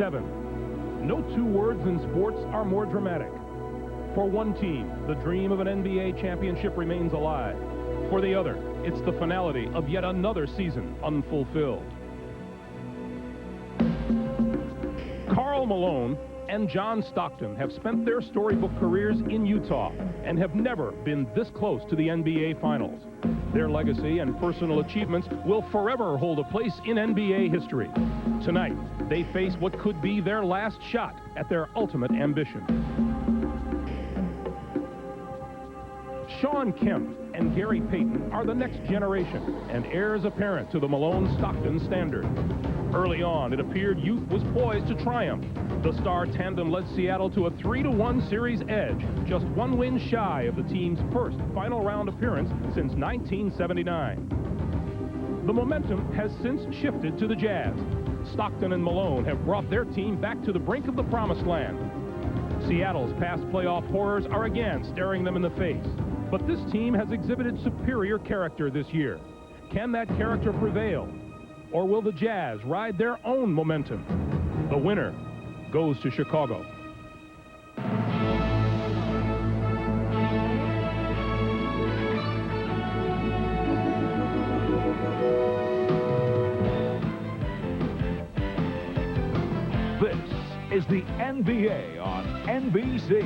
7. No two words in sports are more dramatic. For one team, the dream of an NBA championship remains alive. For the other, it's the finality of yet another season unfulfilled. K.Malone and J.Stockton have spent their storybook careers in Utah and have never been this close to the NBA Finals. Their legacy and personal achievements will forever hold a place in NBA history. Tonight, they face what could be their last shot at their ultimate ambition. S.Kemp and G.Payton are the next generation and heirs apparent to the Malone-Stockton standard. Early on, it appeared youth was poised to triumph. The star tandem led Seattle to a 3-1 series edge, just one win shy of the team's first final round appearance since 1979. The momentum has since shifted to the Jazz. Stockton and Malone have brought their team back to the brink of the promised land. Seattle's past playoff horrors are again staring them in the face. But this team has exhibited superior character this year. Can that character prevail? Or will the Jazz ride their own momentum? The winner goes to Chicago. This is the NBA on NBC.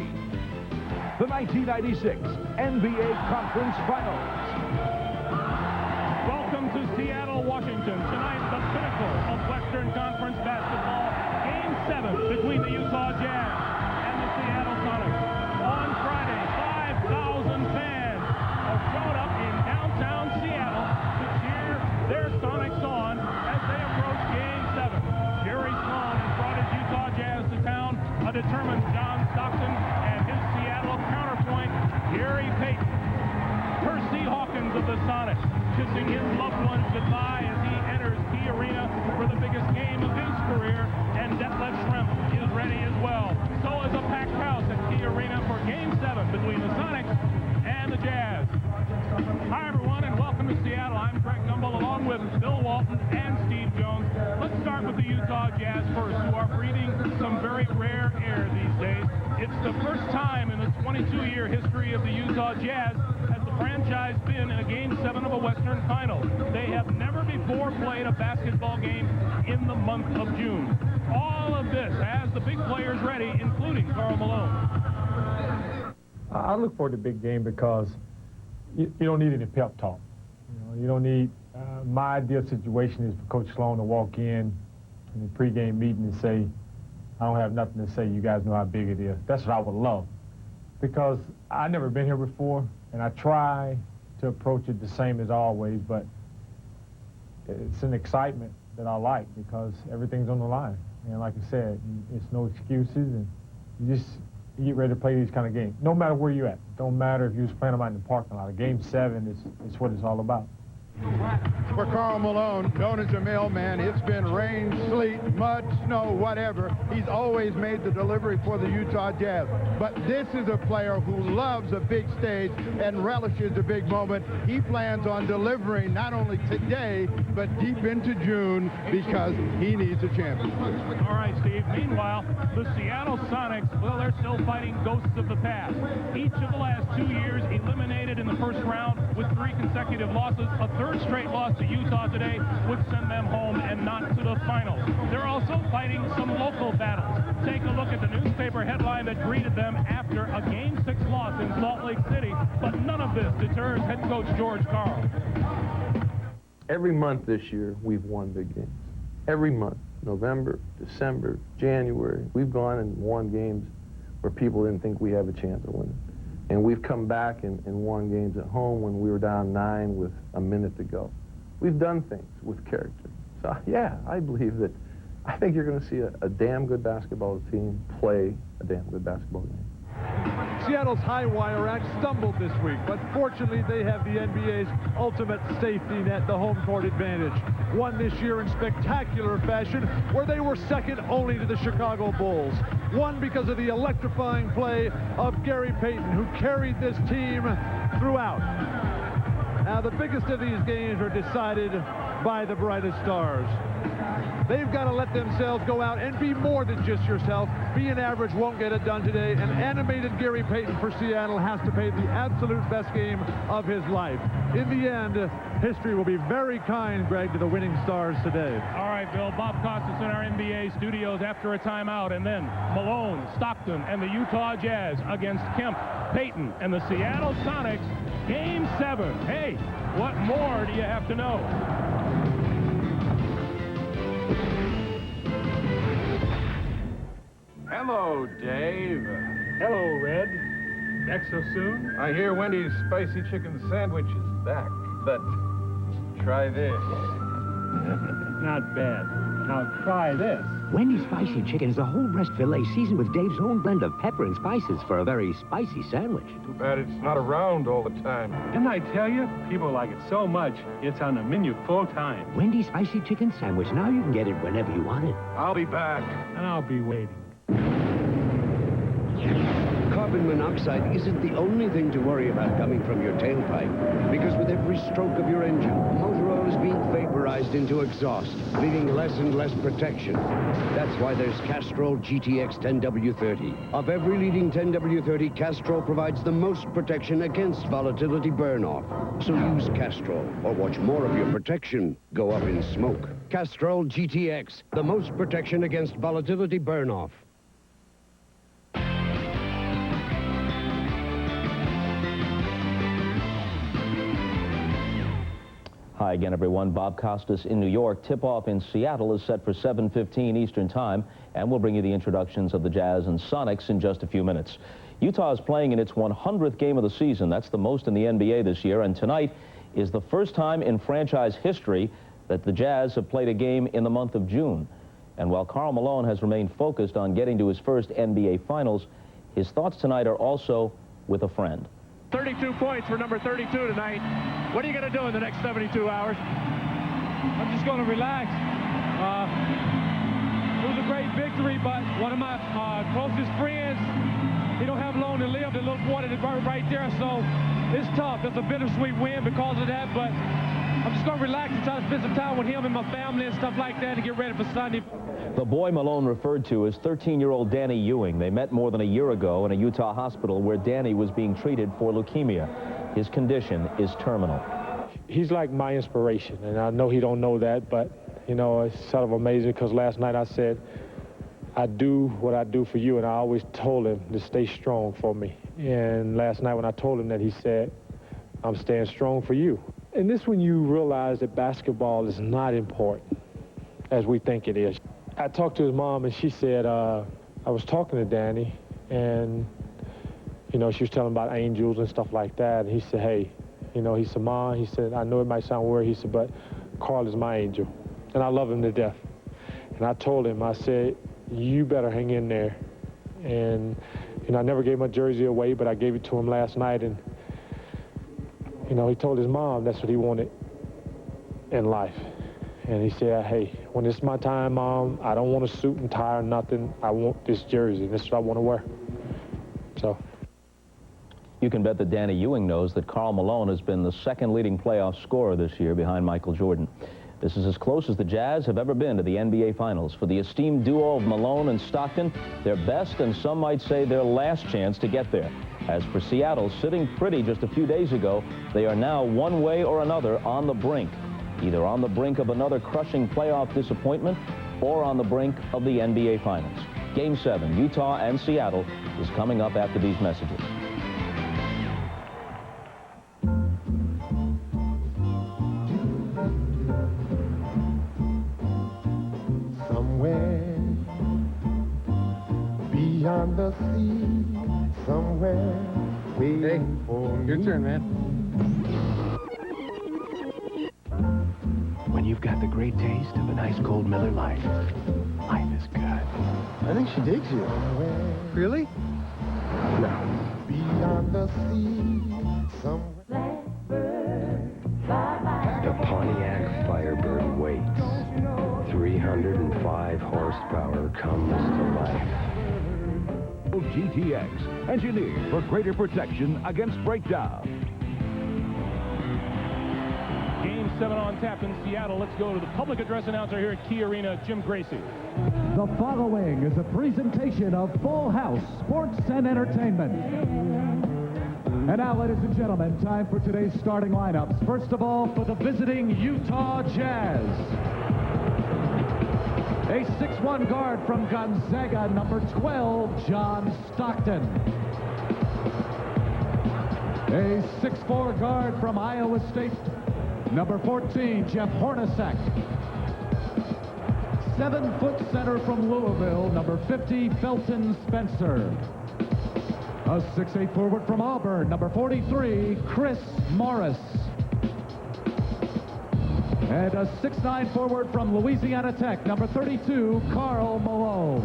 The 1996 NBA Conference Finals. Welcome to Seattle, Washington. Tonight, the pinnacle of Western Conference basketball. Game 7 between the Utah Jazz and the Seattle Sonics. On Friday, 5,000 fans have showed up in downtown Seattle to cheer their Sonics on as they approach Game 7. Jerry Sloan has brought his Utah Jazz to town, a determined J.Stockton and his Seattle counterpoint, G.Payton. H.Hawkins of the Sonics kissing his loved ones goodbye as he enters Key Arena for the biggest game of his career, and D.Schrempf is ready as well. So is a packed house at Key Arena for Game 7 between the Sonics and the Jazz. Hi everyone, and welcome to Seattle. I'm Greg Gumbel along with Bill Walton and Steve Jones. Let's start with the Utah Jazz first, who are breathing some very rare air these days. It's the first time in the 22-year history of the Utah Jazz has the franchise been in a Game 7 of a Western Final. They have never before played a basketball game in the month of June. All of this has the big players ready, including K.Malone. I look forward to the big game because you don't need any pep talk. You don't need, my ideal situation is for Coach Sloan to walk in the pregame meeting and say, I don't have nothing to say, you guys know how big it is. That's what I would love. Because I've never been here before, and I try to approach it the same as always, but it's an excitement that I like because everything's on the line. And like I said, it's no excuses, and you get ready to play these kind of games. No matter where you're at. Don't matter if you're just playing them out in the parking lot. Game 7 is what it's all about. For K.Malone, known as a mailman, it's been rain, sleet, mud, snow, whatever. He's always made the delivery for the Utah Jazz. But this is a player who loves a big stage and relishes a big moment. He plans on delivering not only today, but deep into June because he needs a championship. All right, Steve. Meanwhile, the Seattle Sonics, well, they're still fighting ghosts of the past. Each of the last 2 years eliminated in the first round with 3 consecutive losses. A third straight loss to Utah today would send them home and not to the finals. They're also fighting some local battles. Take a look at the newspaper headline that greeted them after a Game 6 loss in Salt Lake City, but none of this deters head coach George Karl. Every month this year, we've won big games. Every month. November, December, January, we've gone and won games where people didn't think we have a chance of winning. And we've come back and won games at home when we were down 9 with a minute to go. We've done things with character. So, yeah, I believe that I think you're going to see a damn good basketball team play a damn good basketball game. Seattle's high wire act stumbled this week, but fortunately they have the NBA's ultimate safety net, the home court advantage. Won this year in spectacular fashion, where they were second only to the Chicago Bulls. Won because of the electrifying play of G.Payton, who carried this team throughout. Now, the biggest of these games are decided by the brightest stars. They've got to let themselves go out and be more than just yourself. Being average won't get it done today, and animated G.Payton for Seattle has to pay the absolute best game of his life. In the end, history will be very kind, Greg, to the winning stars today. All right, Bill. Bob Costas in our NBA studios after a timeout, and then Malone, Stockton, and the Utah Jazz against Kemp, Payton, and the Seattle Sonics. Game 7. Hey, what more do you have to know? Hello, Dave. Hello, Red. Back so soon? I hear Wendy's spicy chicken sandwich is back, but try this. Not bad. Now try this. Wendy's spicy chicken is a whole breast filet seasoned with Dave's own blend of pepper and spices for a very spicy sandwich. Too bad it's not around all the time. Didn't I tell you? People like it so much, it's on the menu full time. Wendy's spicy chicken sandwich. Now you can get it whenever you want it. I'll be back. And I'll be waiting. Carbon monoxide isn't the only thing to worry about coming from your tailpipe, because with every stroke of your engine, motor oil is being vaporized into exhaust, leaving less and less protection. That's why there's Castrol GTX 10W30. Of every leading 10W30, Castrol provides the most protection against volatility burn-off. So use Castrol, or watch more of your protection go up in smoke. Castrol GTX, the most protection against volatility burn-off. Hi again, everyone. Bob Costas in New York. Tip-off in Seattle is set for 7:15 Eastern Time, and we'll bring you the introductions of the Jazz and Sonics in just a few minutes. Utah is playing in its 100th game of the season. That's the most in the NBA this year, and tonight is the first time in franchise history that the Jazz have played a game in the month of June. And while Karl Malone has remained focused on getting to his first NBA Finals, his thoughts tonight are also with a friend. 32 points for number 32 tonight. What are you going to do in the next 72 hours? I'm just going to relax. It was a great victory, but one of my closest friends, he don't have long to live. The little boy is right there, so it's tough. It's a bittersweet win because of that, but I'm just going to relax and try to spend some time with him and my family and stuff like that and get ready for Sunday. The boy Malone referred to is 13-year-old Danny Ewing. They met more than a year ago in a Utah hospital where Danny was being treated for leukemia. His condition is terminal. He's like my inspiration, and I know he don't know that, but, you know, it's sort of amazing because last night I said, I do what I do for you, and I always told him to stay strong for me. And last night when I told him that, he said, I'm staying strong for you. And this when you realize that basketball is not important as we think it is. I talked to his mom, and she said, I was talking to Danny, and, you know, she was telling about angels and stuff like that. And he said, hey, you know, he said, Mom, he said, I know it might sound weird, he said, but Carl is my angel, and I love him to death. And I told him, I said, you better hang in there. And, you know, I never gave my jersey away, but I gave it to him last night, and, you know, he told his mom that's what he wanted in life. And he said, hey, when it's my time, Mom, I don't want a suit and tie or nothing. I want this jersey. This is what I want to wear. So. You can bet that Danny Ewing knows that Karl Malone has been the second leading playoff scorer this year behind Michael Jordan. This is as close as the Jazz have ever been to the NBA Finals. For the esteemed duo of Malone and Stockton, their best and some might say their last chance to get there. As for Seattle, sitting pretty just a few days ago, they are now one way or another on the brink. Either on the brink of another crushing playoff disappointment or on the brink of the NBA Finals. Game 7, Utah and Seattle, is coming up after these messages. Somewhere beyond the sea, somewhere waiting for me. Your turn, man. When you've got the great taste of a nice cold Miller Lite, life is good. I think she digs you. Really? No. Beyond the sea, somewhere. The Pontiac Firebird waits. 305 horsepower comes to life. GTX, engineered for greater protection against breakdown. 7 on tap in Seattle. Let's go to the public address announcer here at Key Arena, Jim Gracie. The following is a presentation of Full House Sports and Entertainment. And now, ladies and gentlemen, time for today's starting lineups. First of all, for the visiting Utah Jazz. A 6'1" guard from Gonzaga, number 12, J.Stockton. A 6'4" guard from Iowa State, number 14, Jeff Hornacek. 7-foot center from Louisville, number 50, Felton Spencer. A 6'8" forward from Auburn, number 43, Chris Morris. And a 6'9" forward from Louisiana Tech, number 32, K.Malone.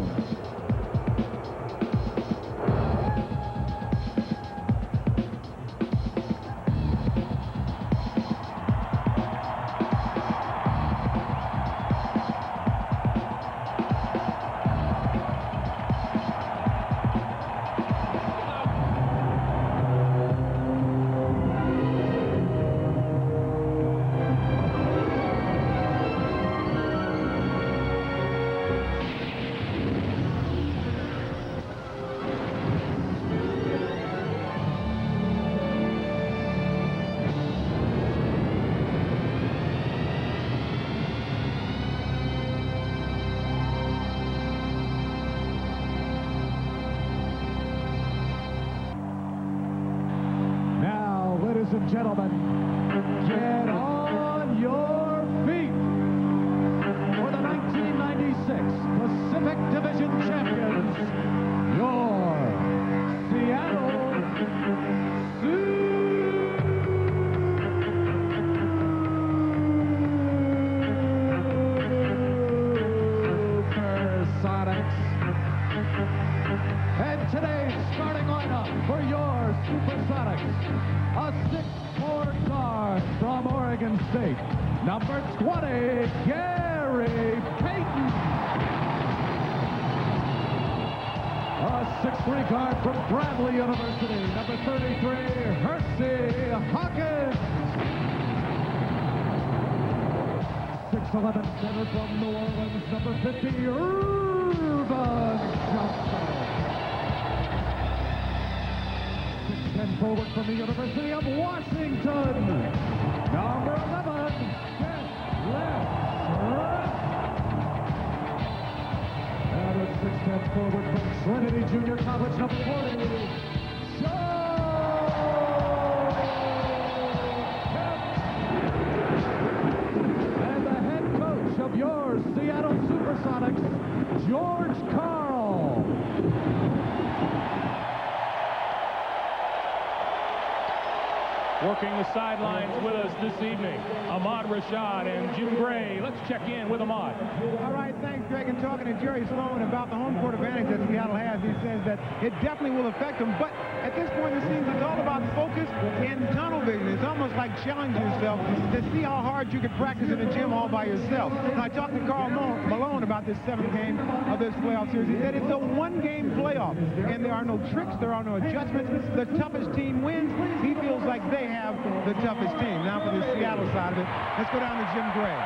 Ladies and gentlemen, get on your feet for the 1996 Pacific Division champions, your Seattle SuperSonics. And today's starting lineup for your SuperSonics. A 6'4" guard from Oregon State, number 20, G.Payton. A 6'3" guard from Bradley University, number 33, H.Hawkins. 6'11" center from New Orleans, number 50, Johnson. 6'10" forward from the University of Washington, number 11, S.Perkins. And a 6'10" forward from Trinity Junior College, number 40, and the head coach of your Seattle SuperSonics, George Karl. Working the sidelines with us this evening, Ahmad Rashad and Jim Gray. Let's check in with Ahmad. All right, thanks, Greg. And talking to Jerry Sloan about the home court advantage that Seattle has, he says that it definitely will affect them. But at this point in the season, it's all about focus and tunnel vision. It's almost like challenging yourself to see how hard you can practice in the gym all by yourself. And I talked to K.Malone about this 7th game of this playoff series. He said it's a one-game playoff, and there are no tricks, there are no adjustments. The toughest team wins. He feels like they have the toughest team. Now for the Seattle side of it, let's go down to Jim Gray.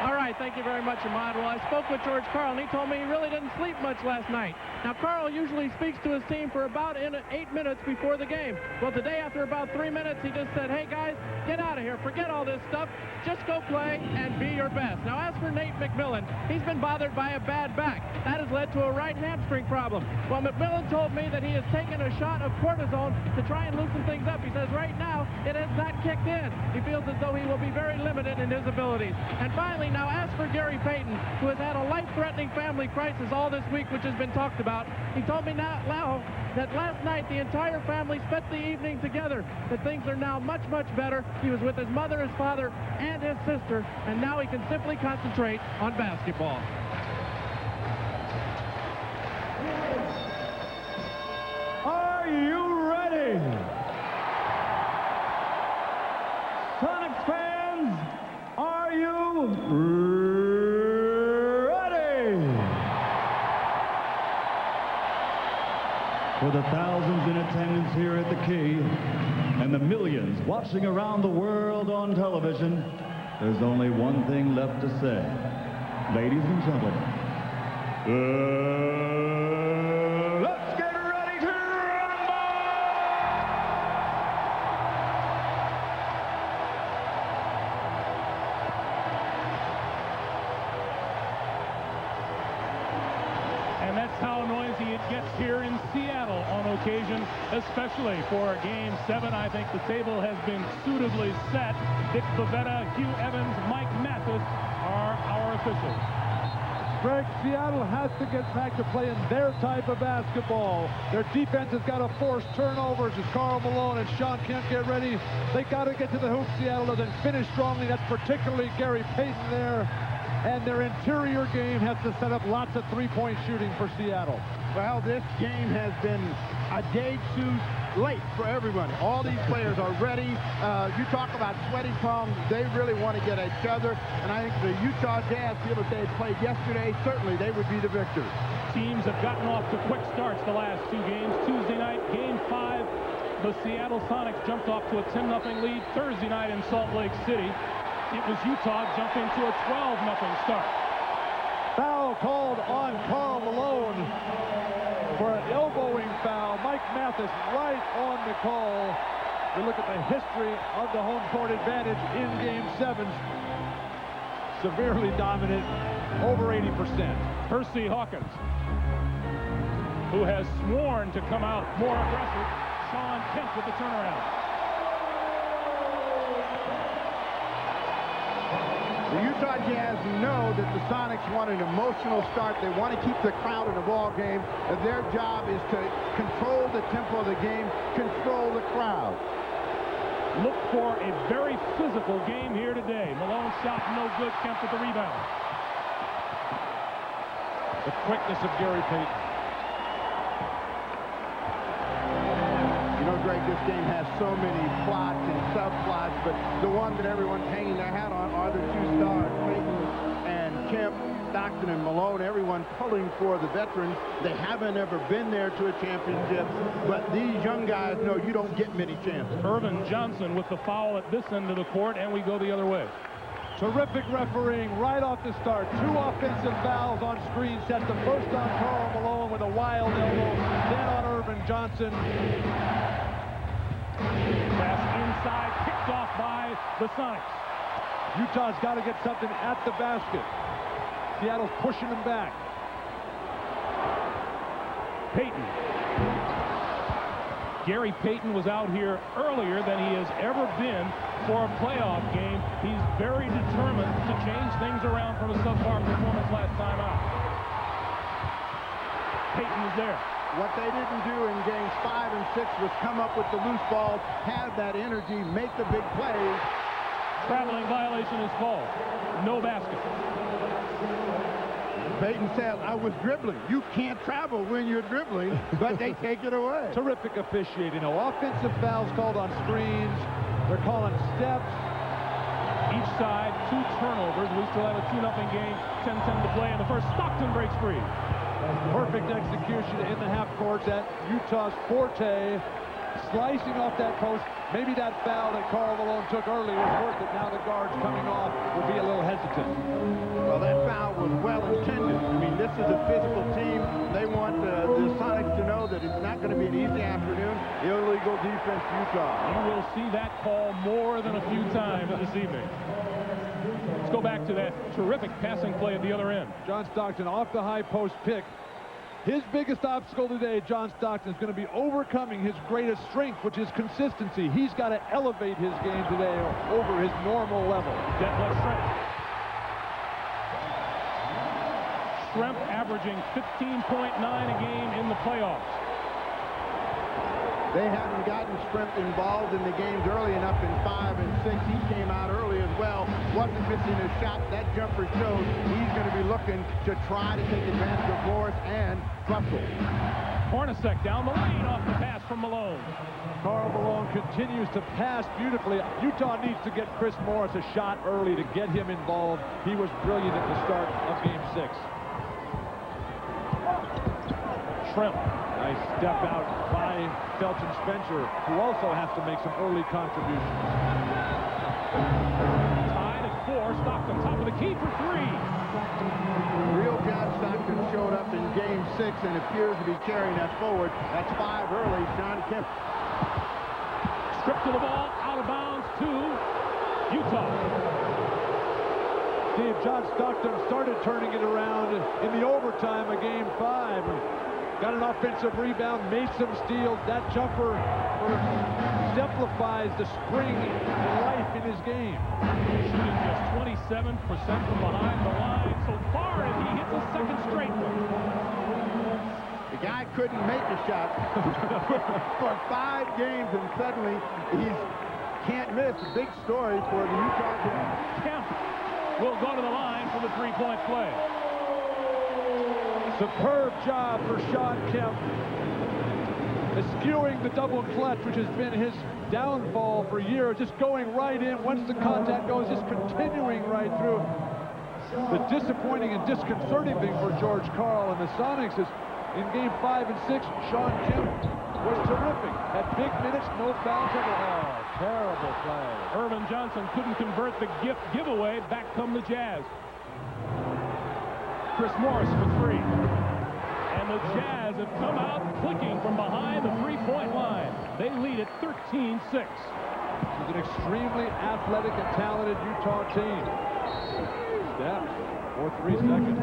All right, thank you very much, Ahmad. Well, I spoke with George Karl, and he told me he really didn't sleep much last night. Now, Karl usually speaks to his team for about 8 minutes before the game. Well, today, after about 3 minutes, he just said, hey, guys, get out of here. Forget all this stuff. Just go play and be your best. Now, as for Nate McMillan, he's been bothered by a bad back. That has led to a right hamstring problem. Well, McMillan told me that he has taken a shot of cortisone to try and loosen things up. He says right now, it has not kicked in. He feels as though he will be very limited in his abilities. And finally, now, as for G.Payton, who has had a life-threatening family crisis all this week, which has been talked about, he told me now that last night the entire family spent the evening together, that things are now much, much better. He was with his mother, his father, and his sister, and now he can simply concentrate on basketball. Are you ready? Sonics fans, are you ready? For the thousands in attendance here at the Key and the millions watching around the world on television, there's only one thing left to say. Ladies and gentlemen, let's get ready to rumble! And that's how noisy it gets here in Seattle on occasion, especially for Game 7. I think the table has been suitably set. Dick Bavetta, Hugh Evans, Mike Mathis are our officials. Greg, Seattle has to get back to playing their type of basketball. Their defense has got to force turnovers as Karl Malone and S.Kemp get ready. They got to get to the hoop. Seattle doesn't finish strongly. That's particularly G.Payton there. And their interior game has to set up lots of three-point shooting for Seattle. Well, this game has been a day too late for everybody. All these players are ready. You talk about sweaty palms. They really want to get at each other. And I think the Utah Jazz feel if they had played yesterday, certainly they would be the victors. Teams have gotten off to quick starts the last two games. Tuesday night, Game 5, the Seattle Sonics jumped off to a 10-0 lead. Thursday night in Salt Lake City, it was Utah jumping to a 12-0 start. Foul called on Karl Malone for an elbowing foul. Mike Mathis right on the call. We look at the history of the home court advantage in Game 7. Severely dominant, over 80%. H.Hawkins, who has sworn to come out more aggressive. S.Kemp with the turnaround. The Utah Jazz know that the Sonics want an emotional start. They want to keep the crowd in the ball game. And their job is to control the tempo of the game, control the crowd. Look for a very physical game here today. Malone shot no good. Kemp with the rebound. The quickness of G.Payton. You know, Greg, this game has so many plots and subplots, but the one that everyone's hanging their hat on are the two stars, Payton and Kemp, Stockton and Malone, everyone pulling for the veterans. They haven't ever been there to a championship, but these young guys know you don't get many chances. Irvin Johnson with the foul at this end of the court, and we go the other way. Terrific refereeing right off the start. Two offensive fouls on screen sets. The first on Karl Malone with a wild elbow, then on Irvin Johnson. Pass inside, picked off by the Sonics. Utah's got to get something at the basket. Seattle's pushing them back. Payton. G.Payton was out here earlier than he has ever been for a playoff game. He's very determined to change things around from a subpar performance last time out. Payton is there. What they didn't do in games 5 and 6 was come up with the loose balls, have that energy, make the big plays. Traveling violation is called. No basket. Payton said, I was dribbling. You can't travel when you're dribbling, but they take it away. Terrific officiating. Offensive fouls called on screens. They're calling steps. Each side, 2 turnovers. We still have a 2-0 game, 10-10 to play in the first. Stockton breaks free. Perfect execution in the half court. That Utah's forte, slicing off that post. Maybe that foul that Karl Malone took earlier was worth it. Now the guards coming off will be a little hesitant. Well, that foul was well intended. I mean, this is a physical team. They want the Sonics to know that it's not going to be an easy afternoon. Illegal defense, Utah. You will see that call more than a few times this evening. Let's go back to that terrific passing play at the other end. John Stockton off the high post pick. His biggest obstacle today, John Stockton, is going to be overcoming his greatest strength, which is consistency. He's got to elevate his game today over his normal level. Schrempf averaging 15.9 a game in the playoffs. They haven't gotten Schrempf involved in the games early enough in 5 and 6. He came out early as well. Wasn't missing a shot. That jumper shows he's going to be looking to try to take advantage of Morris and Russell. Hornacek down the lane off the pass from Malone. Karl Malone continues to pass beautifully. Utah needs to get Chris Morris a shot early to get him involved. He was brilliant at the start of Game 6. Schrempf. Nice step out by by Felton Spencer, who also has to make some early contributions. Tied at 4. Stockton, top of the key for 3. Real J.Stockton showed up in Game 6 and appears to be carrying that forward. That's 5 early. H.Kemp. Stripped to the ball, out of bounds to Utah. Steve, J.Stockton started turning it around in the overtime of Game 5. Got an offensive rebound, made some steals. That jumper exemplifies the spring and life in his game. Shooting just 27% from behind the line so far, and he hits a second straight one. The guy couldn't make a shot for 5 games, and suddenly he can't miss. Big story for the Utah Jazz. Kemp will go to the line for the three-point play. Superb job for Kemp, eschewing the double clutch, which has been his downfall for years, just going right in. Once the contact goes, just continuing right through. The disappointing and disconcerting thing for George Karl and the Sonics is in Game 5 and 6, Kemp was terrific. Had big minutes, no fouls at all. Terrible play. Irvin Johnson couldn't convert the giveaway. Back come the Jazz. Chris Morris for 3. And the Jazz have come out clicking from behind the three-point line. They lead at 13-6. It's an extremely athletic and talented Utah team. Steph, or 3 seconds.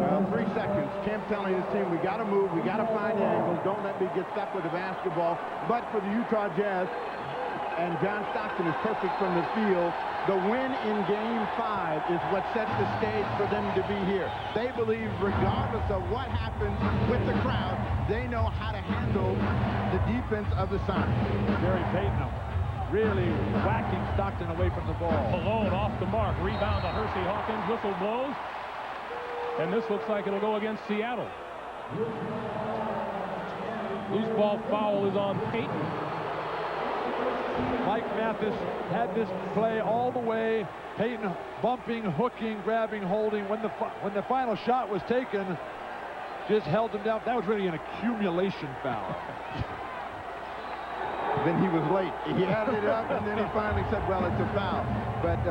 Well, 3 seconds. Kemp telling his team, we got to move, we got to find angles, don't let me get stuck with the basketball. But for the Utah Jazz, and J.Stockton is perfect from the field, the win in Game 5 is what sets the stage for them to be here. They believe regardless of what happens with the crowd, they know how to handle the defense of the Sonics. G.Payton really whacking Stockton away from the ball. Malone off the mark. Rebound to H.Hawkins. Whistle blows. And this looks like it'll go against Seattle. Loose ball foul is on Payton. Mike Mathis had this play all the way. Payton bumping, hooking, grabbing, holding. When the final shot was taken, just held him down. That was really an accumulation foul. Then he was late. He added it up, and then he finally said, well, it's a foul. But,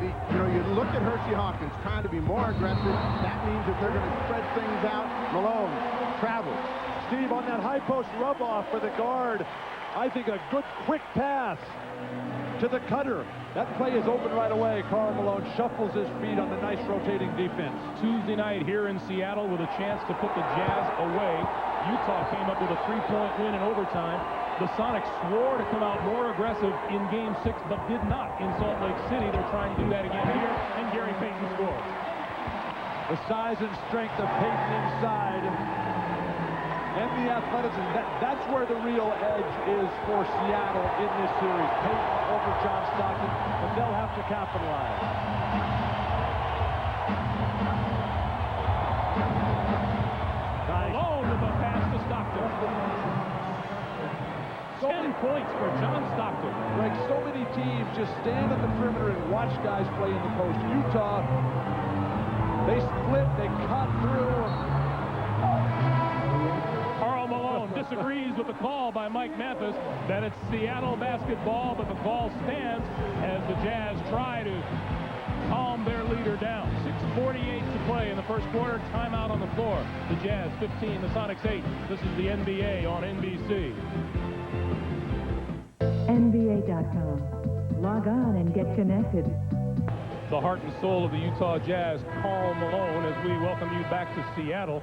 you look at H.Hawkins trying to be more aggressive. That means that they're going to spread things out. Malone travels. Steve, on that high post rub-off for the guard, I think a good quick pass to the cutter. That play is open right away. Karl Malone shuffles his feet on the nice rotating defense. Tuesday night here in Seattle with a chance to put the Jazz away. Utah came up with a 3-point win in overtime. The Sonics swore to come out more aggressive in Game 6, but did not in Salt Lake City. They're trying to do that again here, and G.Payton scores. The size and strength of Payton inside. And the athleticism, that's where the real edge is for Seattle in this series. Payton over J.Stockton, but they'll have to capitalize. Malone with a pass to Stockton. 10 points for J.Stockton. Greg, so many teams just stand at the perimeter and watch guys play in the post. Utah, they split, they cut through. Malone disagrees with the call by Mike Mathis that it's Seattle basketball, but the call stands as the Jazz try to calm their leader down. 6:48 to play in the first quarter. Timeout on the floor. The Jazz 15, the Sonics 8. This is the NBA on NBC. NBA.com. Log on and get connected. The heart and soul of the Utah Jazz, Karl Malone, as we welcome you back to Seattle.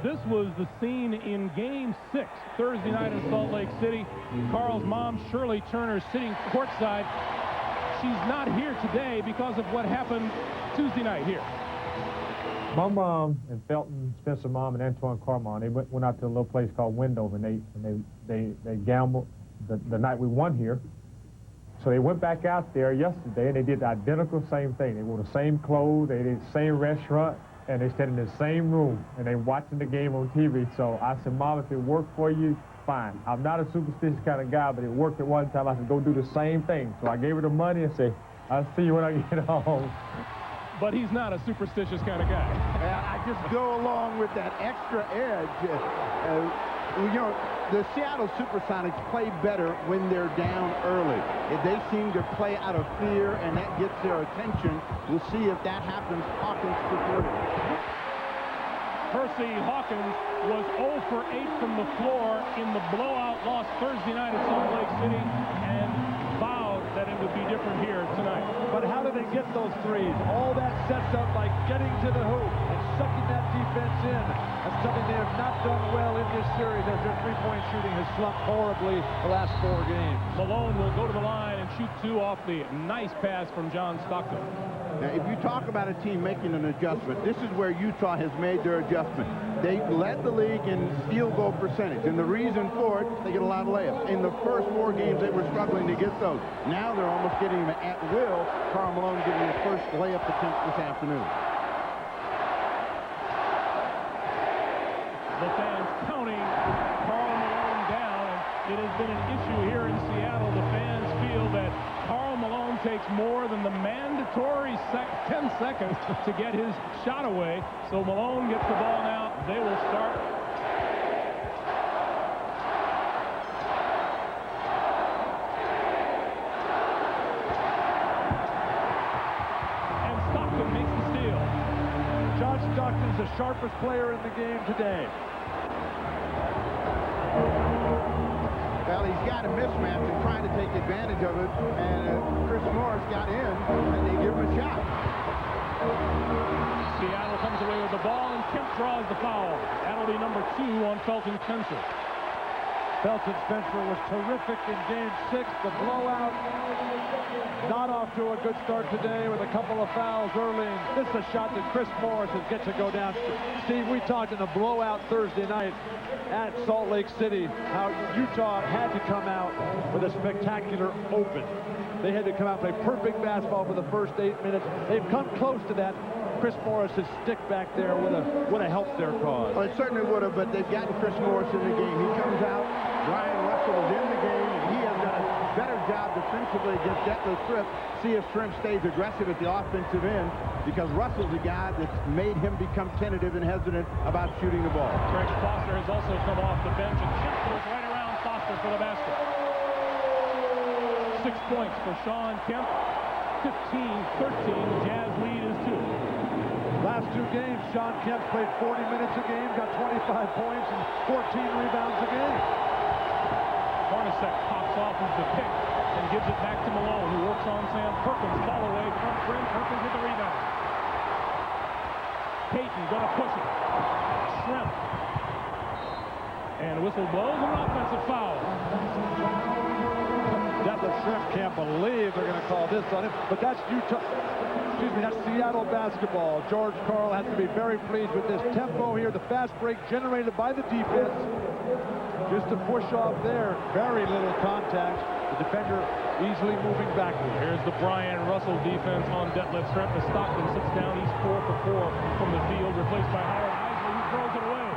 This was the scene in Game 6, Thursday night in Salt Lake City. Karl's mom, Shirley Turner, sitting courtside. She's not here today because of what happened Tuesday night here. My mom and Felton, Spencer mom, and Antoine Carmon, they went out to a little place called Wendover, and they gambled the night we won here. So they went back out there yesterday, and they did the identical same thing. They wore the same clothes, they did the same restaurant, and they stayed in the same room, and they watching the game on TV. So I said, Mom, if it worked for you, fine. I'm not a superstitious kind of guy, but it worked at one time. I said, go do the same thing. So I gave her the money and said, I'll see you when I get home. But he's not a superstitious kind of guy. I just go along with that extra edge. You know, the Seattle SuperSonics play better when they're down early. If they seem to play out of fear, and that gets their attention. We'll see if that happens. Hawkins supported. H.Hawkins was 0 for 8 from the floor in the blowout loss Thursday night at Salt Lake City, and vowed that it would be different here tonight. But how do they get those threes? All that sets up by getting to the hoop and sucking that defense in. That's something they have not done well in this series, as their three-point shooting has slumped horribly the last 4 games. Malone will go to the line and shoot 2 off the nice pass from J.Stockton. Now, if you talk about a team making an adjustment, this is where Utah has made their adjustment. They led the league in field goal percentage, and the reason for it, they get a lot of layups. In the first 4 games, they were struggling to get those. Now they're almost getting them at will. K.Malone getting his first layup attempt this afternoon. The fans counting K.Malone down. It has been an issue here in Seattle. The fans feel that K.Malone takes more than the mandatory 10 seconds to get his shot away. So Malone gets the ball now. They will start. And Stockton makes the steal. J.Stockton's the sharpest player in the game today. Well, he's got a mismatch and trying to take advantage of it, and Chris Morris got in, and they give him a shot. Seattle comes away with the ball, and Kemp draws the foul. That'll be number 2 on Felton Spencer. Felton Spencer was terrific in Game 6. The blowout, not off to a good start today with a couple of fouls early. This is a shot that Chris Morris has got to go down. Steve, we talked in a blowout Thursday night at Salt Lake City how Utah had to come out with a spectacular open. They had to come out and play perfect basketball for the first 8 minutes. They've come close to that. Chris Morris's stick back there would have helped their cause. Well, it certainly would have, but they've gotten Chris Morris in the game. He comes out, Ryan Russell is in the game, and he has done a better job defensively against D.Schrempf. See if Schrempf stays aggressive at the offensive end, because Russell's a guy that's made him become tentative and hesitant about shooting the ball. Greg Foster has also come off the bench, and Kemp goes right around Foster for the basket. 6 points for Shawn Kemp. 15-13, the Jazz lead is 2. Last 2 games, Shawn Kemp played 40 minutes a game, got 25 points and 14 rebounds a game. Hornacek pops off of the pick and gives it back to Malone, who works on S.Perkins. Ball away, front rim, Perkins with the rebound. Payton gonna push it. Schrempf. And whistle blows, an offensive foul. Schrempf can't believe they're going to call this on him, but that's that's Seattle basketball. George Karl has to be very pleased with this tempo here. The fast break generated by the defense. Just to push off there, very little contact. The defender easily moving backward. Here's the Brian Russell defense on D.Schrempf. As Stockton sits down, he's 4 for 4 from the field, replaced by Howard Isley, who throws it away.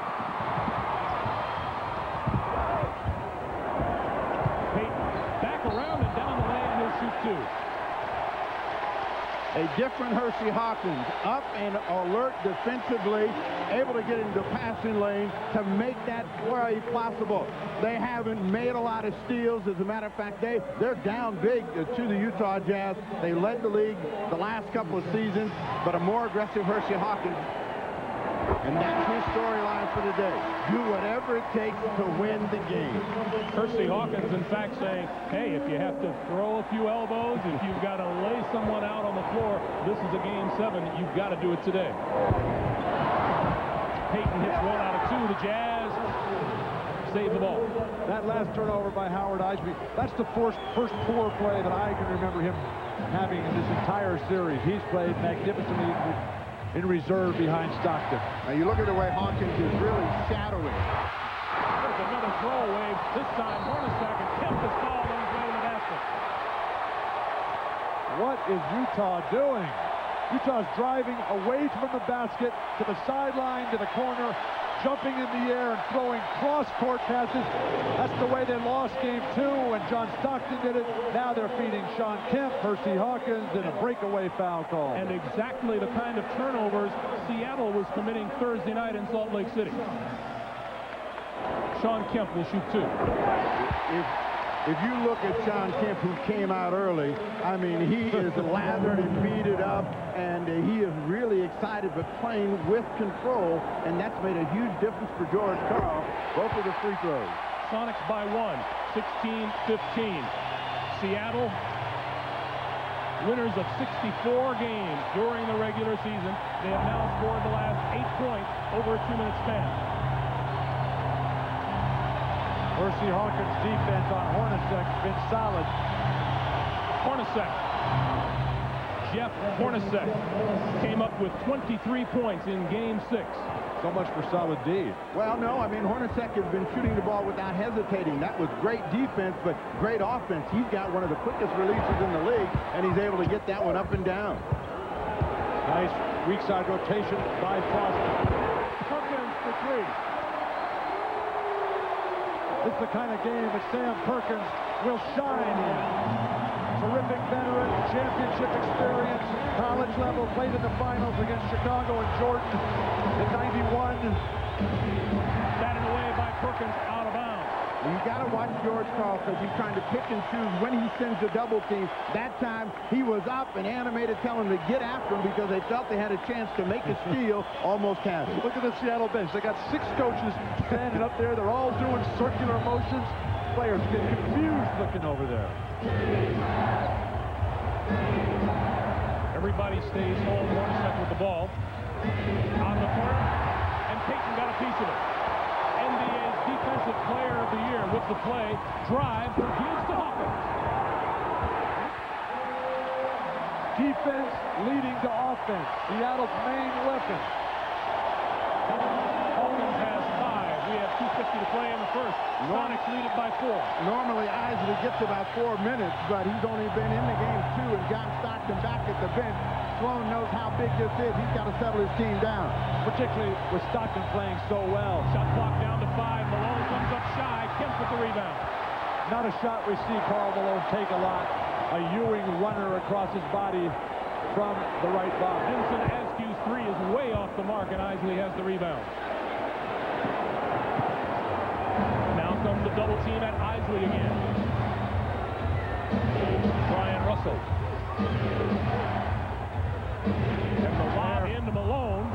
Around and down the lane, he'll shoot 2. A different H.Hawkins, up and alert defensively, able to get into the passing lane to make that play possible. They haven't made a lot of steals. As a matter of fact, they're down big to the Utah Jazz. They led the league the last couple of seasons, but a more aggressive H.Hawkins. And that's his storyline for the day. Do whatever it takes to win the game. H.Hawkins, in fact, saying, hey, if you have to throw a few elbows, if you've got to lay someone out on the floor, this is a Game 7. You've got to do it today. Payton hits 1 out of 2. The Jazz save the ball. That last turnover by Howard Isley, that's the first poor play that I can remember him having in this entire series. He's played magnificently in reserve behind Stockton. Now you look at the way Hawkins is really shadowing. There's another throwaway. This time Hornacek, and Kemp is fouled on his way to the basket. What is Utah doing? Utah's driving away from the basket to the sideline, to the corner, jumping in the air and throwing cross-court passes. That's the way they lost Game 2 when J.Stockton did it. Now they're feeding Shawn Kemp, H.Hawkins, and a breakaway foul call. And exactly the kind of turnovers Seattle was committing Thursday night in Salt Lake City. Sean Kemp will shoot 2. If you look at Sean Kemp, who came out early, I mean, he is lathered and beaded up, and he is really excited, but playing with control, and that's made a huge difference for George Karl. Both of the free throws. Sonics by 1, 16-15. Seattle, winners of 64 games during the regular season. They have now scored the last 8 points over a 2-minute span. H.Hawkins' defense on Hornacek's been solid. Hornacek. Jeff Hornacek came up with 23 points in Game 6. So much for solid D. Well, no, I mean, Hornacek has been shooting the ball without hesitating. That was great defense, but great offense. He's got one of the quickest releases in the league, and he's able to get that one up and down. Nice weak side rotation by Foster. Perkins for 3. This is the kind of game that S.Perkins will shine in. Terrific veteran, championship experience, college level, played in the finals against Chicago and Jordan in '91. Batted away by Perkins, out of bounds. You got to watch George Karl because he's trying to pick and choose when he sends the double team. That time he was up and animated, telling them to get after him because they felt they had a chance to make a steal. Almost had it. Look at the Seattle bench. They got 6 coaches standing up there. They're all doing circular motions. Players get confused looking over there. Everybody stays home. Hornacek with the ball on the corner, and Payton got a piece of it. NBA's Defensive Player of the Year with the play. Drive, gives to Hawkins. Defense leading to offense. Seattle's main weapon. Hawkins has 5. We have 2:50 to play in the first. Sonics lead it by 4. Normally Isley gets about 4 minutes, but he's only been in the game 2, and J.Stockton back at the bench. Sloan knows how big this is. He's got to settle his team down. Particularly with Stockton playing so well. Shot clock down to 5. Malone comes up shy. Kemp with the rebound. Not a shot we see Karl Malone take a lot. A Ewing runner across his body from the right box. Vincent Askew's 3 is way off the mark, and Isley has the rebound. Now comes the double team at Isley again. Brian Russell. And the lob into Malone.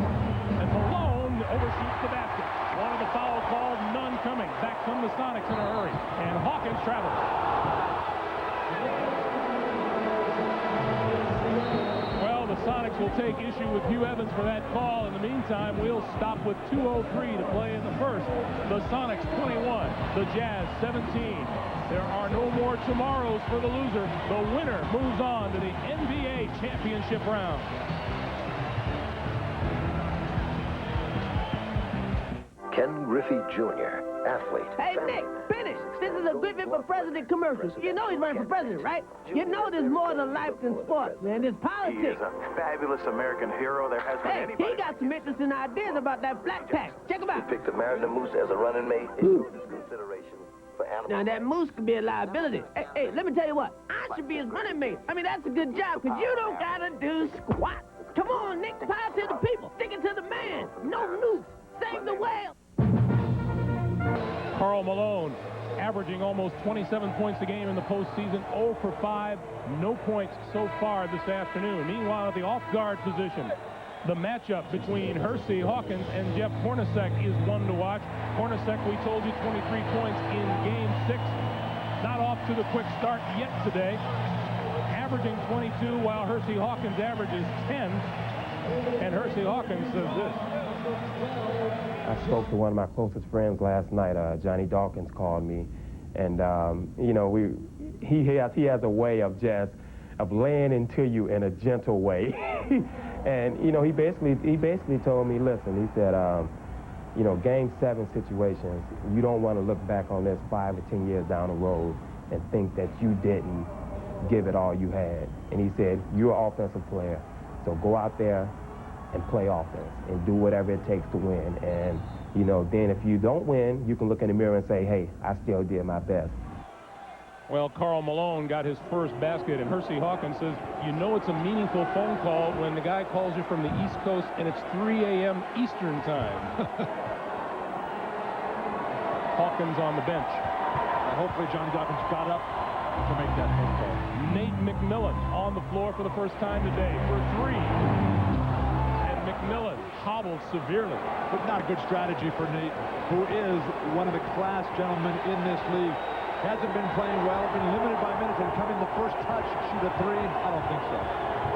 And Malone overshoots the basket. One of the foul called, none coming. Back come the Sonics in a hurry. And Hawkins travels. Well, the Sonics will take issue with Hugh Evans for that call. In the meantime, we'll stop with 2:03 to play in the first. The Sonics 21, the Jazz 17. There are no more tomorrows for the loser. The winner moves on to the NBA championship round. Ken Griffey Jr., athlete. Hey, Nick, finish. This is a Griffey for President commercial. You know he's running for president, right? You know there's more to life than sports, man. There's politics. He is a fabulous American hero. There has been anybody. He got some interesting ideas about that black pack. Check him out. He picked the Mariner Moose as a running mate. It showed his consideration for animals. Now, that moose could be a liability. Hey, let me tell you what. I should be his running mate. I mean, that's a good job, because you don't got to do squat. Come on, Nick. Power to the people. Stick it to the man. No nukes. Save the whale. Karl Malone averaging almost 27 points a game in the postseason. 0 for 5. No points so far this afternoon. Meanwhile, at the off-guard position, the matchup between H.Hawkins and Jeff Hornacek is one to watch. Hornacek, we told you, 23 points in Game 6. Not off to the quick start yet today. Averaging 22, while H.Hawkins averages 10. And H.Hawkins says this. I spoke to one of my closest friends last night. Johnny Dawkins called me, and you know, he has a way of just laying into you in a gentle way. And you know, he basically told me, listen, he said, you know, Game 7 situations, you don't want to look back on this 5 or 10 years down the road and think that you didn't give it all you had. And he said, you're an offensive player, so go out there and play offense and do whatever it takes to win. And, you know, then if you don't win, you can look in the mirror and say, hey, I still did my best. Well, Karl Malone got his first basket, and H.Hawkins says, you know it's a meaningful phone call when the guy calls you from the East Coast and it's 3 a.m. Eastern time. H.Hawkins on the bench. Hopefully Johnny Dawkins got up to make that phone call. Nate McMillan on the floor for the first time today for three. And McMillan hobbled severely. But not a good strategy for Nate, who is one of the class gentlemen in this league. Hasn't been playing well, been limited by minutes, and coming the first touch, shoot a three. I don't think so.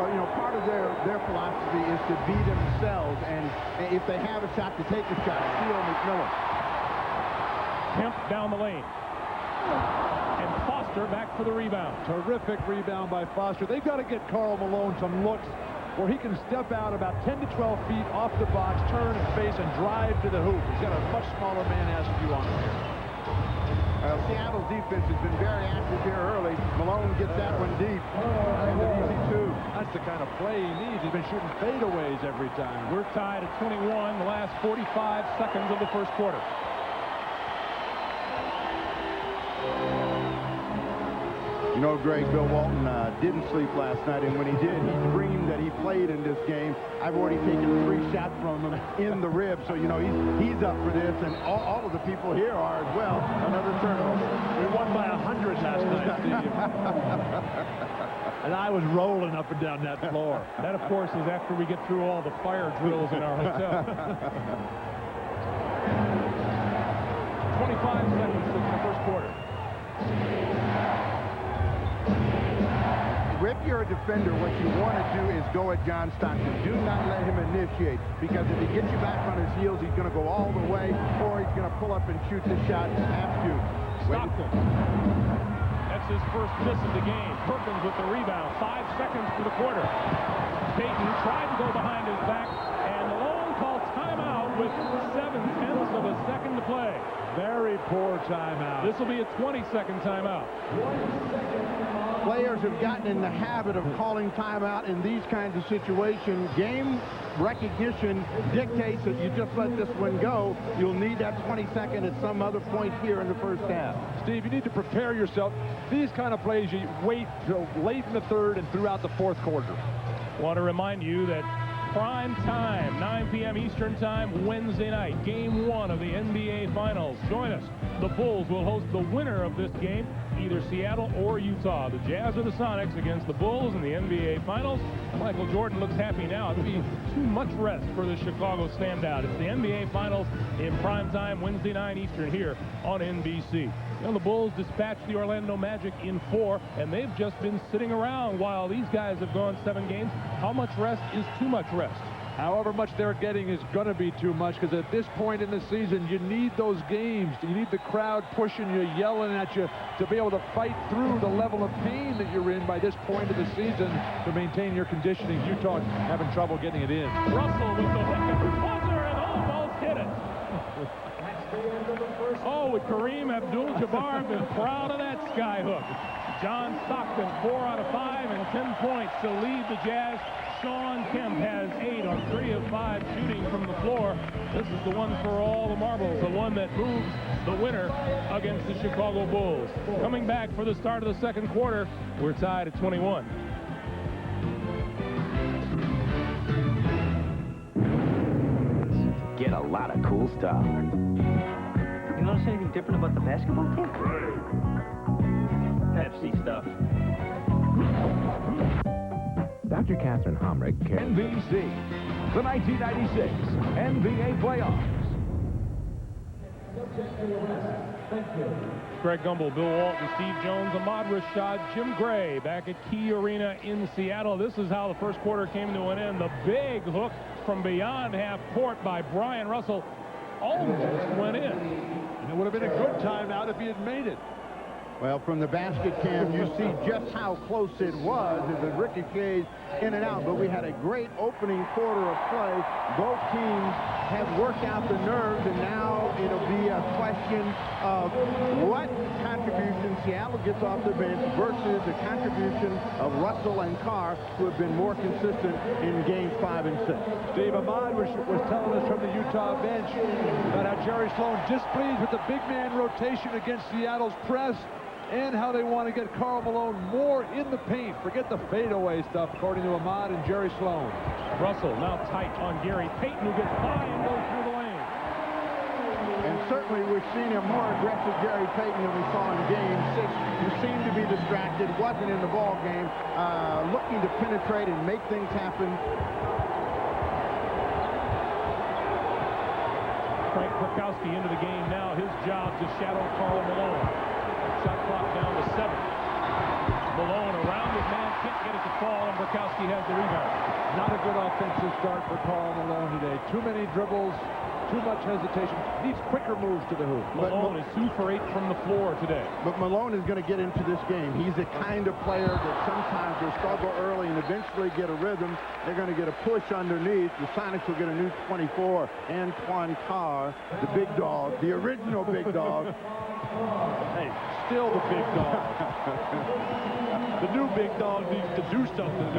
Well, you know, part of their philosophy is to be themselves, and if they have a shot, to take a shot. Theo McMillan. Kemp down the lane. And Foster back for the rebound. Terrific rebound by Foster. They've got to get Karl Malone some looks where he can step out about 10 to 12 feet off the box, turn and face, and drive to the hoop. He's got a much smaller man as you on him here. Seattle's defense has been very active here early. Malone gets that one deep. And an easy two. That's the kind of play he needs. He's been shooting fadeaways every time. We're tied at 21 the last 45 seconds of the first quarter. You know, Greg, Bill Walton didn't sleep last night, and when he did, he dreamed that he played in this game. I've already taken 3 shots from him in the rib, so, you know, he's up for this, and all of the people here are as well. Another turnover. We won by 100 last night, Steve. And I was rolling up and down that floor. That, of course, is after we get through all the fire drills in our hotel. 25 seconds in the first quarter. If you're a defender, what you want to do is go at J.Stockton. Do not let him initiate, because if he gets you back on his heels, he's going to go all the way, or he's going to pull up and shoot the shot after you. Stockton. That's his first miss of the game. Perkins with the rebound. 5 seconds for the quarter. Payton tried to go behind his back, and Malone called timeout with 7/10 of a second to play. Very poor timeout. This will be a 20-second timeout. Players have gotten in the habit of calling timeout in these kinds of situations. Game recognition dictates that you just let this one go. You'll need that 20-second at some other point here in the first half. Steve, you need to prepare yourself. These kind of plays, you wait till late in the third and throughout the fourth quarter. Want to remind you that prime time, 9 p.m. Eastern time, Wednesday night, Game 1 of the NBA Finals. Join us. The Bulls will host the winner of this game, either Seattle or Utah. The Jazz or the Sonics against the Bulls in the NBA Finals. Michael Jordan looks happy now. It'll be too much rest for the Chicago standout. It's the NBA Finals in prime time, Wednesday night Eastern here on NBC. You know, the Bulls dispatched the Orlando Magic in 4, and they've just been sitting around while these guys have gone 7 games. How much rest is too much rest? However much they're getting is going to be too much, because at this point in the season, you need those games. You need the crowd pushing you, yelling at you to be able to fight through the level of pain that you're in by this point of the season to maintain your conditioning. Utah having trouble getting it in. Russell with the hook and buzzer, and almost hit it. Oh, would Kareem Abdul-Jabbar been proud of that sky hook. J.Stockton, 4 out of 5 and 10 points to lead the Jazz. S.Kemp has 8 on 3 of 5 shooting from the floor. This is the one for all the marbles, the one that moves the winner against the Chicago Bulls. Coming back for the start of the second quarter, we're tied at 21. Get a lot of cool stuff. You notice anything different about the basketball team? Pepsi stuff. Dr. Catherine Homrick, NBC, the 1996 NBA Playoffs. Greg Gumbel, Bill Walton, Steve Jones, Ahmad Rashad, Jim Gray back at Key Arena in Seattle. This is how the first quarter came to an end. The big hook from beyond half court by Brian Russell almost went in. And it would have been a good timeout if he had made it. Well, from the basket cam, you see just how close it was as it ricochets in and out. But we had a great opening quarter of play. Both teams have worked out the nerves, and now it'll be a question of what contribution Seattle gets off the bench versus the contribution of Russell and Carr, who have been more consistent in games 5 and 6. Steve, Ahmad was telling us from the Utah bench about how Jerry Sloan displeased with the big man rotation against Seattle's press, and how they want to get Karl Malone more in the paint. Forget the fadeaway stuff, according to Ahmad and Jerry Sloan. Russell now tight on Gary Payton, who gets by and goes through the lane. And certainly we've seen a more aggressive G.Payton than we saw in Game 6, who seemed to be distracted, wasn't in the ball game, looking to penetrate and make things happen. Frank Burkowski into the game now. His job to shadow Karl Malone. Shot clock down to 7. Malone around his man, can't get it to fall, and Burkowski has the rebound. Not a good offensive start for Karl Malone today. Too many dribbles, too much hesitation. Needs quicker moves to the hoop. Malone is 2 for 8 from the floor today. But Malone is going to get into this game. He's the kind of player that sometimes will struggle early and eventually get a rhythm. They're going to get a push underneath. The Sonics will get a new 24, Antoine Carr, the big dog, the original big dog. Hey, still the big dog. The new big dog needs to do something.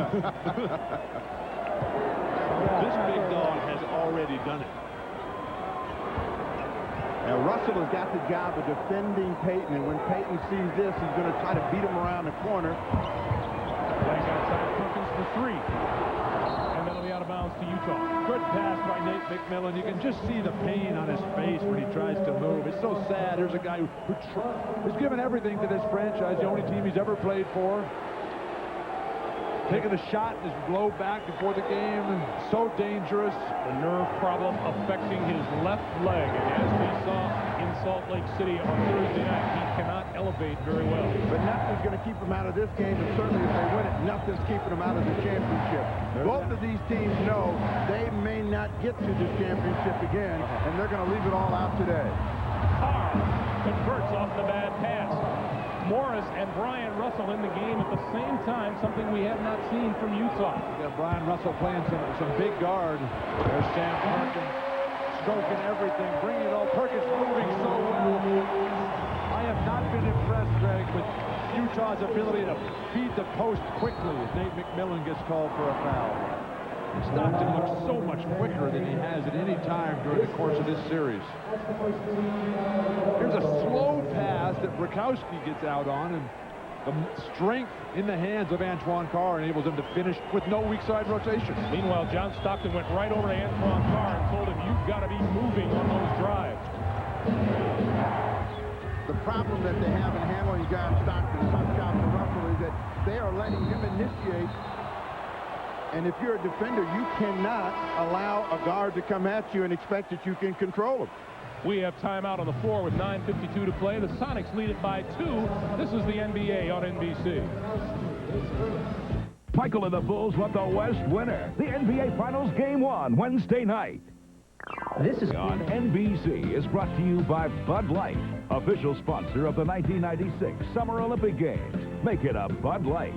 This big dog has already done it. Now, Russell has got the job of defending Payton, and when Payton sees this, he's going to try to beat him around the corner. Back outside, Perkins for 3. And that'll be out of bounds to Utah. Good pass by Nate McMillan. You can just see the pain on his face when he tries to move. It's so sad. Here's a guy who's given everything to this franchise, the only team he's ever played for. Taking a shot and his blow back before the game. So dangerous. The nerve problem affecting his left leg. And as we saw in Salt Lake City on Thursday night, he cannot elevate very well. But nothing's going to keep him out of this game, and certainly if they win it, nothing's keeping them out of the championship. Both of these teams know they may not get to the championship again, and they're going to leave it all out today. Carr converts off the bad pass. Morris and Brian Russell in the game at the same time, something we have not seen from Utah. Yeah, Brian Russell playing some big guard. There's S.Perkins stroking everything, bringing it all. Perkins moving so well. I have not been impressed, Greg, with Utah's ability to feed the post quickly if Nate McMillan gets called for a foul. Stockton looks so much quicker than he has at any time during the course of this series. Here's a slow pass that Burkowski gets out on, and the strength in the hands of Antoine Carr enables him to finish with no weak side rotation. Meanwhile, J.Stockton went right over to Antoine Carr and told him, you've got to be moving on those drives. The problem that they have in handling J.Stockton, tough job for Russell, is that they are letting him initiate. And if you're a defender, you cannot allow a guard to come at you and expect that you can control him. We have timeout on the floor with 9:52 to play. The Sonics lead it by 2. This is the NBA on NBC. Michael and the Bulls want the West winner. The NBA Finals Game 1, Wednesday night. This is on NBC is brought to you by Bud Light, official sponsor of the 1996 Summer Olympic Games. Make it a Bud Light.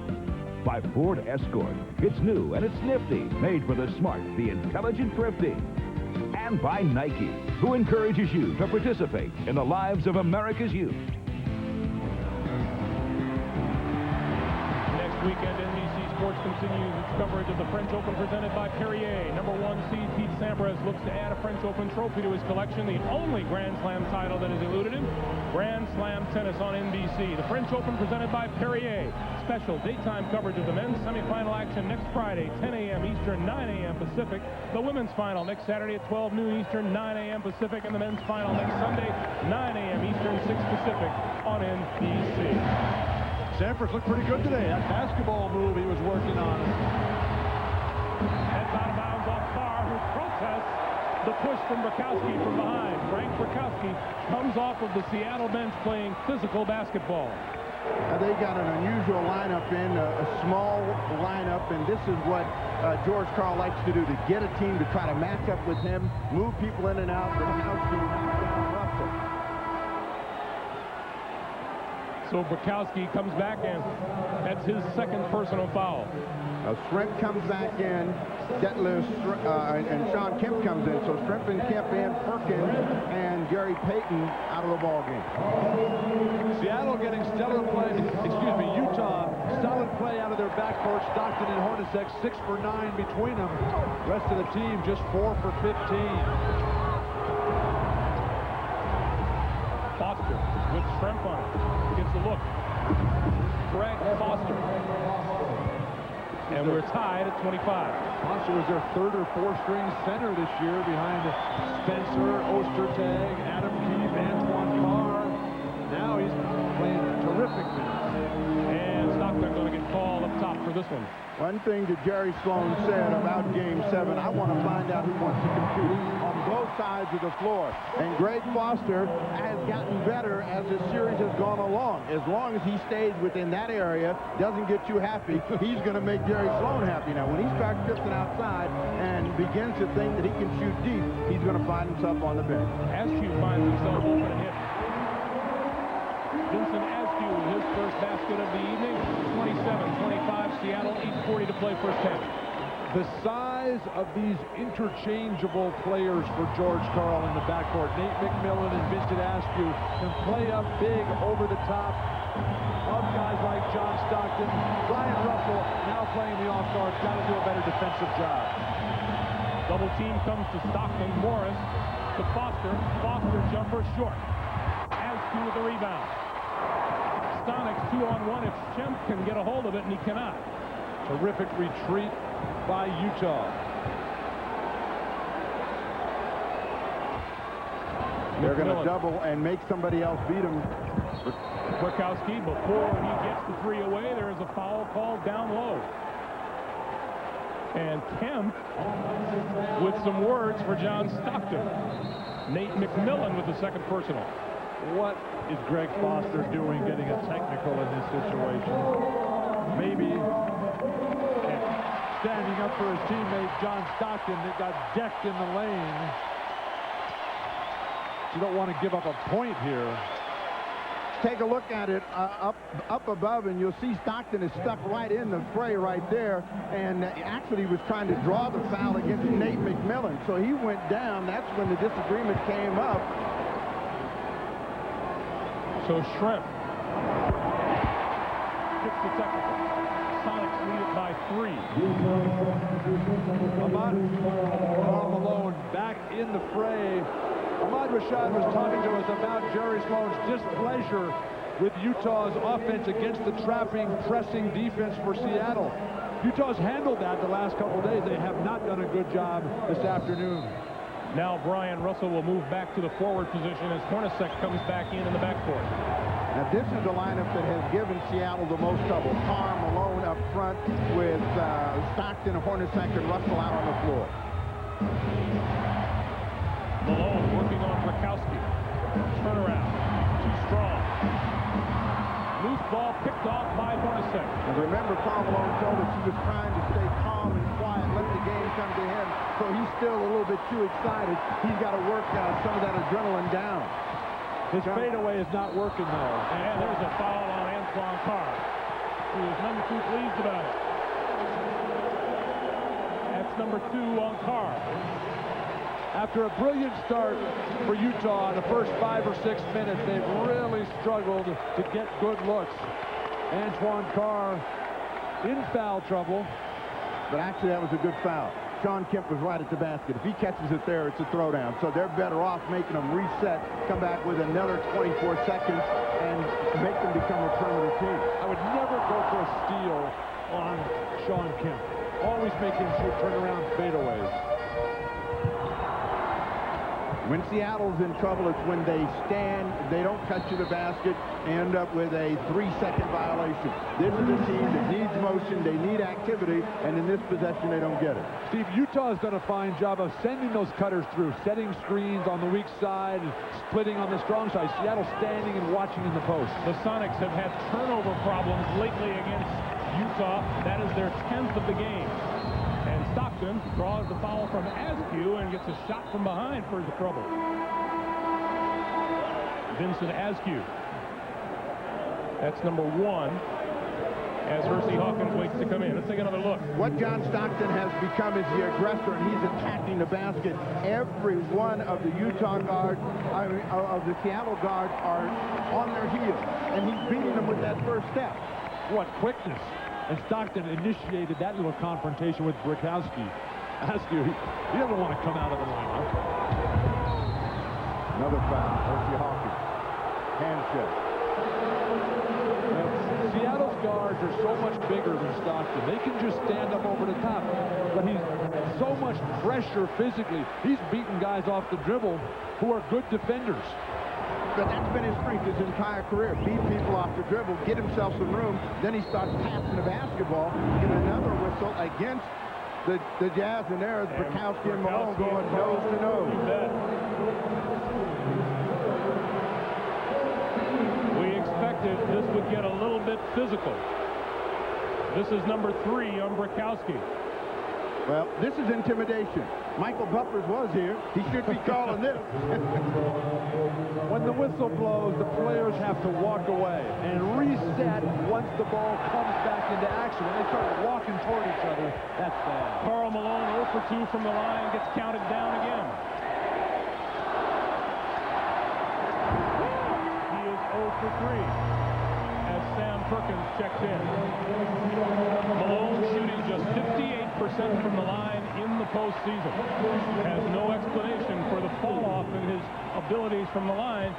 By Ford Escort. It's new and it's nifty, made for the smart, the intelligent thrifty. And by Nike, who encourages you to participate in the lives of America's youth. Next weekend, NBC Sports continues its coverage of the French Open presented by Perrier. Number 1 seed Pete Sampras looks to add a French Open trophy to his collection, the only Grand Slam title that has eluded him. Grand Slam tennis on NBC. The French Open presented by Perrier. Special daytime coverage of the men's semifinal action next Friday, 10 a.m. Eastern, 9 a.m. Pacific. The women's final next Saturday at 12 noon Eastern, 9 a.m. Pacific. And the men's final next Sunday, 9 a.m. Eastern, 6 Pacific on NBC. Sampras looked pretty good today. That basketball move he was working on. Heads out of bounds off Carr, who protests the push from Burkowski from behind. Frank Burkowski comes off of the Seattle bench playing physical basketball. They got an unusual lineup a small lineup, and this is what George Karl likes to do, to get a team to try to match up with him, move people in and out. Burkowski knocks down Russell. So Burkowski comes back, and that's his second personal foul. Schrempf comes back in, and H.Kemp comes in. So Schrempf and Kemp and Perkins and G.Payton out of the ball game. Seattle getting stellar play, Utah, solid play out of their backcourt. Stockton and Hornacek 6 for 9 between them. Rest of the team just 4 for 15. Foster with Schrempf on it. Gets the look. Greg Foster. And we're tied at 25. Foster was their 3rd or 4th string center this year behind Spencer, Ostertag, Adam Keefe, terrific minutes. And Stockton going to get called up top for this one. One thing that Jerry Sloan said about Game 7, I want to find out who wants to compete on both sides of the floor. And Greg Foster has gotten better as the series has gone along. As long as he stays within that area, doesn't get you happy, he's going to make Jerry Sloan happy. Now, when he starts drifting outside and begins to think that he can shoot deep, he's going to find himself on the bench. Askew finds himself open and hit. Vincent Askew, his first basket of the evening, 27-25, Seattle, 8:40 to play first half. The size of these interchangeable players for George Karl in the backcourt, Nate McMillan and Vincent Askew, can play up big over the top of guys like John Stockton. Brian Russell, now playing the off-guard, got to do a better defensive job. Double team comes to Stockton. Morris to Foster. Foster jumper short. Askew with the rebound. Sonics 2-on-1 if S.Kemp can get a hold of it, and he cannot. Terrific retreat by Utah. They're going to double and make somebody else beat him. Kwiatkowski, before he gets the three away, there is a foul called down low. And Kemp with some words for John Stockton. Nate McMillan with the second personal. What is Greg Foster doing getting a technical in this situation? Maybe standing up for his teammate John Stockton that got decked in the lane. You don't want to give up a point here. Take a look at it up above, and you'll see Stockton is stuck right in the fray right there, and actually was trying to draw the foul against Nate McMillan. So he went down. That's when the disagreement came up. So Schrempf gets the technical. Sonics lead it by 3. K.Malone back in the fray. Ahmad Rashad was talking to us about Jerry Sloan's displeasure with Utah's offense against the trapping, pressing defense for Seattle. Utah's handled that the last couple of days. They have not done a good job this afternoon. Now Brian Russell will move back to the forward position as Hornacek comes back in the backcourt. Now this is the lineup that has given Seattle the most trouble. Carr, Malone up front with Stockton, Hornacek, and Russell out on the floor. Malone working on Kwiatkowski. Turnaround. Too strong. Loose ball picked off by Hornacek. And remember, Carl Malone told us he was trying to stay calm and quiet, let the game come to him. So he's still a little bit too excited. He's got to work some of that adrenaline down. His fadeaway is not working, though. And there's a foul on Antoine Carr, who is none too pleased about it. That's number 2 on Carr. After a brilliant start for Utah in the first 5 or 6 minutes, they've really struggled to get good looks. Antoine Carr in foul trouble. But actually, that was a good foul. Sean Kemp was right at the basket. If he catches it there, it's a throwdown. So they're better off making them reset, come back with another 24 seconds, and make them become a perimeter team. I would never go for a steal on Sean Kemp. Always make him shoot turnaround fadeaways. When Seattle's in trouble, it's when they stand, they don't cut to the basket, end up with a 3-second violation. This is a team that needs motion, they need activity, and in this possession, they don't get it. Steve, Utah's done a fine job of sending those cutters through, setting screens on the weak side, splitting on the strong side. Seattle standing and watching in the post. The Sonics have had turnover problems lately against Utah. That is their 10th of the game. And Stockton draws the foul from Askew and gets a shot from behind for the trouble. Vincent Askew. That's number 1 as H.Hawkins waits to come in. Let's take another look. What John Stockton has become is the aggressor, and he's attacking the basket. Every one of the Utah guards, of the Seattle guards, are on their heels, and he's beating them with that first step. What quickness. And Stockton initiated that little confrontation with Kwiatkowski. Askew, he doesn't want to come out of the lineup. Another foul. H.Hawkins. Handshake. Seattle's guards are so much bigger than Stockton. They can just stand up over the top. But he's so much pressure physically. He's beating guys off the dribble who are good defenders. But that's been his strength his entire career. Beat people off the dribble, get himself some room, then he starts passing the basketball. Get another whistle against the Jazz, and there's Brakowski and Malone going nose to nose. We expected this would get a little bit physical. This is number 3 on Brakowski. Well, this is intimidation. Michael Buffers was here. He should be calling this. When the whistle blows, the players have to walk away and reset once the ball comes back into action. When they start walking toward each other, that's bad. Karl Malone 0 for 2 from the line, gets counted down again. He is 0 for 3 as Sam Perkins checks in. Malone shooting just 58% from the line in the postseason. Has no explanation for the fall off in his abilities from the line,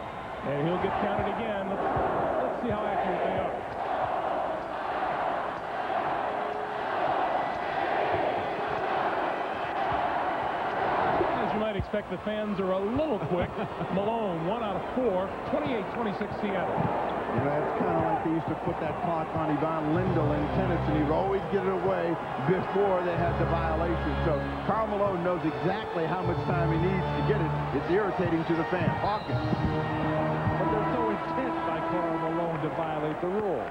and he'll get counted again. Let's see how accurate they are. As you might expect, the fans are a little quick. Malone, 1 out of 4, 28-26 Seattle. You know, it's kind of like they used to put that clock on Ivan Lendl in tennis, and he'd always get it away before they had the violation. So Karl Malone knows exactly how much time he needs to get it. It's irritating to the fans. Hawkins. But there's no intent by Karl Malone to violate the rule.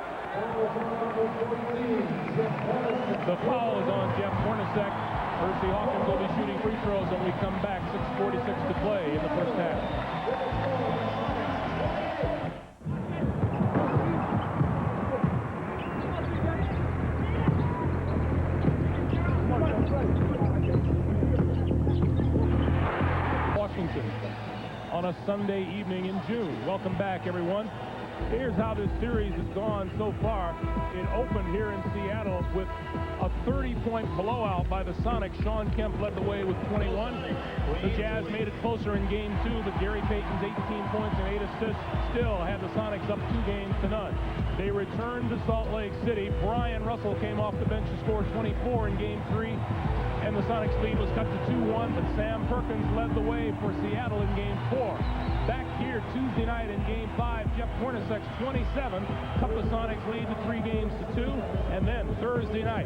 The foul is on Jeff Hornacek. H.Hawkins will be shooting free throws when we come back. 6:46 to play in the first half. On a Sunday evening in June. Welcome back, everyone. Here's how this series has gone so far. It opened here in Seattle with a 30-point blowout by the Sonics. S.Kemp led the way with 21. The Jazz made it closer in Game 2, but G.Payton's 18 points and 8 assists still had the Sonics up 2 games to none. They returned to Salt Lake City. Brian Russell came off the bench to score 24 in Game 3. And the Sonics lead was cut to 2-1, but Sam Perkins led the way for Seattle in Game 4. Back here Tuesday night in Game 5, Jeff Hornacek's 27 cut the Sonics lead to 3 games to 2. And then Thursday night,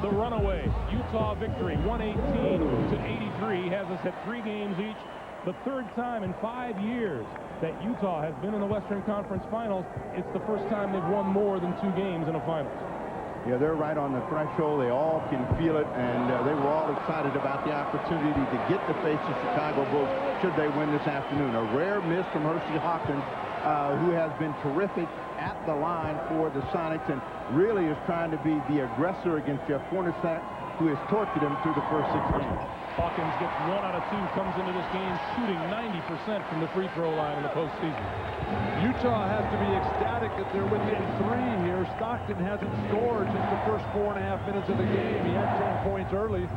the runaway Utah victory, 118-83, has us at 3 games each. The third time in 5 years that Utah has been in the Western Conference Finals. It's the first time they've won more than 2 games in a finals. Yeah, they're right on the threshold. They all can feel it, and they were all excited about the opportunity to get to face the Chicago Bulls should they win this afternoon. A rare miss from H.Hawkins, who has been terrific at the line for the Sonics and really is trying to be the aggressor against Jeff Hornacek, who has tortured him through the first 6 games. Hawkins gets 1 out of 2, comes into this game shooting 90% from the free throw line in the postseason. Utah has to be ecstatic that they're within 3 here. Stockton hasn't scored since the first 4.5 minutes of the game. He had 10 points early.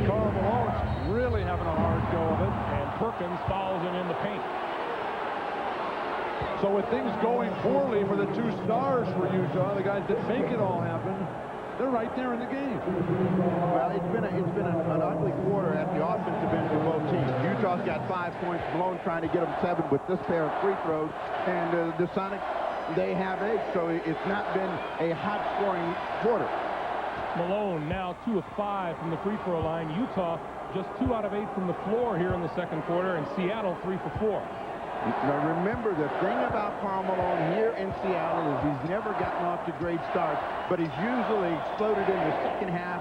Karl Malone's really having a hard go of it. And Perkins fouls him in the paint. So with things going poorly for the 2 stars for Utah, the guys that make it all happen, they're right there in the game. Well, it's been an ugly quarter at the offensive end for both teams. Utah's got 5 points. Malone trying to get them 7 with this pair of free throws. And the Sonics, they have 8. So it's not been a hot-scoring quarter. Malone now 2 of 5 from the free throw line. Utah just 2 out of 8 from the floor here in the second quarter. And Seattle 3 for 4. Now remember, the thing about Karl Malone here in Seattle is he's never gotten off to great starts, but he's usually exploded in the second half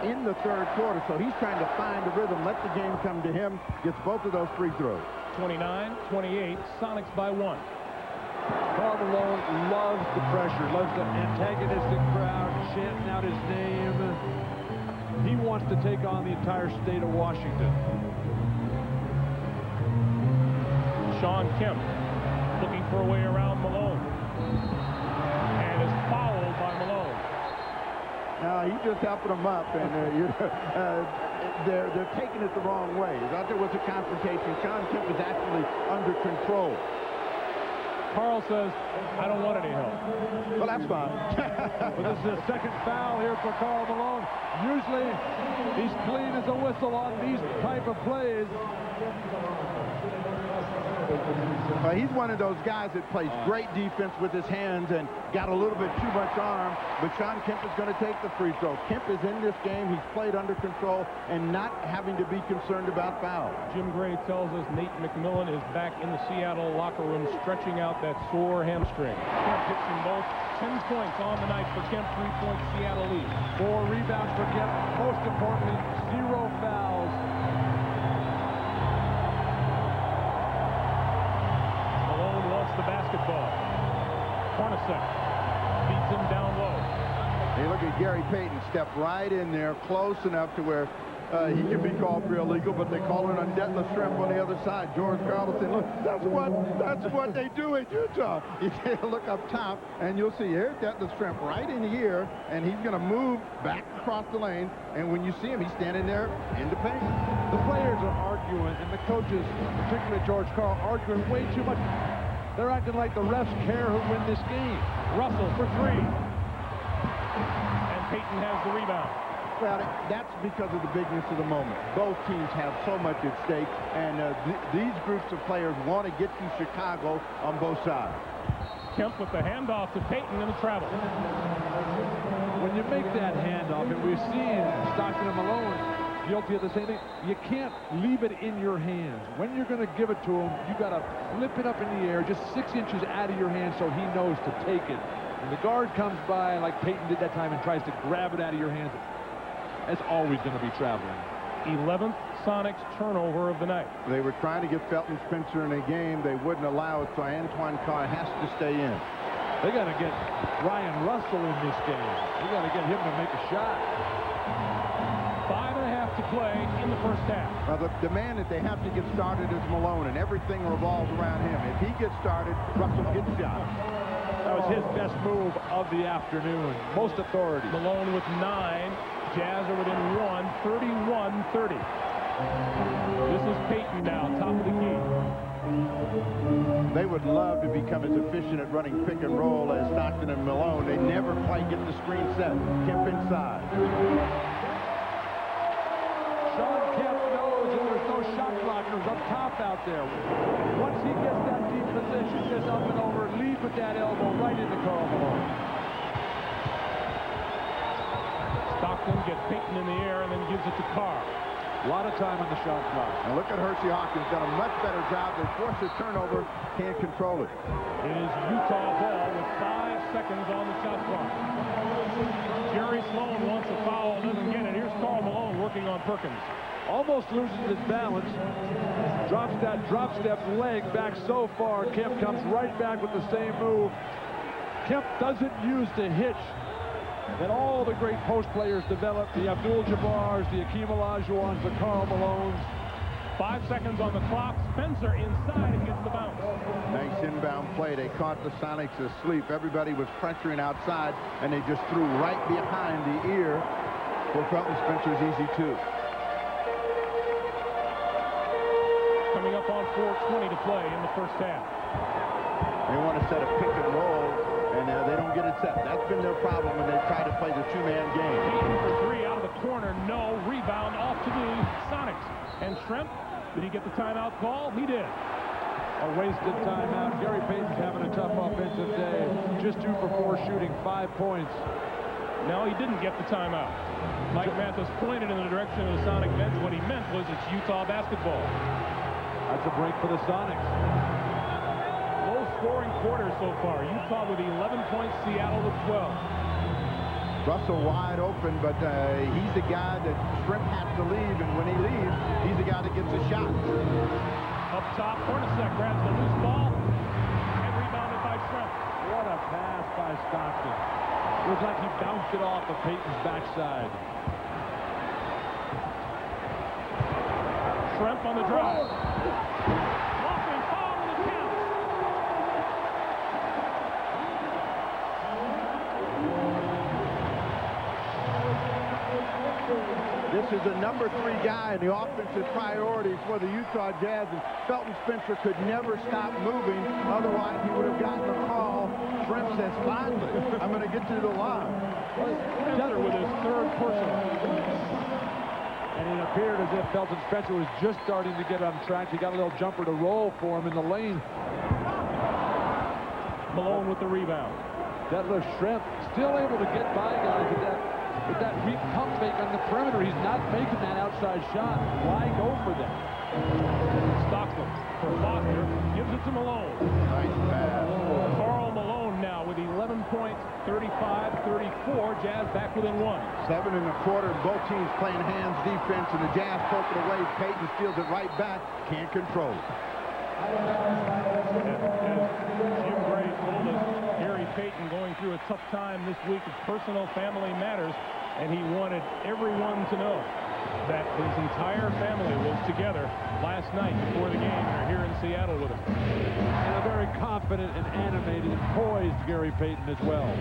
in the third quarter. So he's trying to find a rhythm, let the game come to him, gets both of those free throws. 29-28, Sonics by 1. Karl Malone loves the pressure, loves the antagonistic crowd chanting out his name. He wants to take on the entire state of Washington. S.Kemp looking for a way around Malone and is fouled by Malone. Now he's just helping them up, and they're taking it the wrong way. I thought there was a confrontation. S.Kemp is actually under control. Karl says, I don't want any help. Well, that's fine. But this is the second foul here for Karl Malone. Usually he's clean as a whistle on these type of plays. He's one of those guys that plays great defense with his hands and got a little bit too much arm, but S.Kemp is going to take the free throw. Kemp is in this game. He's played under control and not having to be concerned about fouls. Jim Gray tells us Nate McMillan is back in the Seattle locker room stretching out that sore hamstring. Kemp hits them both. 10 points on the night for Kemp, 3-point Seattle lead. 4 rebounds for Kemp. Most importantly, 0 fouls. Malone wants the basketball. Hornacek beats him down low. Hey, look at G.Payton step right in there, close enough to where he can be called for illegal, but they call it on D.Schrempf on the other side. George Carlson, look, that's what they do in Utah. You take a look up top, and you'll see here D.Schrempf right in here, and he's going to move back across the lane. And when you see him, he's standing there in the paint. The players are arguing, and the coaches, particularly George Karl, arguing way too much. They're acting like the refs care who win this game. Russell for 3. And Payton has the rebound. Well, that's because of the bigness of the moment. Both teams have so much at stake, and these groups of players want to get to Chicago on both sides. Kemp with the handoff to Payton in the travel. When you make that handoff, and we've seen Stockton and Malone guilty of the same thing, you can't leave it in your hands. When you're going to give it to him, you got to flip it up in the air just 6 inches out of your hand so he knows to take it. When the guard comes by, like Payton did that time, and tries to grab it out of your hands, that's always going to be traveling. 11th Sonics turnover of the night. They were trying to get Felton Spencer in a game. They wouldn't allow it, so Antoine Carr has to stay in. They got to get Ryan Russell in this game. They got to get him to make a shot. 5.5 to play in the first half. The man that they have to get started is Malone, and everything revolves around him. If he gets started, Russell gets shot. That was his best move of the afternoon. Most authority. Malone with 9. Jazz are within 1, 31-30. This is Payton now, top of the key. They would love to become as efficient at running pick and roll as Stockton and Malone. They never quite get the screen set. Kemp inside. S.Kemp knows that there's no shot blockers up top out there. Once he gets that deep position, just up and over, lead with that elbow right into Karl Malone. Stockton gets Payton in the air and then gives it to Carr. A lot of time on the shot clock. And look at H.Hawkins, done a much better job. They force a turnover, can't control it. It is Utah ball with 5 seconds on the shot clock. Jerry Sloan wants a foul, doesn't get it. Here's Karl Malone working on Perkins. Almost loses his balance. Drops that drop step leg back so far. Kemp comes right back with the same move. Kemp doesn't use the hitch that all the great post players developed, the Abdul-Jabbars, the Akeem Olajuwons, the Karl Malones. 5 seconds on the clock. Spencer inside and gets the bounce. Nice inbound play. They caught the Sonics asleep. Everybody was pressuring outside, and they just threw right behind the ear for Felton Spencer's easy 2. Coming up on 4:20 to play in the first half. They want to set a pick and roll, and they don't get it set. That's been their problem when they try to play the 2-man game. Payton for 3 out of the corner. No. Rebound off to the Sonics. And Schrempf, did he get the timeout call? He did. A wasted timeout. G.Payton's having a tough offensive day. Just 2 for 4 shooting, 5 points. No, he didn't get the timeout. Mike Mathis pointed in the direction of the Sonic bench. What he meant was it's Utah basketball. That's a break for the Sonics. Low-scoring quarter so far. Utah with 11 points, Seattle with 12. Russell wide open, but he's the guy that Schrempf has to leave, and when he leaves, he's the guy that gets a shot. Up top, Hornacek grabs the loose ball and rebounded by Schrempf. What a pass by Stockton. It was like he bounced it off of Payton's backside. Schrempf on the drive. Walking foul in the count. This is a number 3 guy in the offensive priority for the Utah Jazz, and Felton Spencer could never stop moving. Otherwise, he would have gotten a call. Schrempf says, finally, I'm going to get to the line. Spencer with his 3rd personal. And it appeared as if Felton Spencer was just starting to get on track. He got a little jumper to roll for him in the lane. Malone with the rebound. D.Schrempf still able to get by guys with that weak pump fake on the perimeter. He's not making that outside shot. Why go for that? Stockton for Foster. Gives it to Malone. Nice pass. Karl Malone now with 11 points, 35-34. Jazz back within 1. 7 1/4. Both teams playing hands defense, and the Jazz poke it away. Payton steals it right back. Can't control it. Jim Gray told us, Gary Payton going through a tough time this week of personal family matters, and he wanted everyone to know that his entire family was together last night before the game. They're here in Seattle with him. And a very confident and animated and poised Gary Payton as well.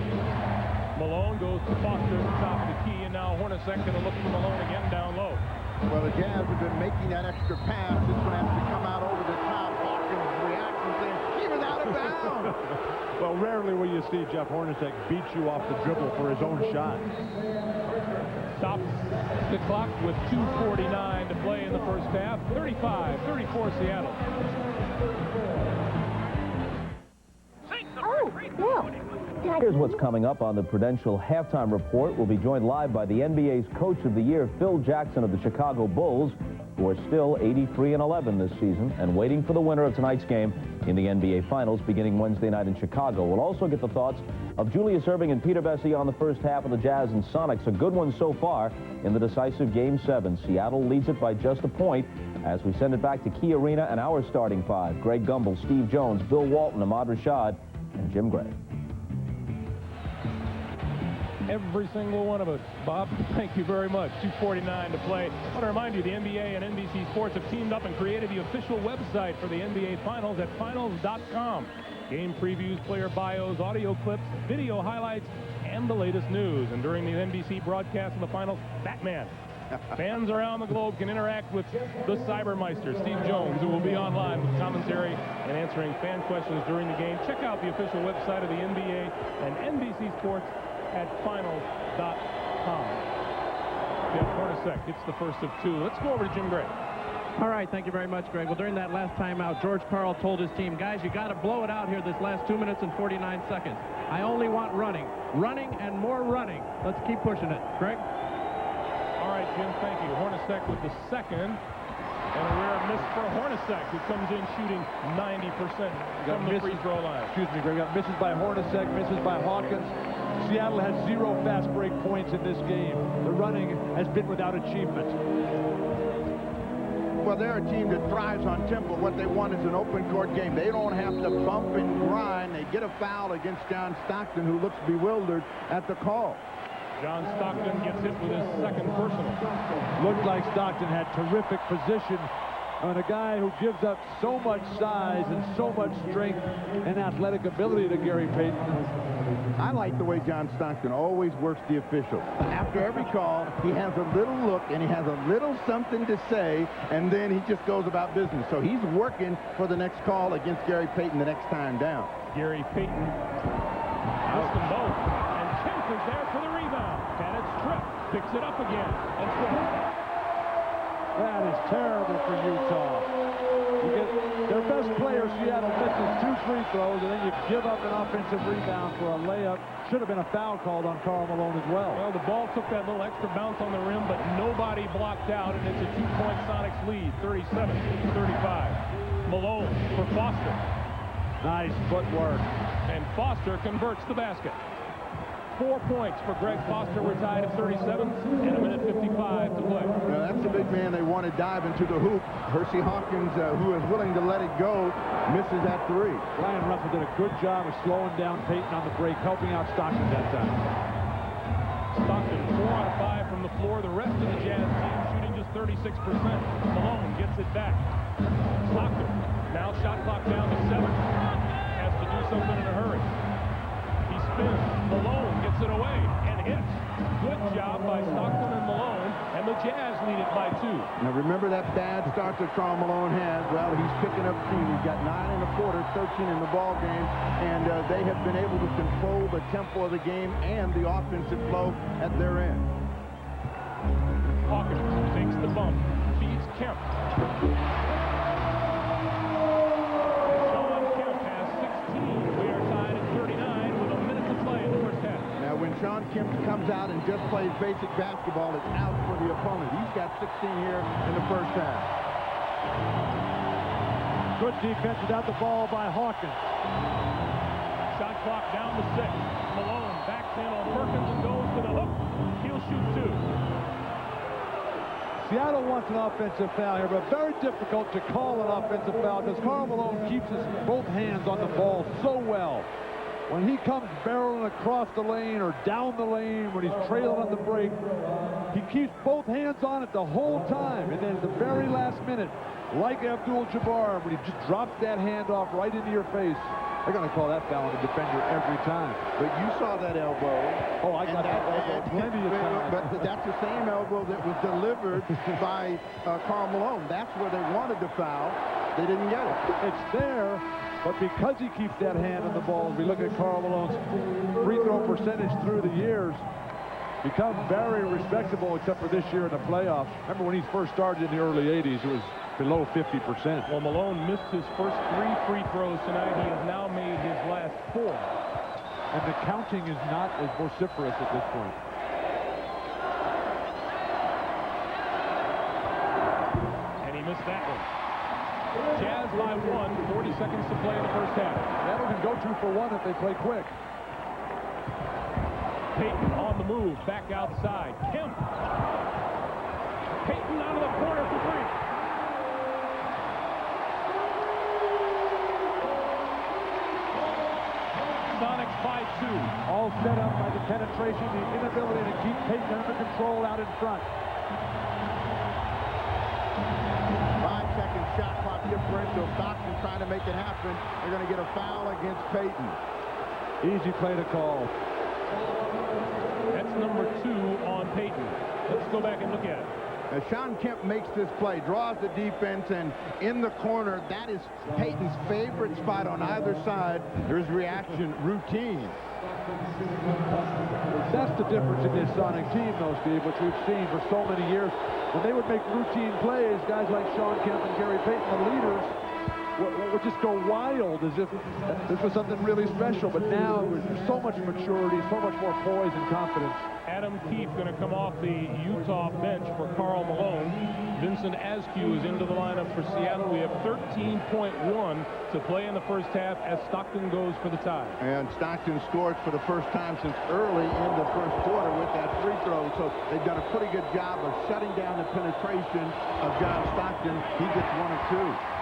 Malone goes to Foster at the top of the key, and now Hornacek going to look for Malone again down low. Well, the Jazz have been making that extra pass. This one has to come out over the top. Hawkins reacts and says, he was out of bounds. Well, rarely will you see Jeff Hornacek beat you off the dribble for his own shot. Stops the clock with 2:49 to play in the first half. 35-34 Seattle. Oh, no. Here's what's coming up on the Prudential Halftime Report. We'll be joined live by the NBA's Coach of the Year, Phil Jackson of the Chicago Bulls, who are still 83-11 this season and waiting for the winner of tonight's game in the NBA Finals beginning Wednesday night in Chicago. We'll also get the thoughts of Julius Erving and Peter Bessie on the first half of the Jazz and Sonics. A good one so far in the decisive Game 7. Seattle leads it by just a point as we send it back to Key Arena and our starting five. Greg Gumbel, Steve Jones, Bill Walton, Ahmad Rashad, and Jim Gray. Every single one of us. Bob, thank you very much. 2:49 to play. I want to remind you, the NBA and NBC Sports have teamed up and created the official website for the NBA Finals at finals.com. Game previews, player bios, audio clips, video highlights, and the latest news. And during the NBC broadcast of the Finals, Batman. Fans around the globe can interact with the Cybermeister, Steve Jones, who will be online with commentary and answering fan questions during the game. Check out the official website of the NBA and NBC Sports at finals.com. Jeff Hornacek, it's the first of two. Let's go over to Jim Gray. All right, thank you very much, Greg. Well, during that last timeout, George Karl told his team, guys, you got to blow it out here this last 2 minutes and 49 seconds. I only want running. Running and more running. Let's keep pushing it. Greg? All right, Jim, thank you. Hornacek with the second. And a rare miss for Hornacek, who comes in shooting 90% from the free throw line. Excuse me, Greg. Got misses by Hornacek, misses by Hawkins. Seattle has 0 fast break points in this game. The running has been without achievement. Well, they're a team that thrives on tempo. What they want is an open court game. They don't have to bump and grind. They get a foul against J.Stockton, who looks bewildered at the call. J.Stockton gets hit with his second personal. Looked like Stockton had terrific position on a guy who gives up so much size and so much strength and athletic ability to Gary Payton. I like the way J.Stockton always works the official. After every call, he has a little look and he has a little something to say, and then he just goes about business. So he's working for the next call against Gary Payton the next time down. Gary Payton missed them both, and Kemp is there for the rebound. And it's Tripp, picks it up again, and Tripp. That is terrible for Utah. You get their best player, Seattle, misses 2 free throws, and then you give up an offensive rebound for a layup. Should have been a foul called on Karl Malone as well. Well, the ball took that little extra bounce on the rim, but nobody blocked out, and it's a 2-point Sonics lead, 37-35. Malone for Foster. Nice footwork. And Foster converts the basket. 4 points for Greg Foster. We're tied at 37 and a minute 55 to play. Well, that's the big man they want to dive into the hoop. H.Hawkins, who is willing to let it go, misses that 3. Ryan Russell did a good job of slowing down Payton on the break, helping out Stockton that time. Stockton 4 out of 5 from the floor. The rest of the Jazz team shooting just 36%. Malone gets it back. Stockton, now shot clock down to 7. Has to do something in a hurry. He spins. Malone gets it away and hits. Good job by Stockton and Malone, and the Jazz lead it by 2. Now remember that bad start that Karl Malone had. Well, he's picking up steam. He's got 9 1/4, 13 in the ball game, and they have been able to control the tempo of the game and the offensive flow at their end. Hawkins takes the bump, feeds Kemp. Sean Kemp has 16. We are tied at 39 with a minute to play in the first half. Now, when Sean Kemp comes out and just plays basic basketball, it's out for the opponent. He's got 16 here in the first half. Good defense without the ball by Hawkins. Shot clock down to 6. Malone backs in on Perkins and goes to the hook. He'll shoot 2. Seattle wants an offensive foul here, but very difficult to call an offensive foul because Karl Malone keeps his both hands on the ball so well. When he comes barreling across the lane or down the lane, when he's trailing on the break, he keeps both hands on it the whole time. And then at the very last minute, like Abdul-Jabbar, when he just drops that hand off right into your face, they're going to call that foul on the defender every time. But you saw that elbow. Oh, I got that elbow plenty of times. But that's the same elbow that was delivered by Karl Malone. That's where they wanted the foul. They didn't get it. It's there, but because he keeps that hand on the ball, as we look at Karl Malone's free throw percentage through the years, become very respectable except for this year in the playoffs. Remember when he first started in the early 80s, it was below 50%. Well, Malone missed his first 3 free throws tonight. He has now made his last 4. And the counting is not as vociferous at this point. And he missed that one. Jazz by 1, 40 seconds to play in the first half. Seattle can go 2 for 1 if they play quick. Payton on the move, back outside. Kemp. Payton out of the corner for 3. Sonics by 2. All set up by the penetration, the inability to keep Payton under control out in front. 5-second shot clock differential. Stockton trying to make it happen. They're going to get a foul against Payton. Easy play to call. That's number 2 on Payton. Let's go back and look at it. Now, Sean Kemp makes this play, draws the defense, and in the corner, that is Payton's favorite spot on either side. There's reaction routine. That's the difference in this Sonic team, though, Steve, which we've seen for so many years. When they would make routine plays, guys like Sean Kemp and Gary Payton, the leaders, would just go wild as if this was something really special. But now there's so much maturity, so much more poise and confidence. Adam Keefe going to come off the Utah bench for Karl Malone. Vincent Askew is into the lineup for Seattle. We have 13.1 to play in the first half as Stockton goes for the tie. And Stockton scores for the first time since early in the first quarter with that free throw. So they've done a pretty good job of shutting down the penetration of John Stockton. He gets 1 of 2.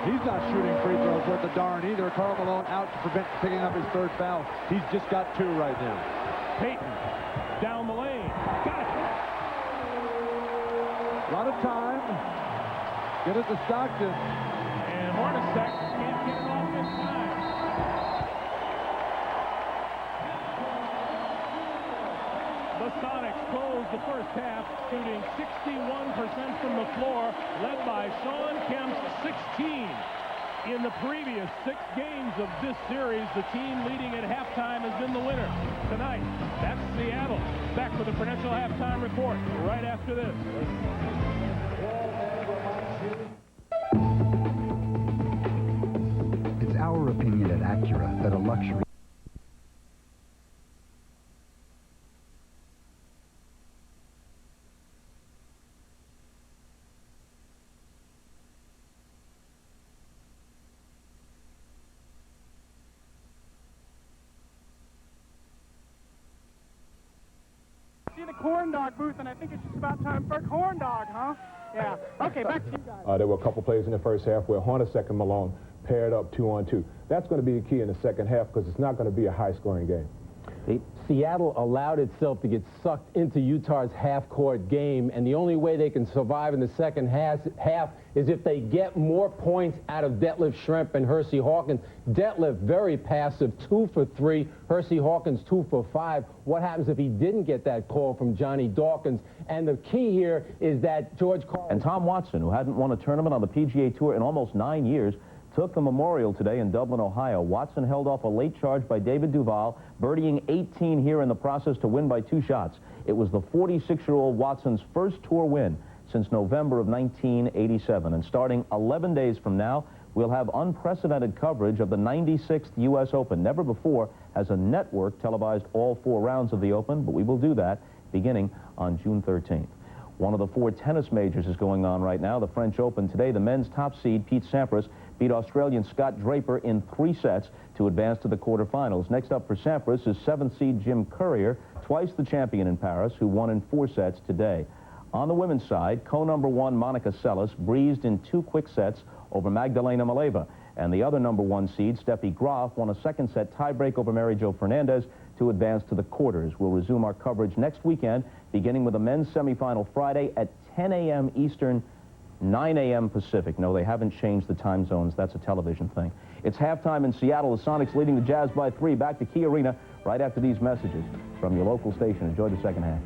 He's not shooting free throws worth a darn either. Karl Malone out to prevent picking up his 3rd foul. He's just got 2 right now. Payton down the lane. Got it. A lot of time. Get it to Stockton. And Hornacek can't get it off in time. The Sonics close the first half, shooting 61% from the floor, led by Sean Kemp's 16. In the previous 6 games of this series, the team leading at halftime has been the winner. Tonight, that's Seattle. Back with a Prudential halftime report right after this. It's our opinion at Acura that a luxury See the corn dog booth, and I think it's just about time for a corn dog, huh? Yeah. Okay, back to you guys. There were a couple plays in the first half where Hornacek and Malone paired up 2-on-2. That's going to be the key in the second half because it's not going to be a high-scoring game. Seattle allowed itself to get sucked into Utah's half-court game, and the only way they can survive in the second half is if they get more points out of D.Schrempf and H.Hawkins. Detlef, very passive, 2 for 3. H.Hawkins, 2 for 5. What happens if he didn't get that call from Johnny Dawkins? And the key here is that George Karl... And Tom Watson, who hadn't won a tournament on the PGA Tour in almost 9 years, took the memorial today in Dublin, Ohio. Watson held off a late charge by David Duval, birdieing 18 here in the process to win by 2 shots. It was the 46-year-old Watson's first tour win since November of 1987. And starting 11 days from now, we'll have unprecedented coverage of the 96th U.S. Open. Never before has a network televised all 4 rounds of the Open, but we will do that beginning on June 13th. One of the 4 tennis majors is going on right now, the French Open. Today, the men's top seed, Pete Sampras, beat Australian Scott Draper in 3 sets to advance to the quarterfinals. Next up for Sampras is 7th seed Jim Courier, twice the champion in Paris, who won in 4 sets today. On the women's side, co-number 1 Monica Seles breezed in 2 quick sets over Magdalena Maleva. And the other number 1 seed, Steffi Graf, won a 2nd set tiebreak over Mary Jo Fernandez to advance to the quarters. We'll resume our coverage next weekend, beginning with the men's semifinal Friday at 10 a.m. Eastern, 9 a.m. Pacific. No, they haven't changed the time zones. That's a television thing. It's halftime in Seattle. The Sonics leading the Jazz by 3. Back to Key Arena right after these messages from your local station. Enjoy the second half.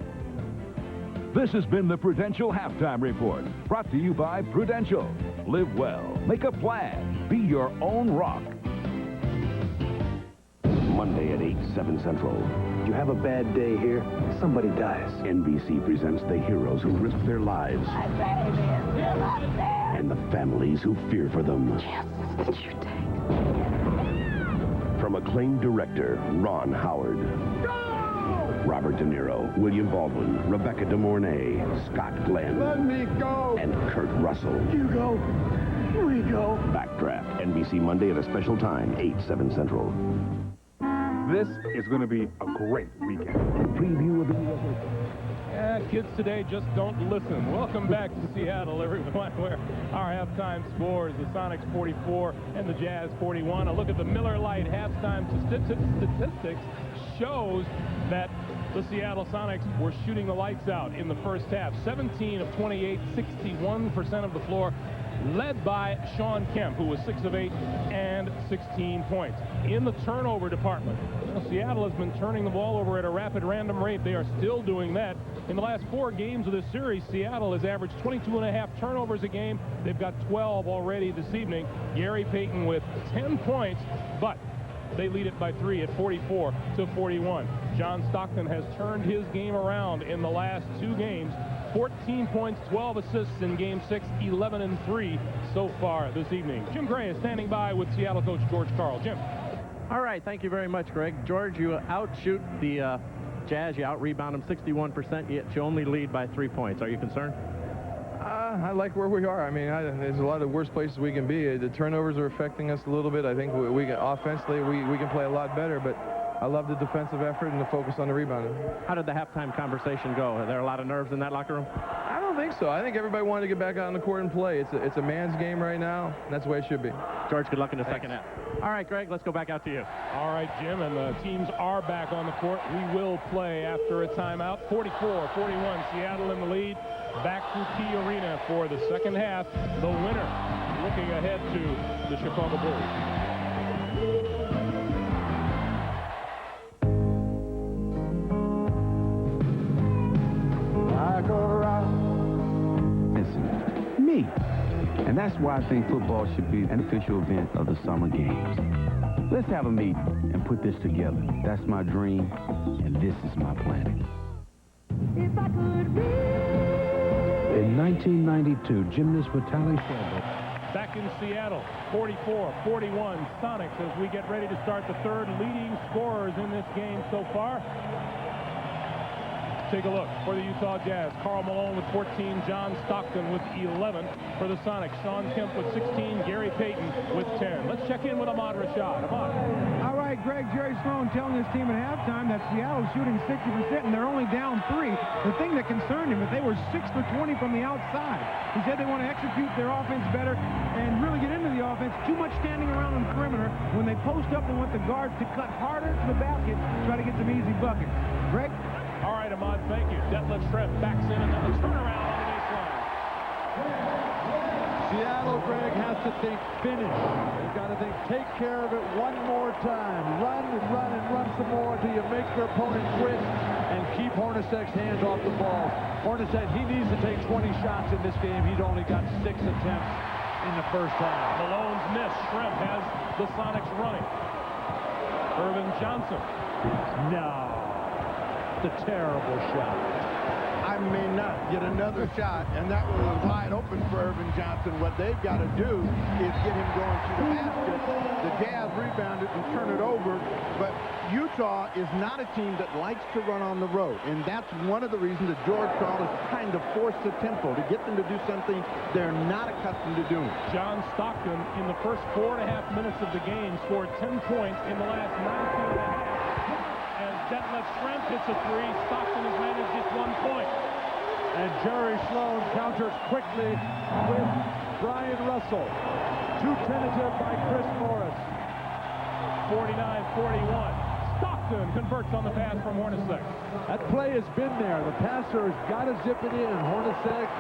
This has been the Prudential Halftime Report, brought to you by Prudential. Live well. Make a plan. Be your own rock. Monday at 8, 7 Central. You have a bad day here, somebody dies. NBC presents the heroes who risk their lives. My baby is still up there. And the families who fear for them. Chances that you take. From acclaimed director Ron Howard. Robert De Niro, William Baldwin, Rebecca De Mornay, Scott Glenn. Let me go. And Kurt Russell. You go. We go. Backdraft, NBC Monday at a special time, 8, 7 Central. This is going to be a great weekend. Preview of the Yeah, kids today just don't listen. Welcome back to Seattle, everyone, where our halftime scores, the Sonics 44 and the Jazz 41. A look at the Miller Lite halftime statistics shows that the Seattle Sonics were shooting the lights out in the first half. 17 of 28, 61% of the floor, led by S.Kemp, who was 6 of 8 and 16 points. In the turnover department, Seattle has been turning the ball over at a rapid random rate. They are still doing that. In the last 4 games of this series, Seattle has averaged 22.5 turnovers a game. They've got 12 already this evening. G.Payton with 10 points, but they lead it by 3 at 44-41. J.Stockton has turned his game around in the last 2 games. 14 points, 12 assists in Game 6, 11 and 3 so far this evening. Jim Gray is standing by with Seattle coach George Karl. Jim. All right, thank you very much, Greg. George, you outshoot the Jazz. You out-rebound them 61%, yet you only lead by 3 points. Are you concerned? I like where we are. I mean, there's a lot of worse places we can be. The turnovers are affecting us a little bit. I think we can, offensively, we can play a lot better, but I love the defensive effort and the focus on the rebounding. How did the halftime conversation go? Are there a lot of nerves in that locker room? I don't think so. I think everybody wanted to get back out on the court and play. It's a man's game right now, and that's the way it should be. George, good luck in the second half. All right, Greg, let's go back out to you. All right, Jim, and the teams are back on the court. We will play after a timeout. 44-41, Seattle in the lead. Back to Key Arena for the second half. The winner looking ahead to the Chicago Bulls. Listen, me. And that's why I think football should be an official event of the summer games. Let's have a meeting and put this together. That's my dream, and this is my plan. If I could In 1992, gymnast Vitaly Shambo. Back in Seattle, 44-41 Sonics as we get ready to start the third. Leading scorers in this game so far. Take a look for the Utah Jazz. K.Malone with 14, J.Stockton with 11 for the Sonics. S.Kemp with 16, G.Payton with 10. Let's check in with Ahmad Rashad. Ahmad. All right, Greg, Jerry Sloan telling his team at halftime that Seattle's shooting 60% and they're only down 3. The thing that concerned him is they were 6 for 20 from the outside. He said they want to execute their offense better and really get into the offense. Too much standing around on the perimeter. When they post up, they want the guards to cut harder to the basket, try to get some easy buckets. Greg? All right, Ahmad, thank you. D.Schrempf backs in and then the turnaround on the baseline. Seattle, Greg, has to think finish. They've got to think take care of it one more time. Run and run and run some more until you make your opponent quit and keep Hornacek's hands off the ball. Hornacek, he needs to take 20 shots in this game. He's only got 6 attempts. in the first half. Malone's miss. Schrempf has the Sonics running. Irvin Johnson. No. The terrible shot. I may not get another shot, and that was wide open for Irvin Johnson. What they've got to do is get him going to the basket. The Jazz rebound it and turn it over, but Utah is not a team that likes to run on the road, and that's one of the reasons that George Karl is trying to force the tempo to get them to do something they're not accustomed to doing. J.Stockton in the first 4.5 minutes of the game scored 10 points in the last 19.5. As J.Schrempf hits a three, Stockton has managed just 1 point. And Jerry Sloan counters quickly with Brian Russell. Too tentative by Chris Morris. 49-41. Stockton converts on the pass from Hornacek. That play has been there. The passer has got to zip it in. Hornacek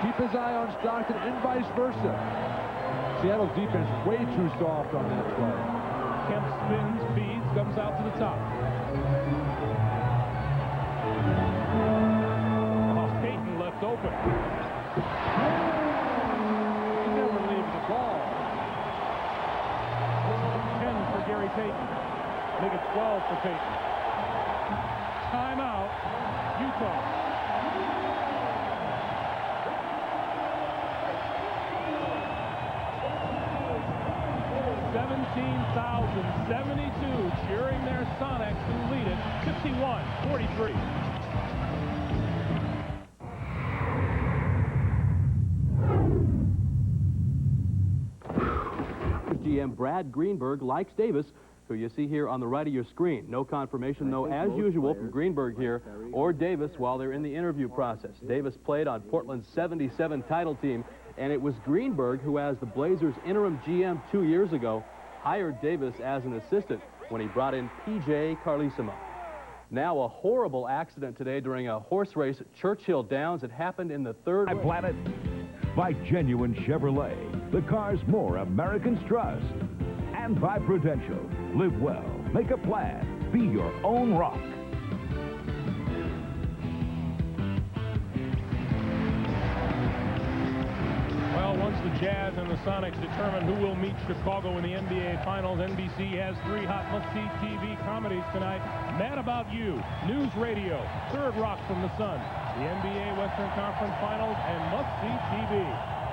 keep his eye on Stockton and vice versa. Seattle's defense way too soft on that play. Kemp spins, feeds, comes out to the top. Payton left open. He never leaves the ball. 10 for Gary Payton. Make it 12 for Payton. Timeout, Utah. $17,072 cheering their Sonics who lead it 51-43. GM Brad Greenberg likes Davis, who you see here on the right of your screen. No confirmation, though, as usual, from Greenberg here or Davis while they're in the interview process. Davis played on Portland's '77 title team, and it was Greenberg who, as the Blazers' interim GM 2 years ago, hired Davis as an assistant when he brought in P.J. Carlesimo. Now a horrible accident today during a horse race at Churchill Downs. It happened in the third. By Planet, by Genuine Chevrolet, the cars more Americans trust. And by Prudential, live well, make a plan, be your own rock. Well, once the Jazz and the Sonics determine who will meet Chicago in the NBA Finals, NBC has 3 hot must-see TV comedies tonight. Mad About You, News Radio, Third Rock from the Sun, the NBA Western Conference Finals, and must-see TV.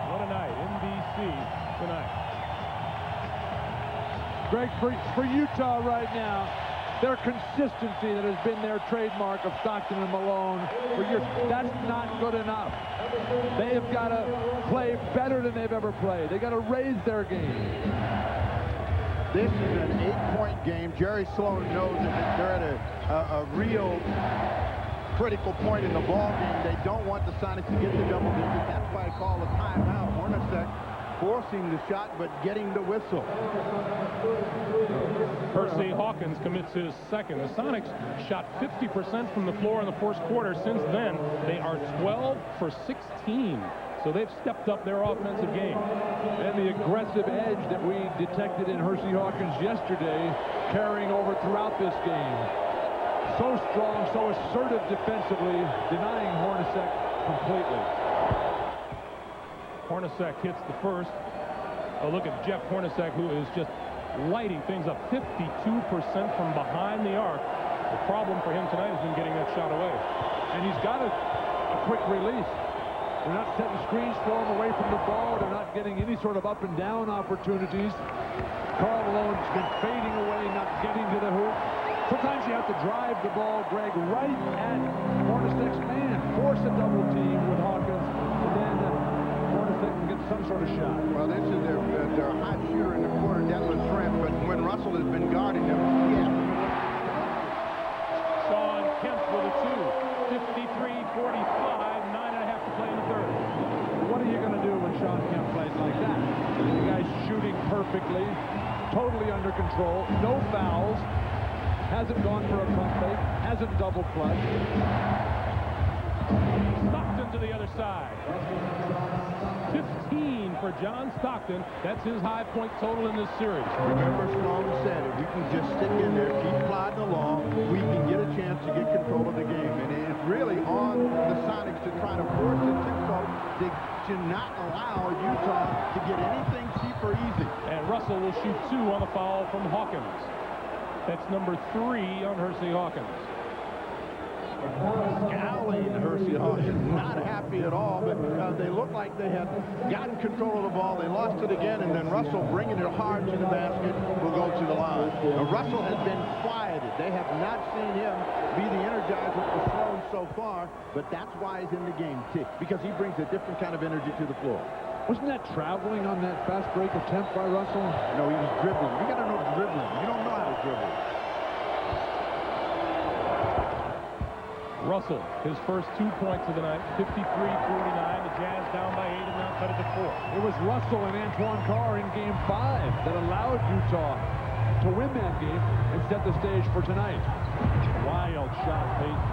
What a night, NBC tonight. Greg, for Utah right now, their consistency that has been their trademark of Stockton and Malone for years, that's not good enough. They have got to play better than they've ever played. They got to raise their game. This is an 8-point game. Jerry Sloan knows that they're at a real critical point in the ball game. They don't want the Sonics to get the double digits. That's why I call a timeout. Hornacek forcing the shot, but getting the whistle. H.Hawkins commits his second. The Sonics shot 50% from the floor in the first quarter. Since then, they are 12 for 16. So they've stepped up their offensive game. And the aggressive edge that we detected in H.Hawkins yesterday carrying over throughout this game. So strong, so assertive defensively, denying Hornacek completely. Hornacek hits the first. Oh, look at Jeff Hornacek, who is just lighting things up. 52% from behind the arc. The problem for him tonight has been getting that shot away. And he's got a quick release. They're not setting screens for him away from the ball. They're not getting any sort of up and down opportunities. Karl Malone's been fading away, not getting to the hoop. Sometimes you have to drive the ball, Greg, right at Hornacek's man. Force a double team with Hawkins, and then Hornacek can get some sort of shot. Well, this is their hot shooter in the corner, D.Schrempf, but when Russell has been guarding him, Kemp with a 2. 53-45, 9.5 to play in the third. What are you going to do when Sean Kemp plays like that? The guy's shooting perfectly, totally under control, no fouls, hasn't gone for a pump fake, hasn't double clutched. Stockton to the other side. 15 for J.Stockton. That's his high point total in this series. Remember, Strong said, if we can just stick in there, keep plodding along, we can get a chance to get control of the game. And it's really on the Sonics to try to force the tempo to possession, not allow Utah to get anything cheap or easy. And Russell will shoot 2 on the foul from Hawkins. That's number 3 on H.Hawkins. Scowling, H.Hawkins, not happy at all, but they look like they had gotten control of the ball. They lost it again, and then Russell, bringing it hard to the basket, will go to the line. Now, Russell has been quieted. They have not seen him be the energizer for Sloan so far, but that's why he's in the game, too, because he brings a different kind of energy to the floor. Wasn't that traveling on that fast break attempt by Russell? No, he was dribbling. You got to know dribbling. You don't know how to dribble. Russell, his first 2 points of the night, 53-49. The Jazz down by 8 and now cut it to 4. It was Russell and Antoine Carr in Game 5 that allowed Utah to win that game and set the stage for tonight. Wild shot, Payton.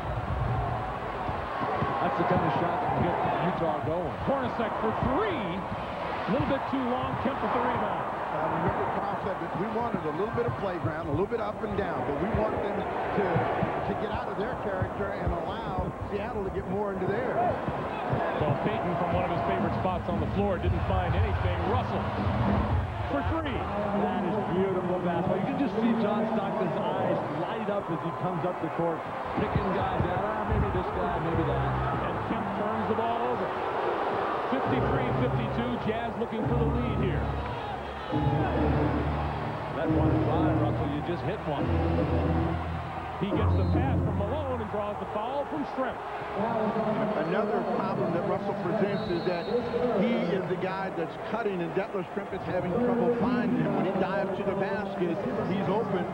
That's the kind of shot that can get Utah going. Hornacek for 3. A little bit too long. Kemp with the rebound. Remember, Carl said that we wanted a little bit of playground, a little bit up and down, but we want them to get out of their character and allow Seattle to get more into theirs. Well, Payton, from one of his favorite spots on the floor, didn't find anything. Russell for 3. That is beautiful basketball. You can just see J.Stockton's eyes light up as he comes up the court, picking guys out. Maybe this guy, maybe that. And Kemp turns the ball over. 53-52. Jazz looking for the lead here. That one fine, Russell. You just hit one. He gets the pass from Malone and draws the foul from J.Schrempf. Another problem that Russell presents is that he is the guy that's cutting, and J.Schrempf is having trouble finding him. When he dives to the basket, he's open.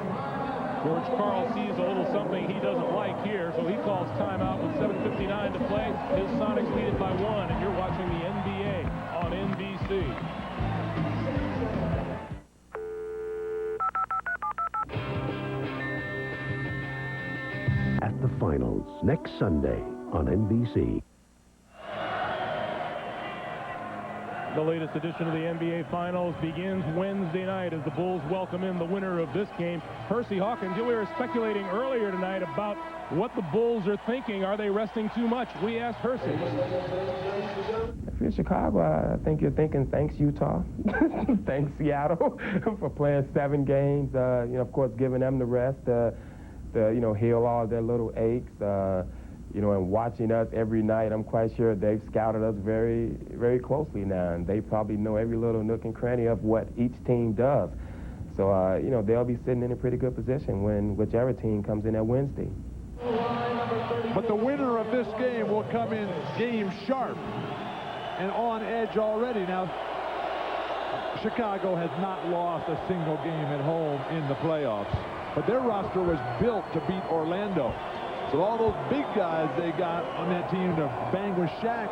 George Karl sees a little something he doesn't like here, so he calls timeout with 7:59 to play. His Sonics lead it by 1, and you're watching the NBA on NBC. At the finals next Sunday on NBC. The latest edition of the NBA Finals begins Wednesday night as the Bulls welcome in the winner of this game, H.Hawkins. We were speculating earlier tonight about what the Bulls are thinking. Are they resting too much? We asked Hersey. If you're Chicago, I think you're thinking, thanks, Utah. Thanks, Seattle, for playing 7 games. Of course, giving them the rest to heal all their little aches. And watching us every night, I'm quite sure they've scouted us very, very closely now, and they probably know every little nook and cranny of what each team does. So, they'll be sitting in a pretty good position when whichever team comes in that Wednesday. But the winner of this game will come in game sharp and on edge already. Now, Chicago has not lost a single game at home in the playoffs, but their roster was built to beat Orlando. So all those big guys they got on that team to bang with Shaq,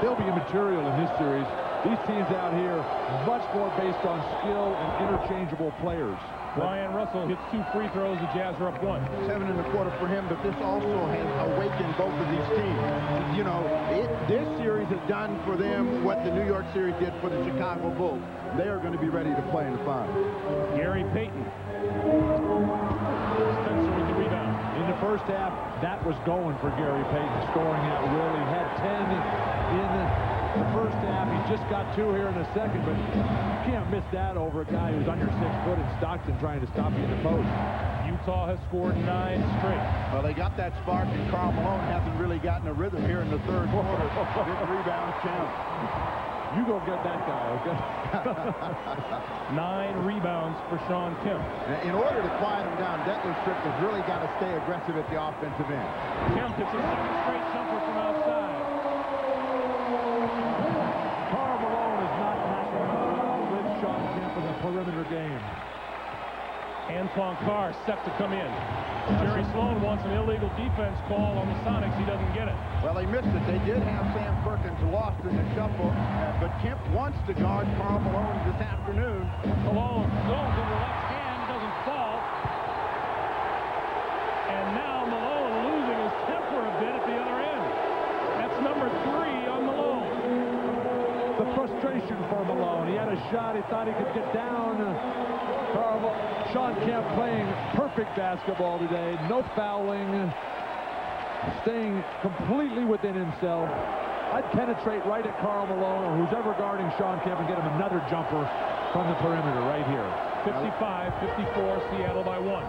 they'll be immaterial in this series. These teams out here, much more based on skill and interchangeable players. Brian Russell hits 2 free throws. The Jazz are up 1. 7 1/4 for him, but this also has awakened both of these teams. This series has done for them what the New York series did for the Chicago Bulls. They are going to be ready to play in the finals. Gary Payton. Spencer with the rebound. In the first half, that was going for Gary Payton, scoring at will. He had 10 in the first half. He just got 2 here in the second, but you can't miss that over a guy who's under 6 foot and Stockton trying to stop you in the post. Utah has scored 9 straight. Well, they got that spark, and K.Malone hasn't really gotten a rhythm here in the third quarter. Big rebound count. You go get that guy, okay? 9 rebounds for Shawn Kemp. In order to quiet him down, J.Schrempf has really got to stay aggressive at the offensive end. Kemp hits a 2nd straight jumper from outside. K.Malone is not matching up with Shawn Kemp in the perimeter game. Antoine Carr set to come in. Jerry Sloan wants an illegal defense call on the Sonics. He doesn't get it. Well, they missed it. They did have S.Perkins lost in the shuffle, but Kemp wants to guard K.Malone this afternoon. Malone goes in the left hand, doesn't fall. And now Malone losing his temper a bit at the other end. That's number 3 on Malone. The frustration for Malone. He had a shot. He thought he could get down. Shawn Kemp playing perfect basketball today. No fouling. Staying completely within himself. I'd penetrate right at Karl Malone or who's ever guarding Sean Kemp and get him another jumper from the perimeter right here. 55-54, Seattle by 1.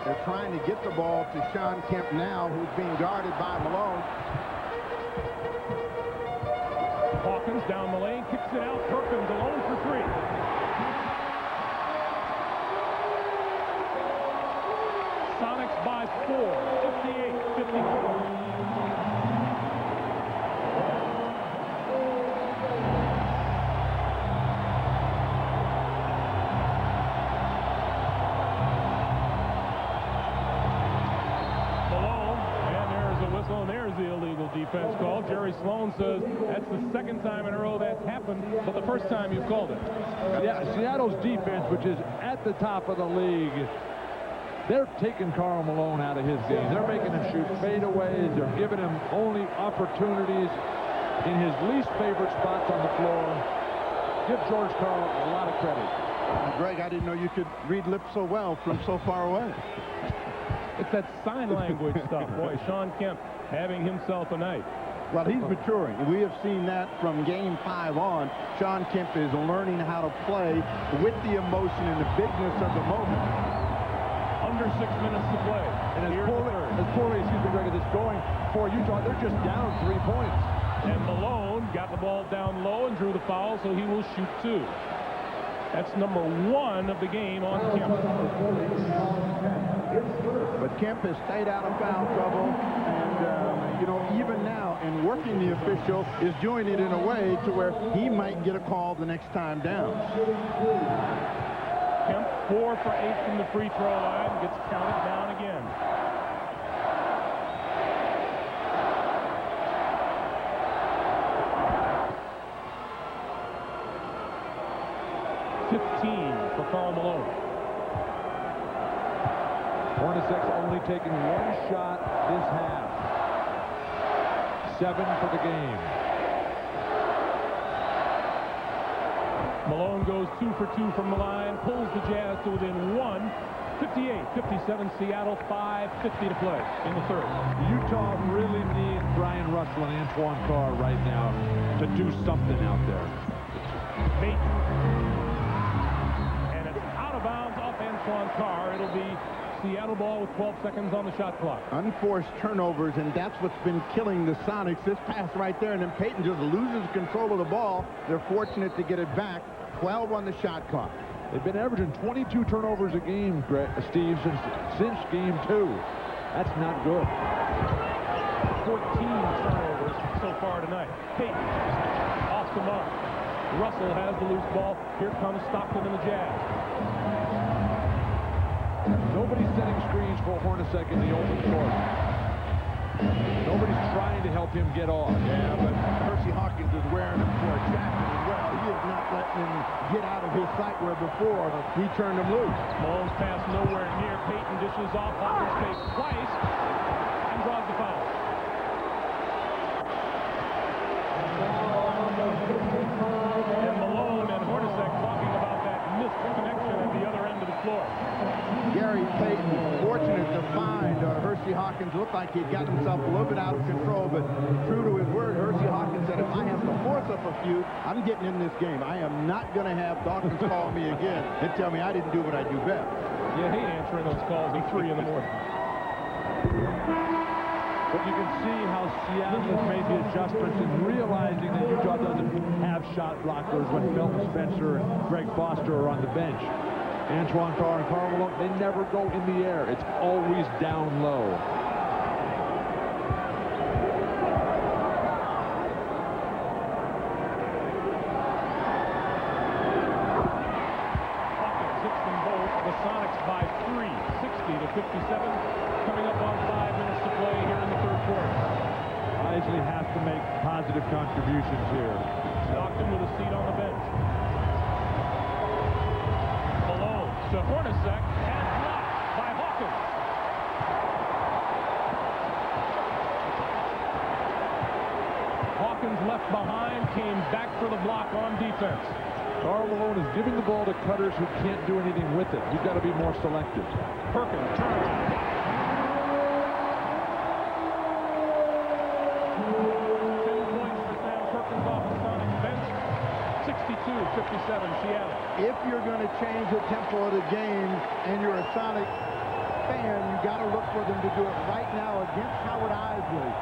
They're trying to get the ball to Sean Kemp now, who's being guarded by Malone. Hawkins down the lane, kicks it out. Perkins alone for 3. Sonics by 4, 58-54. Defense call. Jerry Sloan says that's the second time in a row that's happened, but the first time you've called it. Yeah, Seattle's defense, which is at the top of the league, they're taking Karl Malone out of his game. They're making him shoot fadeaways. They're giving him only opportunities in his least favorite spots on the floor. Give George Karl a lot of credit. Greg, I didn't know you could read lips so well from so far away. It's that sign language stuff. Boy, Sean Kemp having himself a night. Well, he's maturing. We have seen that from Game 5 on. Sean Kemp is learning how to play with the emotion and the bigness of the moment. Under 6 minutes to play. And as poorly, Greg, as it's going for Utah, they're just down 3 points. And Malone got the ball down low and drew the foul, so he will shoot 2. That's number 1 of the game on Kemp. But Kemp has stayed out of foul trouble, and you know, even now, in working the official, is doing it in a way to where he might get a call the next time down. Kemp 4 for 8 from the free throw line, gets counted down again. For Karl Malone. Hornacek's only taking 1 shot this half. 7 for the game. Malone goes 2 for 2 from the line, pulls the Jazz to within 1. 58-57 Seattle, 5:50 to play in the third. Utah really needs Brian Russell and Antoine Carr right now to do something out there. Payton. Bounds off Antoine Carr. It'll be Seattle ball with 12 seconds on the shot clock. Unforced turnovers, and that's what's been killing the Sonics. This pass right there, and then Payton just loses control of the ball. They're fortunate to get it back. 12 on the shot clock. They've been averaging 22 turnovers a game, Steve, since game 2. That's not good. 14 turnovers so far tonight. Payton off the mark. Russell has the loose ball. Here comes Stockton and the Jazz. Nobody's setting screens for Hornacek in the open court. Nobody's trying to help him get off. Yeah, but H.Hawkins is wearing him for a jacket as well. He is not letting him get out of his sight where before he turned him loose. Malone's pass nowhere near. Payton dishes off Hawkins' face twice and draws the foul. And Malone and Hornacek talking about that missed connection at the other end of the floor. Gary Payton, fortunate to find H.Hawkins. Looked like he'd gotten himself a little bit out of control, but true to his word, H.Hawkins said, if I have to force up a few, I'm getting in this game. I am not going to have Dawkins call me again and tell me I didn't do what I do best. Yeah, he answering those calls at 3 in the morning. But you can see how Seattle has made the adjustments in realizing that Utah doesn't have shot blockers when Felton Spencer and Greg Foster are on the bench. Antoine Carr and Karl Malone, they never go in the air. It's always down low. Hawkins hits them both. The Sonics by 3, 60-57. Coming up on 5 minutes to play here in the third quarter. Isley has to make positive contributions here. Stockton with a seat on the bench. Malone to Hornacek and blocked by Hawkins. Hawkins left behind, came back for the block on defense. Karl Malone is giving the ball to cutters who can't do anything with it. You've got to be more selective. Perkins turnaround. 10-point Seattle. If you're going to change the tempo of the game and you're a Sonic fan, you got to look for them to do it right now against Howard Isley.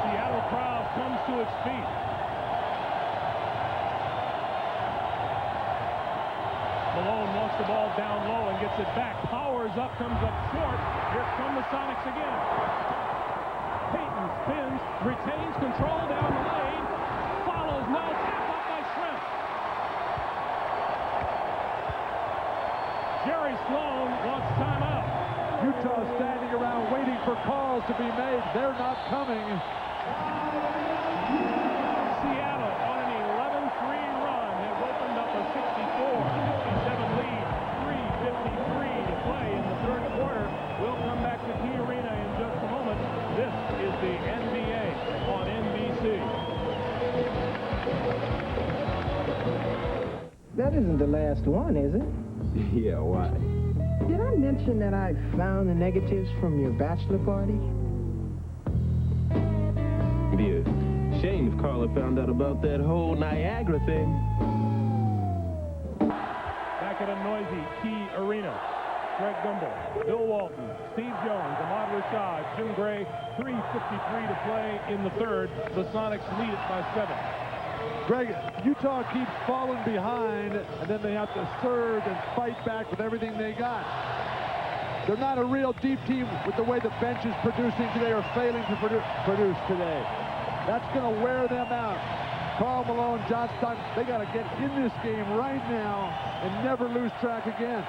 Seattle crowd comes to its feet. Malone wants the ball down low and gets it back. Powers up, comes up short. Here come the Sonics again. Payton spins, retains control down the lane. Follows, no, tap up by Schrempf. Jerry Sloan wants timeout. Utah standing around waiting for calls to be made. They're not coming. Seattle on an 11-3 run has opened up a 64-57 lead. 3:53 to play in the third quarter. We'll come back to Key Arena in just a moment. This is the NBA on NBC. That isn't the last one, is it? Yeah, why? Did I mention that I found the negatives from your bachelor party? Be a shame if Carla found out about that whole Niagara thing. Back at a noisy Key Arena. Greg Gumbel, Bill Walton, Steve Jones, Ahmad Rashad, Jim Gray. 3:53 to play in the third. The Sonics lead it by 7. Greg, Utah keeps falling behind, and then they have to surge and fight back with everything they got. They're not a real deep team with the way the bench is producing today or failing to produce today. That's going to wear them out. Karl Malone, J.Stockton, they got to get in this game right now and never lose track again.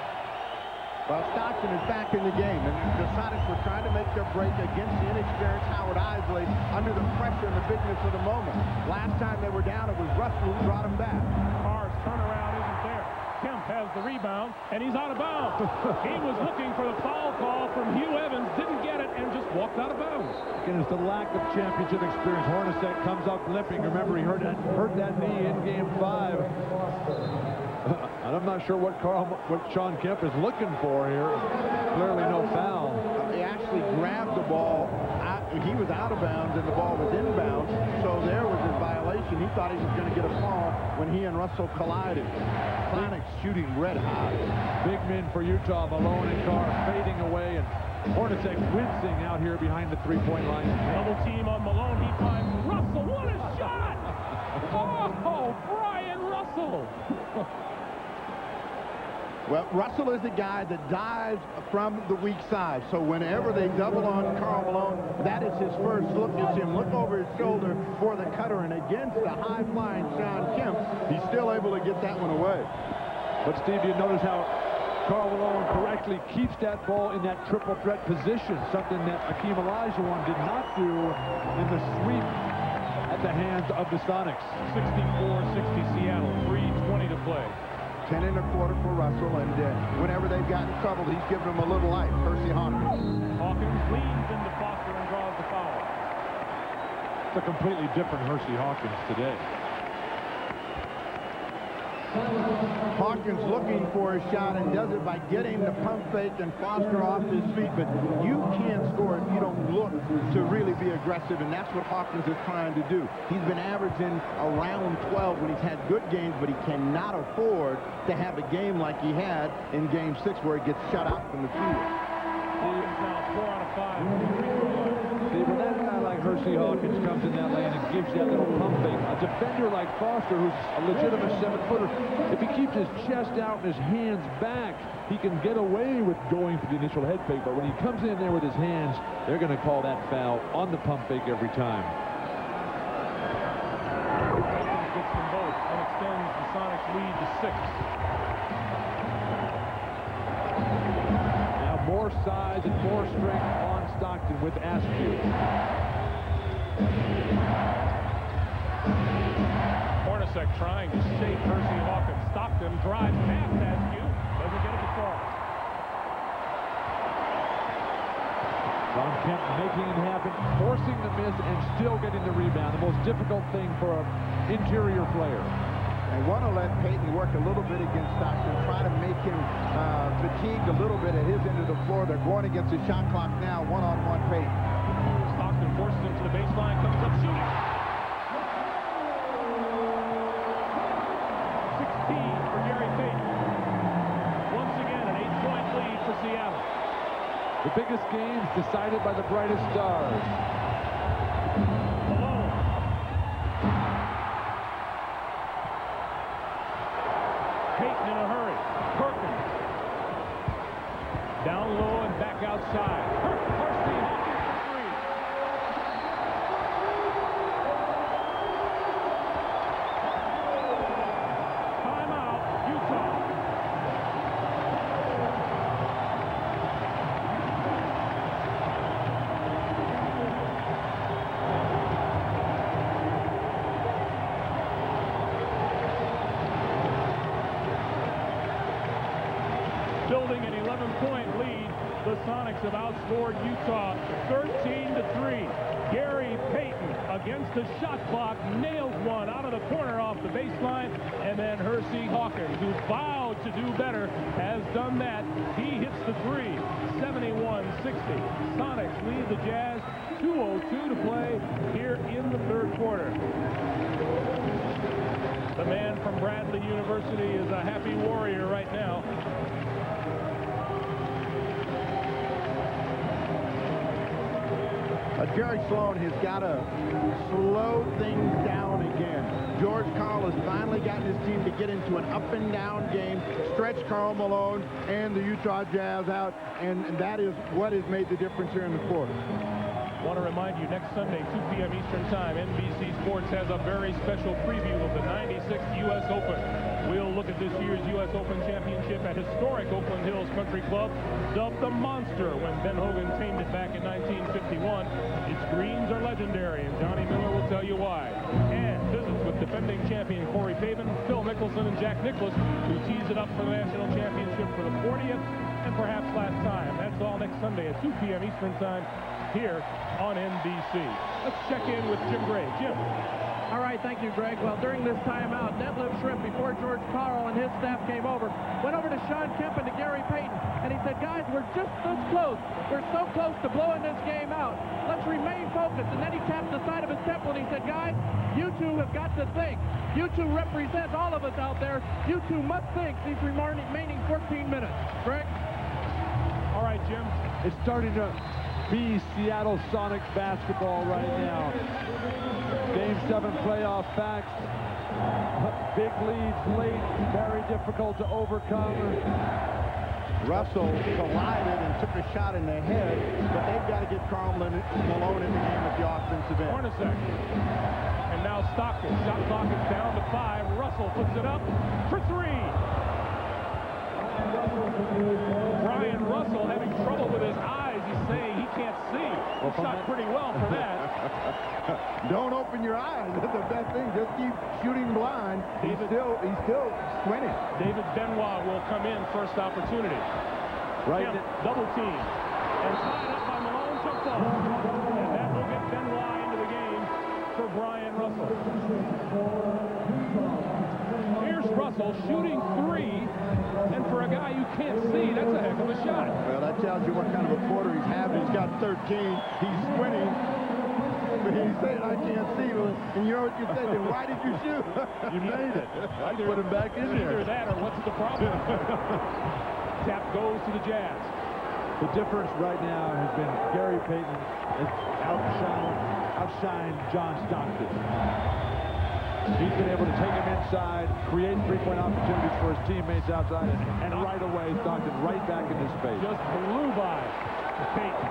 Well, Stockton is back in the game, and the Sonics were trying to make their break against the inexperienced Howard Isley under the pressure and the bigness of the moment. Last time they were down, it was Russell who brought them back. Carr's turnaround isn't there. Kemp has the rebound, and he's out of bounds. He was looking for the foul call from Hugh Evans, didn't get it, and just walked out of bounds. Again, it's the lack of championship experience. Hornacek comes up limping. Remember, he hurt that knee in Game 5. And I'm not sure what Sean Kemp is looking for here. Clearly no foul. He actually grabbed the ball. He was out of bounds, and the ball was inbounds. So there was his violation. He thought he was going to get a call when he and Russell collided. Sonics shooting red hot. Big men for Utah. Malone and Carr fading away, and Hornacek wincing out here behind the three-point line. Double team on Malone. He finds Russell. What a shot! Oh, Brian Russell! Well, Russell is the guy that dives from the weak side. So whenever they double on Karl Malone, that is his first look. It's him look over his shoulder for the cutter. And against the high-flying Sean Kemp, he's still able to get that one away. But, Steve, you notice how Karl Malone correctly keeps that ball in that triple threat position, something that Akeem Olajuwon did not do in the sweep at the hands of the Sonics. 64-60 Seattle, 3:20 to play. 10 1/4 for Russell, and whenever they've gotten in trouble, he's given them a little life. H.Hawkins. Hawkins leans into Foster and draws the foul. It's a completely different H.Hawkins today. Hawkins looking for a shot and does it by getting the pump fake and Foster off his feet, but you can't score if you don't look to really be aggressive, and that's what Hawkins is trying to do. He's been averaging around 12 when he's had good games, but he cannot afford to have a game like he had in Game 6 where he gets shut out from the field. Hawkins now 4 out of 5. See, when that guy like H.Hawkins comes in that lane and gives that little pump fake, a defender like Foster, who's a legitimate 7-footer, if he keeps his chest out and his hands back, he can get away with going for the initial head fake. But when he comes in there with his hands, they're going to call that foul on the pump fake every time. Gets them both and extends the Sonics lead to 6. Now more size and more strength on Stockton with Askew. Hornacek trying to save H.Hawkins. Stockton drives past Askew. Doesn't get it to fall. Sean Kemp making it happen, forcing the miss, and still getting the rebound. The most difficult thing for an interior player. They want to let Payton work a little bit against Stockton, try to make him fatigued a little bit at his end of the floor. They're going against the shot clock now, one-on-one Payton. Stockton forces him to the baseline, comes up shooting. The biggest games decided by the brightest stars. Payton in a hurry. Perkins. Down low and back outside. Building an 11-point lead, the Sonics have outscored Utah 13-3. Gary Payton against the shot clock nails one out of the corner off the baseline, and then H.Hawkins, who vowed to do better, has done that. He hits the three, 71-60. Sonics lead the Jazz, 2:02 to play here in the third quarter. The man from Bradley University is a happy warrior right now. Jerry Sloan has got to slow things down again. George Karl has finally gotten his team to get into an up-and-down game, stretch Karl Malone and the Utah Jazz out, and that is what has made the difference here in the quarter. I want to remind you, next Sunday, 2 p.m. Eastern Time, NBC Sports has a very special preview of the 96th U.S. Open. We'll look at this year's U.S. Open Championship at historic Oakland Hills Country Club, dubbed the Monster when Ben Hogan tamed it back in 1951. Its greens are legendary, and Johnny Miller will tell you why. And visits with defending champion Corey Pavin, Phil Mickelson, and Jack Nicklaus, who tees it up for the national championship for the 40th and perhaps last time. That's all next Sunday at 2 p.m. Eastern Time here on NBC. Let's check in with Jim Gray. Jim. All right, thank you, Greg. Well, during this timeout, D.Schrempf, before George Karl and his staff came over, went over to S.Kemp and to Gary Payton, and he said, guys, we're just this close. We're so close to blowing this game out. Let's remain focused. And then he tapped the side of his temple and he said, guys, you two have got to think. You two represent all of us out there. You two must think these remaining 14 minutes. Greg? All right, Jim. It's starting to be Seattle Sonics basketball right now. Game 7 playoff facts. Big leads late, very difficult to overcome. Russell collided and took a shot in the head, but they've got to get Karl Malone in the game at the offensive end. Hornacek. And now Stockton. Shot clock is down to 5. Russell puts it up for 3. Brian Russell having trouble with his eyes. He's saying he can't see. He shot pretty well for that. Don't open your eyes. That's the best thing. Just keep shooting blind. He's still squinting. David Benoit will come in first opportunity. Right. Kemp, double team. And tied up by Malone, jump ball. And that will get Benoit into the game for Brian Russell. Here's Russell shooting 3. And for a guy you can't see, that's a heck of a shot. Well, that tells you what kind of a quarter he's having. He's got 13. He's squinting. But he's saying, I can't see. And you know what you said? Then why did you shoot? You made it. I put him back in there. Either that or what's the problem? Tap goes to the Jazz. The difference right now has been Gary Payton has outshined J.Stockton. He's been able to take him inside, create three-point opportunities for his teammates outside, and right away, Stockton right back in his space. Just blew by Payton.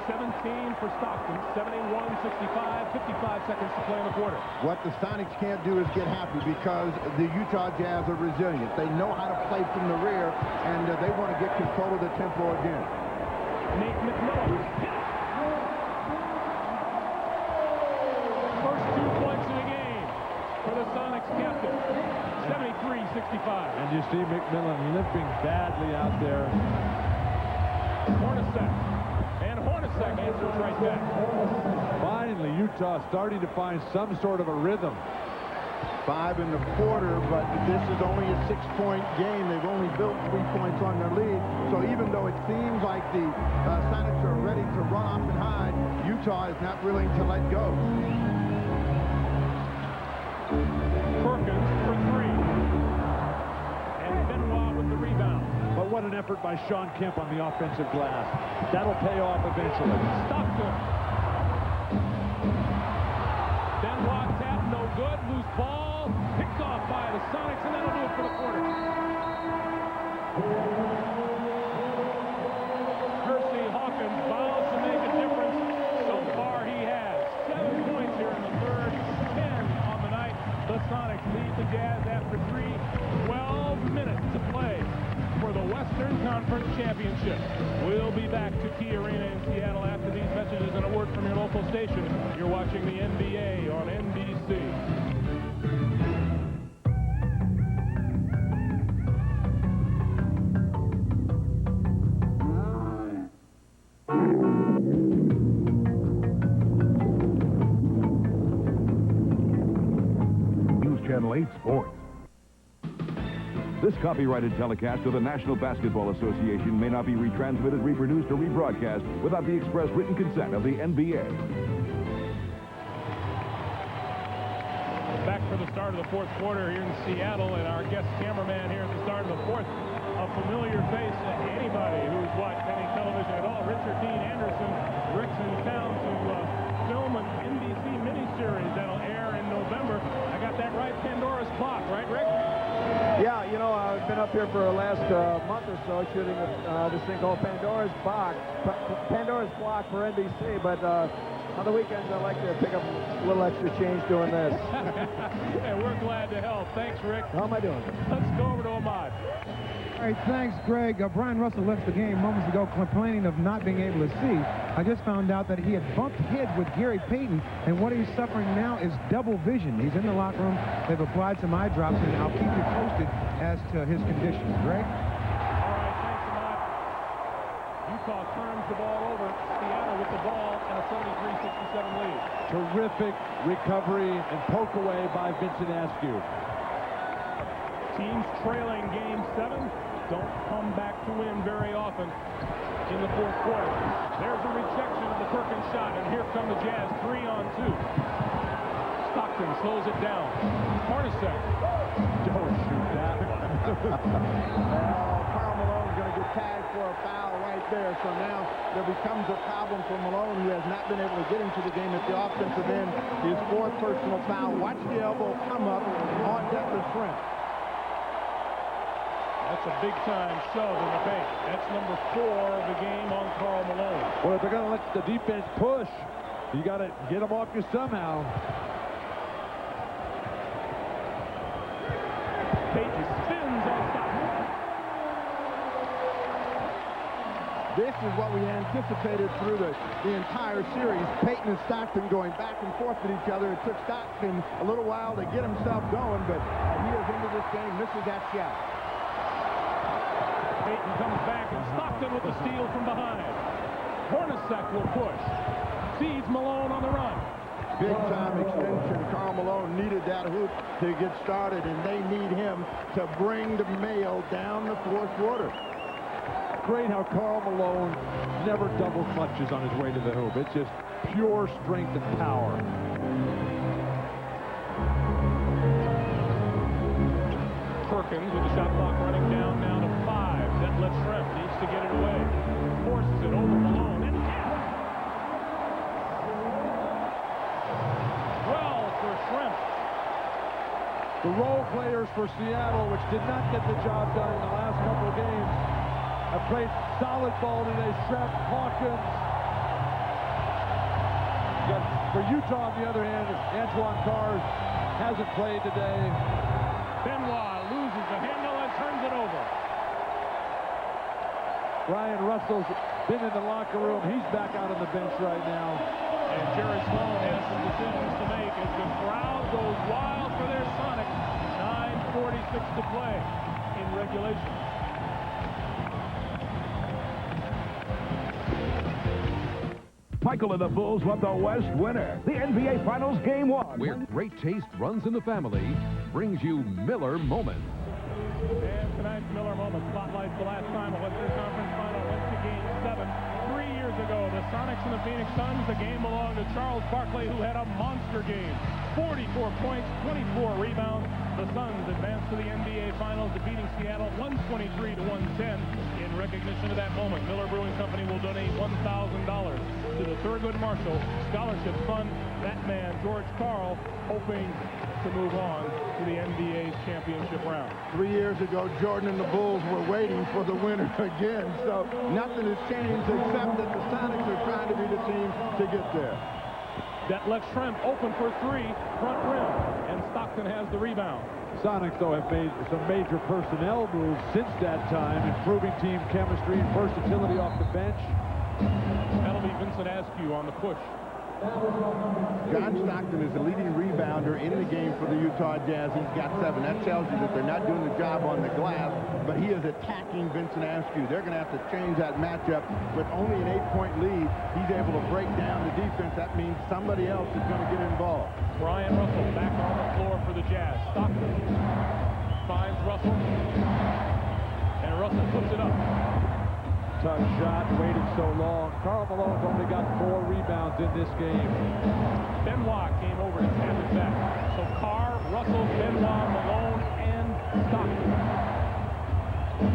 17 for Stockton, 71-65, 55 seconds to play in the quarter. What the Sonics can't do is get happy because the Utah Jazz are resilient. They know how to play from the rear, and they want to get control of the tempo again. Nate McMillan hit it. First 2 points in the game for the Sonics captain. 73-65. And you see McMillan limping badly out there. Hornacek. And Hornacek answers right back. Finally, Utah starting to find some sort of a rhythm. 5 in the quarter, but this is only a 6-point game. They've only built 3 points on their lead. So even though it seems like the Sonics are ready to run off and hide, Utah is not willing to let go. Perkins for 3. And Benoit with the rebound. But what an effort by S.Kemp on the offensive glass. That'll pay off eventually. Stockton. Benoit tap, no good. Loose ball. Picked off by the Sonics, and that'll do it for the quarter. H.Hawkins vows to make a difference. So far he has. 7 points here in the third, 10 on the night. The Sonics lead the Jazz after 12 minutes to play for the Western Conference Championship. We'll be back to Key Arena in Seattle after these messages and a word from your local station. You're watching the NBA on NBC. Channel 8 Sports. This copyrighted telecast of the National Basketball Association may not be retransmitted, reproduced, or rebroadcast without the express written consent of the NBA. Back for the start of the fourth quarter here in Seattle, and our guest cameraman here at the start of the fourth, a familiar face to anybody who's watched any television at all. Richard Dean Anderson. Rick's in town to film an NBC miniseries that'll air in November. I got that right, Pandora's Clock, right, Rick? Yeah, you know, I've been up here for the last month or so shooting this thing called Pandora's Clock for NBC, but on the weekends I like to pick up a little extra change doing this. And we're glad to help. Thanks, Rick. How am I doing? Let's go over to Ahmad. All right, thanks, Greg. Brian Russell left the game moments ago complaining of not being able to see. I just found out that he had bumped heads with G.Payton, and what he's suffering now is double vision. He's in the locker room. They've applied some eye drops, and I'll keep you posted as to his condition. Greg? All right, thanks, Ahmad. Utah turns the ball over. Seattle with the ball and a 73-67 lead. Terrific recovery and poke away by Vincent Askew. Teams trailing game 7 don't come back to win very often in the fourth quarter. There's a rejection of the Perkins shot, and here come the Jazz 3-on-2. Stockton slows it down. Hornacek. Don't shoot that one. Karl Malone's going to get tagged for a foul right there, so now there becomes a problem for Malone, who has not been able to get into the game at the offensive end. His 4th personal foul. Watch the elbow come up on D.Schrempf. That's a big-time shove in the paint. That's number 4 of the game on Karl Malone. Well, if they're going to let the defense push, you got to get them off you somehow. Payton spins on Stockton. This is what we anticipated through the entire series. Payton and Stockton going back and forth with each other. It took Stockton a little while to get himself going, but he is into this game, misses that shot. Payton comes back, and Stockton with the steal from behind. Hornacek will push. Sees Malone on the run. Big-time extension. Karl Malone needed that hoop to get started, and they need him to bring the mail down the fourth quarter. Great how Karl Malone never double clutches on his way to the hoop. It's just pure strength and power. Perkins with the shot clock running down now to 5. D.Schrempf needs to get it away. Forces it over Malone. And well for Schrempf. The role players for Seattle, which did not get the job done in the last couple of games, have played solid ball today. Schrempf, Hawkins. For Utah, on the other hand, Antoine Carr hasn't played today. Benoit loses the handle and turns it over. Brian Russell's been in the locker room. He's back out on the bench right now. And Jerry Sloan has some decisions to make as the crowd goes wild for their Sonics. 9:46 to play in regulation. Michael and the Bulls want the West winner. The NBA Finals Game 1. Where great taste runs in the family, brings you Miller Moments. And tonight's Miller Moment spotlights the last time a Western Conference Final went to Game 7. 3 years ago, the Sonics and the Phoenix Suns, the game belonged to Charles Barkley, who had a monster game. 44 points, 24 rebounds, The Suns advanced to the NBA Finals, defeating Seattle 123-110. In recognition of that moment, Miller Brewing Company will donate $1,000 to the Thurgood Marshall Scholarship Fund. That man, George Karl, hoping to move on to the NBA's championship round. 3 years ago, Jordan and the Bulls were waiting for the winner again, so nothing has changed except that the Sonics are trying to be the team to get there. D.Schrempf open for three, front rim, and Stockton has the rebound. Sonics, though, have made some major personnel moves since that time, improving team chemistry and versatility off the bench. That'll be Vincent Askew on the push. J.Stockton is the leading rebounder in the game for the Utah Jazz. He's got 7. That tells you that they're not doing the job on the glass, but he is attacking Vincent Askew. They're going to have to change that matchup. With only an 8-point lead, he's able to break down the defense. That means somebody else is going to get involved. Brian Russell back on the floor for the Jazz. Stockton finds Russell, and Russell puts it up. Tough shot, waited so long. Karl Malone's only got 4 rebounds in this game. Benoit came over to tap it back. So Carr, Russell, Benoit, Malone, and Stockton.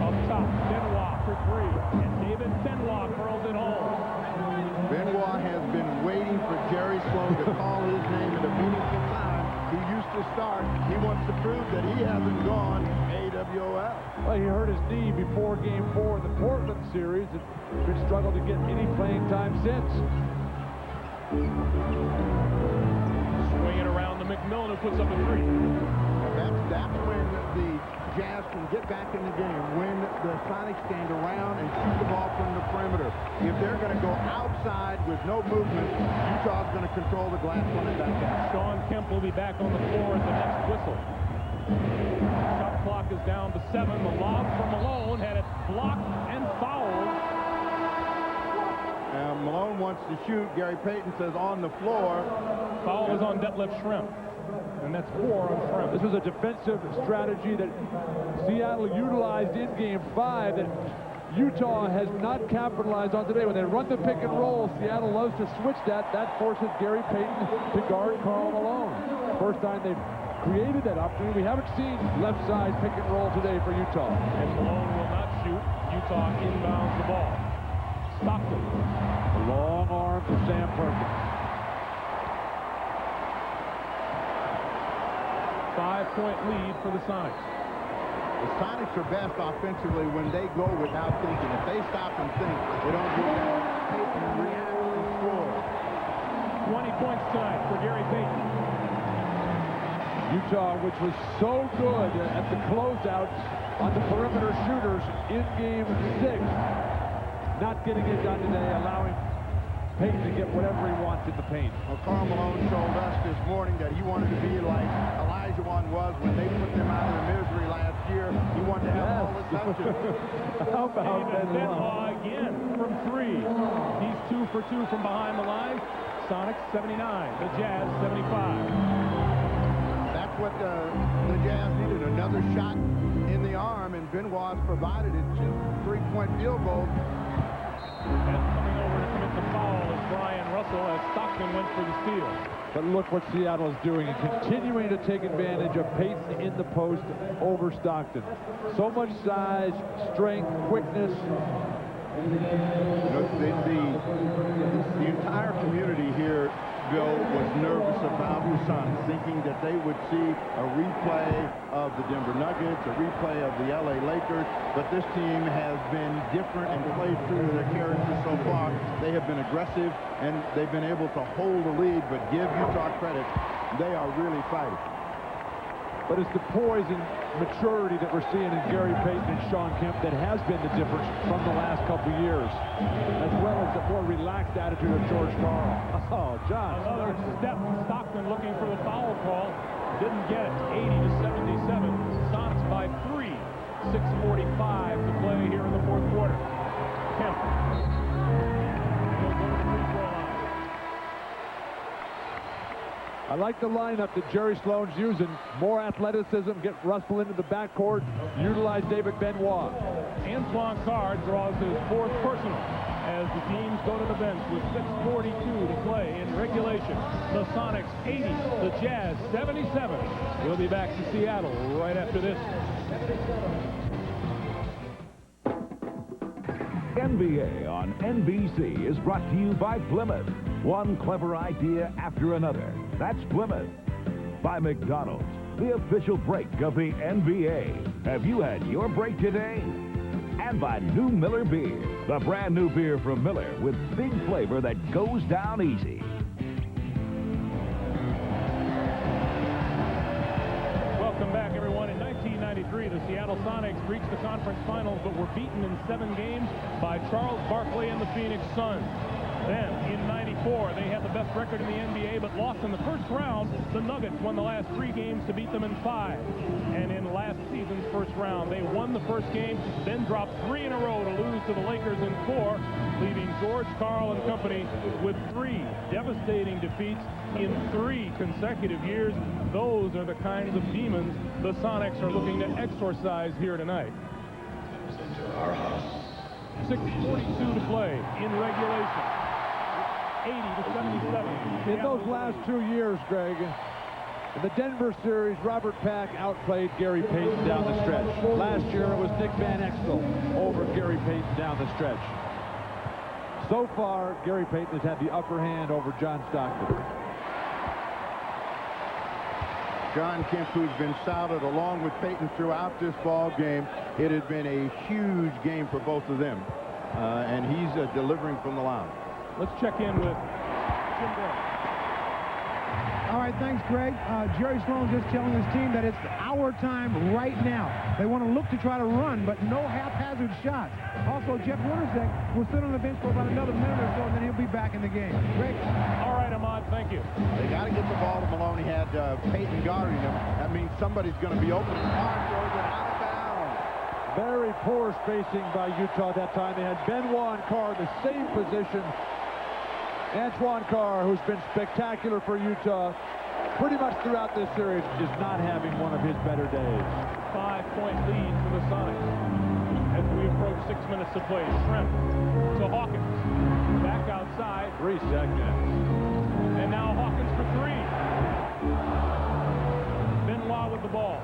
Up top, Benoit for 3. And David Benoit curls it home. Benoit has been waiting for Jerry Sloan to call his name at a meaningful time. He used to start. He wants to prove that he hasn't gone AWOL. Well, he hurt his knee before Game 4 in the Portland series and been struggled to get any playing time since. Swing it around to McMillan, who puts up a 3. That's when the Jazz can get back in the game, when the Sonics stand around and shoot the ball from the perimeter. If they're going to go outside with no movement, Utah's going to control the glass coming back out. S.Kemp will be back on the floor at the next whistle. Shot clock is down to 7. The lob from Malone had it blocked and fouled. Malone wants to shoot. G.Payton says on the floor. Foul is on D.Schrempf. And that's 4 on Schrempf. This was a defensive strategy that Seattle utilized in Game 5 that Utah has not capitalized on today. When they run the pick and roll, Seattle loves to switch that. That forces G.Payton to guard Karl Malone. First time they've created that opportunity. We haven't seen left side pick and roll today for Utah. And Malone will not shoot. Utah inbounds the ball. Stockton. A long arm to S.Perkins. 5-point lead for the Sonics. The Sonics are best offensively when they go without thinking. If they stop and think, they don't do that. Payton reacts and scores. 20 points tonight for G.Payton. Utah, which was so good at the closeouts on the perimeter shooters in Game 6, not getting it done today, allowing Payton to get whatever he wants in the paint. Well, Karl Malone told us this morning that he wanted to be like Olajuwon was when they put them out of their misery last year. He wanted to have all the touches. How about Benoit again from 3. He's 2 for 2 from behind the line. Sonics 79, the Jazz 75. That's what the Jazz needed, another shot in the arm, and Benoit's provided it. 2 3-point field goals. And coming over to commit the foul is Brian Russell as Stockton went for the steal. But look what Seattle is doing and continuing to take advantage of Payton in the post over Stockton. So much size, strength, quickness. You know, the entire community here, Bill, was nervous about the Sonics, thinking that they would see a replay of the Denver Nuggets, a replay of the LA Lakers, but this team has been different and played true to their character so far. They have been aggressive, and they've been able to hold the lead, but give Utah credit, they are really fighting. But it's the poise and maturity that we're seeing in G.Payton and S.Kemp that has been the difference from the last couple years, as well as the more relaxed attitude of George Karl. Oh, John. Another step. Stockton looking for the foul call. Didn't get it. 80-77. Sonics by 3. 6:45 to play here in the fourth quarter. Kemp. He'll go to the free throw line. I like the lineup that Jerry Sloan's using. More athleticism, get Russell into the backcourt, utilize David Benoit. Antoine Carr draws his 4th personal as the teams go to the bench with 6:42 to play in regulation. regulation. The Sonics 80, the Jazz 77. We'll be back to Seattle right after this. NBA on NBC is brought to you by Plymouth. One clever idea after another. That's Plymouth. By McDonald's, the official break of the NBA. Have you had your break today? And by New Miller Beer, the brand new beer from Miller with big flavor that goes down easy. Welcome back, everyone. In 1993, the Seattle Sonics reached the conference finals, but were beaten in 7 games by Charles Barkley and the Phoenix Suns. Then, in 94, they had the best record in the NBA, but lost in the first round. The Nuggets won the last 3 games to beat them in 5. And in last season's first round, they won the first game, then dropped 3 in a row to lose to the Lakers in 4, leaving George Karl and company with 3 devastating defeats in 3 consecutive years. Those are the kinds of demons the Sonics are looking to exorcise here tonight. 6:42 to play in regulation. 80-77. In those last 2 years, Greg, in the Denver series, Robert Pack outplayed Gary Payton down the stretch. Last year, it was Nick Van Exel over Gary Payton down the stretch. So far, Gary Payton has had the upper hand over J.Stockton. K.Malone, who's been touted along with Payton throughout this ball game. It has been a huge game for both of them, and he's delivering from the line. Let's check in with Jim Gray. All right, thanks, Greg. Jerry Sloan just telling his team that it's our time right now. They want to look to try to run, but no haphazard shots. Also, Jeff Wintersek will sit on the bench for about another minute or so, and then he'll be back in the game. Greg? All right, Ahmad, thank you. They got to get the ball to Malone. He had Payton guarding him. That means somebody's going to be open. Hard throws it out of bounds. Very poor spacing by Utah that time. They had Benoit and Carr in the same position. Antoine Carr, who's been spectacular for Utah pretty much throughout this series, is not having one of his better days. 5-point lead for the Sonics as we approach 6 minutes to play. Schrempf to Hawkins. Back outside. 3 seconds. And now Hawkins for 3. Benoit with the ball.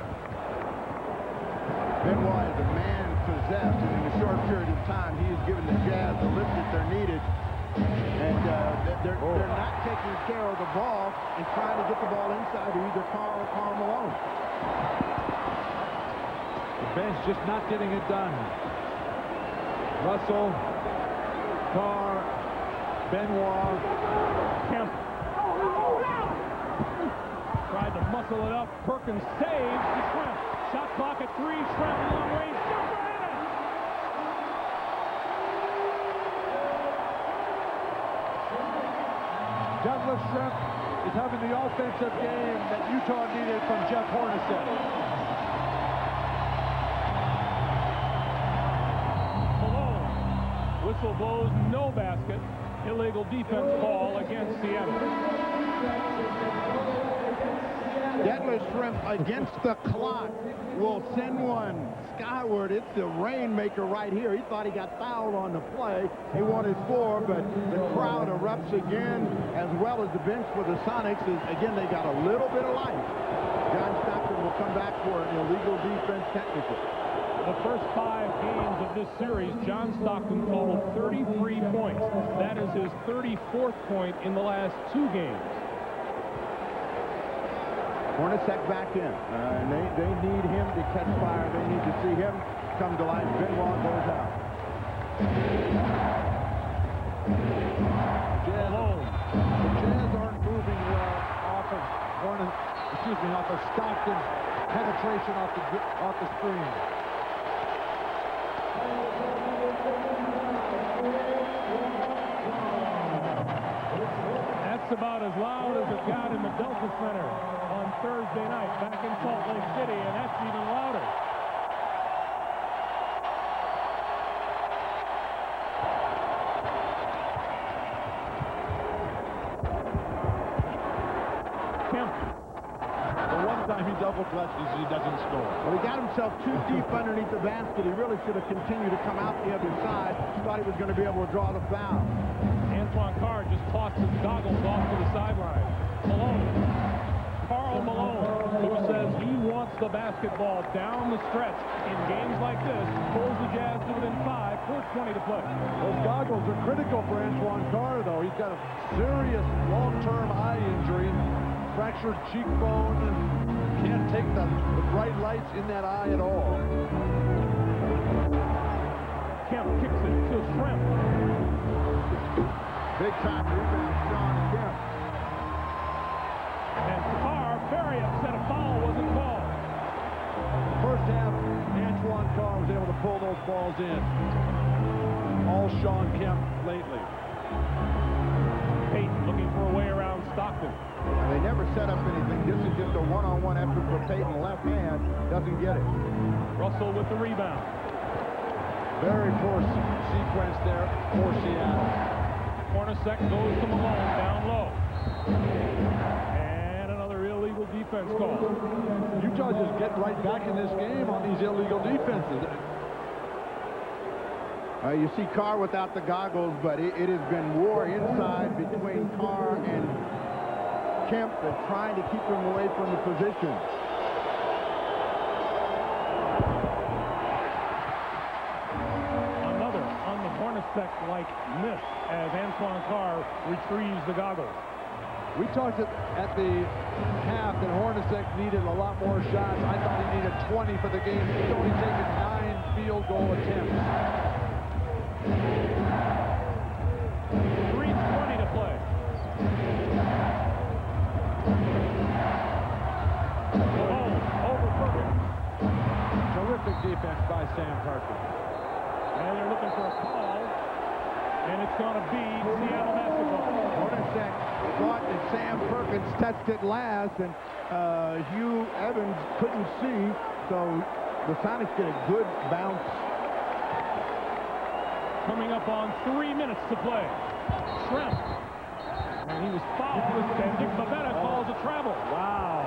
Benoit is a man possessed, and in a short period of time, he has given the Jazz the lift that they're needed. And they're not taking care of the ball and trying to get the ball inside to either Carl or K.Malone. The bench just not getting it done. Russell, Carr, Benoit, Kemp. Tried to muscle it up. Perkins saves to Schrempf. Shot clock at 3. Schrempf long range. Douglas Schrempf is having the offensive game that Utah needed from Jeff Hornacek. Malone. Whistle blows, no basket. Illegal defense call against Seattle. Douglas Schrempf against the clock will send one skyward. It's the rainmaker right here. He thought he got fouled on the play. He wanted 4, but the crowd erupts again, as well as the bench for the Sonics. Again, they got a little bit of life. J.Stockton will come back for an illegal defense technical. The first 5 games of this series, J.Stockton totaled 33 points. That is his 34th point in the last 2 games. Hornacek back in. And they need him to catch fire. They need to see him come to life. Benoit goes out. The Jazz aren't moving well off of Stockton's penetration off the screen. That's about as loud as it got in the Delta Center on Thursday night back in Salt Lake City, and that's even louder. Kemp. The one time he double clutches, he doesn't score. Well, he got himself too deep underneath the basket. He really should have continued to come out the other side. Thought he was going to be able to draw the foul. Antoine Carr just tossed his goggles off to the sideline. the basketball down the stretch in games like this, pulls the Jazz to within 5, 4:20 to play. Those goggles are critical for Antoine Carr, though. He's got a serious long-term eye injury, fractured cheekbone, can't take the bright lights in that eye at all. Kemp kicks it to Schrempf. Big time rebound, Sean Kemp. And Carr, very upset, a foul wasn't called. First half, Antoine Carr was able to pull those balls in. All Sean Kemp lately. Payton looking for a way around Stockton. And they never set up anything. This is just a one-on-one effort for Payton. Left hand doesn't get it. Russell with the rebound. Very poor sequence there for Seattle. Hornacek goes to Malone down low. And another illegal defense call. Utah just get right back in this game on these illegal defenses. You see Carr without the goggles, but it has been war inside between Carr and Kemp. They're trying to keep him away from the position. Another on the Hornacek-like miss as Antoine Carr retrieves the goggles. We talked at the half that Hornacek needed a lot more shots. I thought he needed 20 for the game. He's only taken 9 field goal attempts. 3:20 to play. Malone over Perkins. Terrific defense by Sam Perkins. And they're looking for a call. And it's going to be Seattle basketball. Hornacek thought that Sam Perkins touched it last, and Hugh Evans couldn't see, so the Sonics get a good bounce. Coming up on 3 minutes to play. Schrempf. And he was fouled, and Dick Bavetta calls a travel. Wow.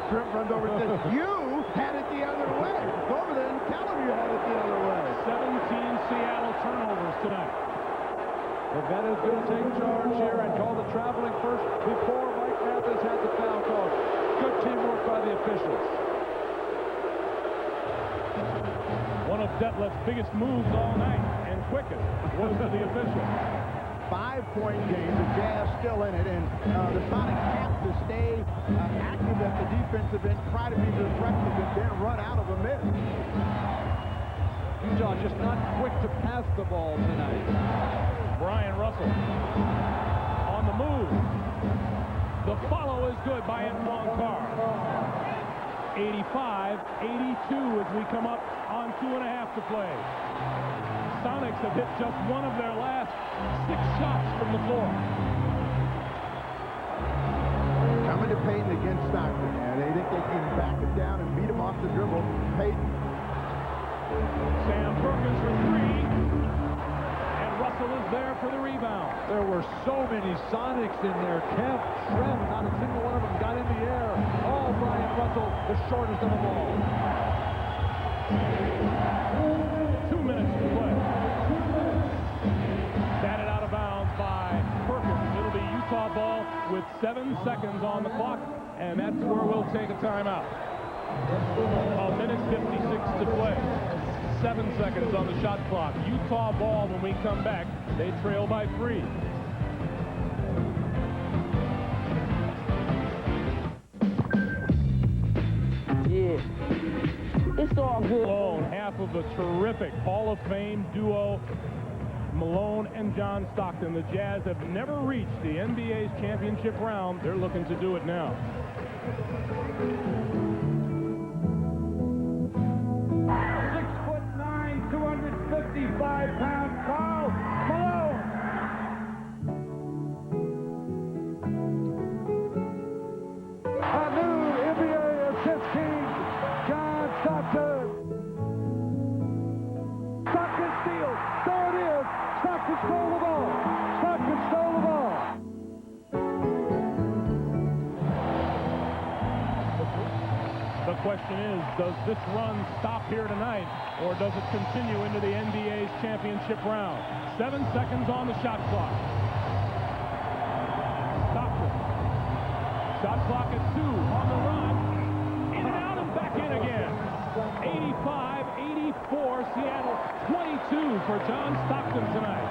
Schrempf runs over and says, you had it the other way. Go over there and tell him you had it the other way. 17 Seattle turnovers tonight. Bavetta's going to take charge here and call the traveling first before Mike Mathis had the foul call. Good teamwork by the officials. One of Detlef's biggest moves all night and quickest was to the official. 5-point game. The Jazz still in it, and the Sonics have to stay active at the defensive end, try to be disruptive, and then run out of a miss. Utah just not quick to pass the ball tonight. Brian Russell on the move. The follow is good by Antoine Carr. 85-82 as we come up on 2.5 to play. Sonics have hit just one of their last 6 shots from the floor. Coming to Payton against Stockton, and they think they can back him down and beat him off the dribble. Payton. Sam Perkins for 3. And Russell is there for the rebound. There were so many Sonics in there. Kemp, Schrempf, not a single one of them got in the air. All Brian Russell, the shortest of them all. 2 minutes to play. Batted out of bounds by Perkins. It'll be Utah ball with 7 seconds on the clock, and that's where we'll take a timeout. A minute 56 to play. 7 seconds on the shot clock. Utah ball when we come back. They trail by 3. Yeah. It's all good. Malone, half of a terrific Hall of Fame duo, Malone and John Stockton. The Jazz have never reached the NBA's championship round. They're looking to do it now. 6'9", 255-pound Karl Malone. A new NBA assist king, John Stockton. Stockton steals. There it is. Stockton stole the ball. Stockton stole the ball. The question is, does this run stop here tonight, or does it continue into the NBA's championship round? 7 seconds on the shot clock. Stockton Shot clock at 2 on the run. In and out and back in again. 85-84, Seattle 22 for John Stockton tonight.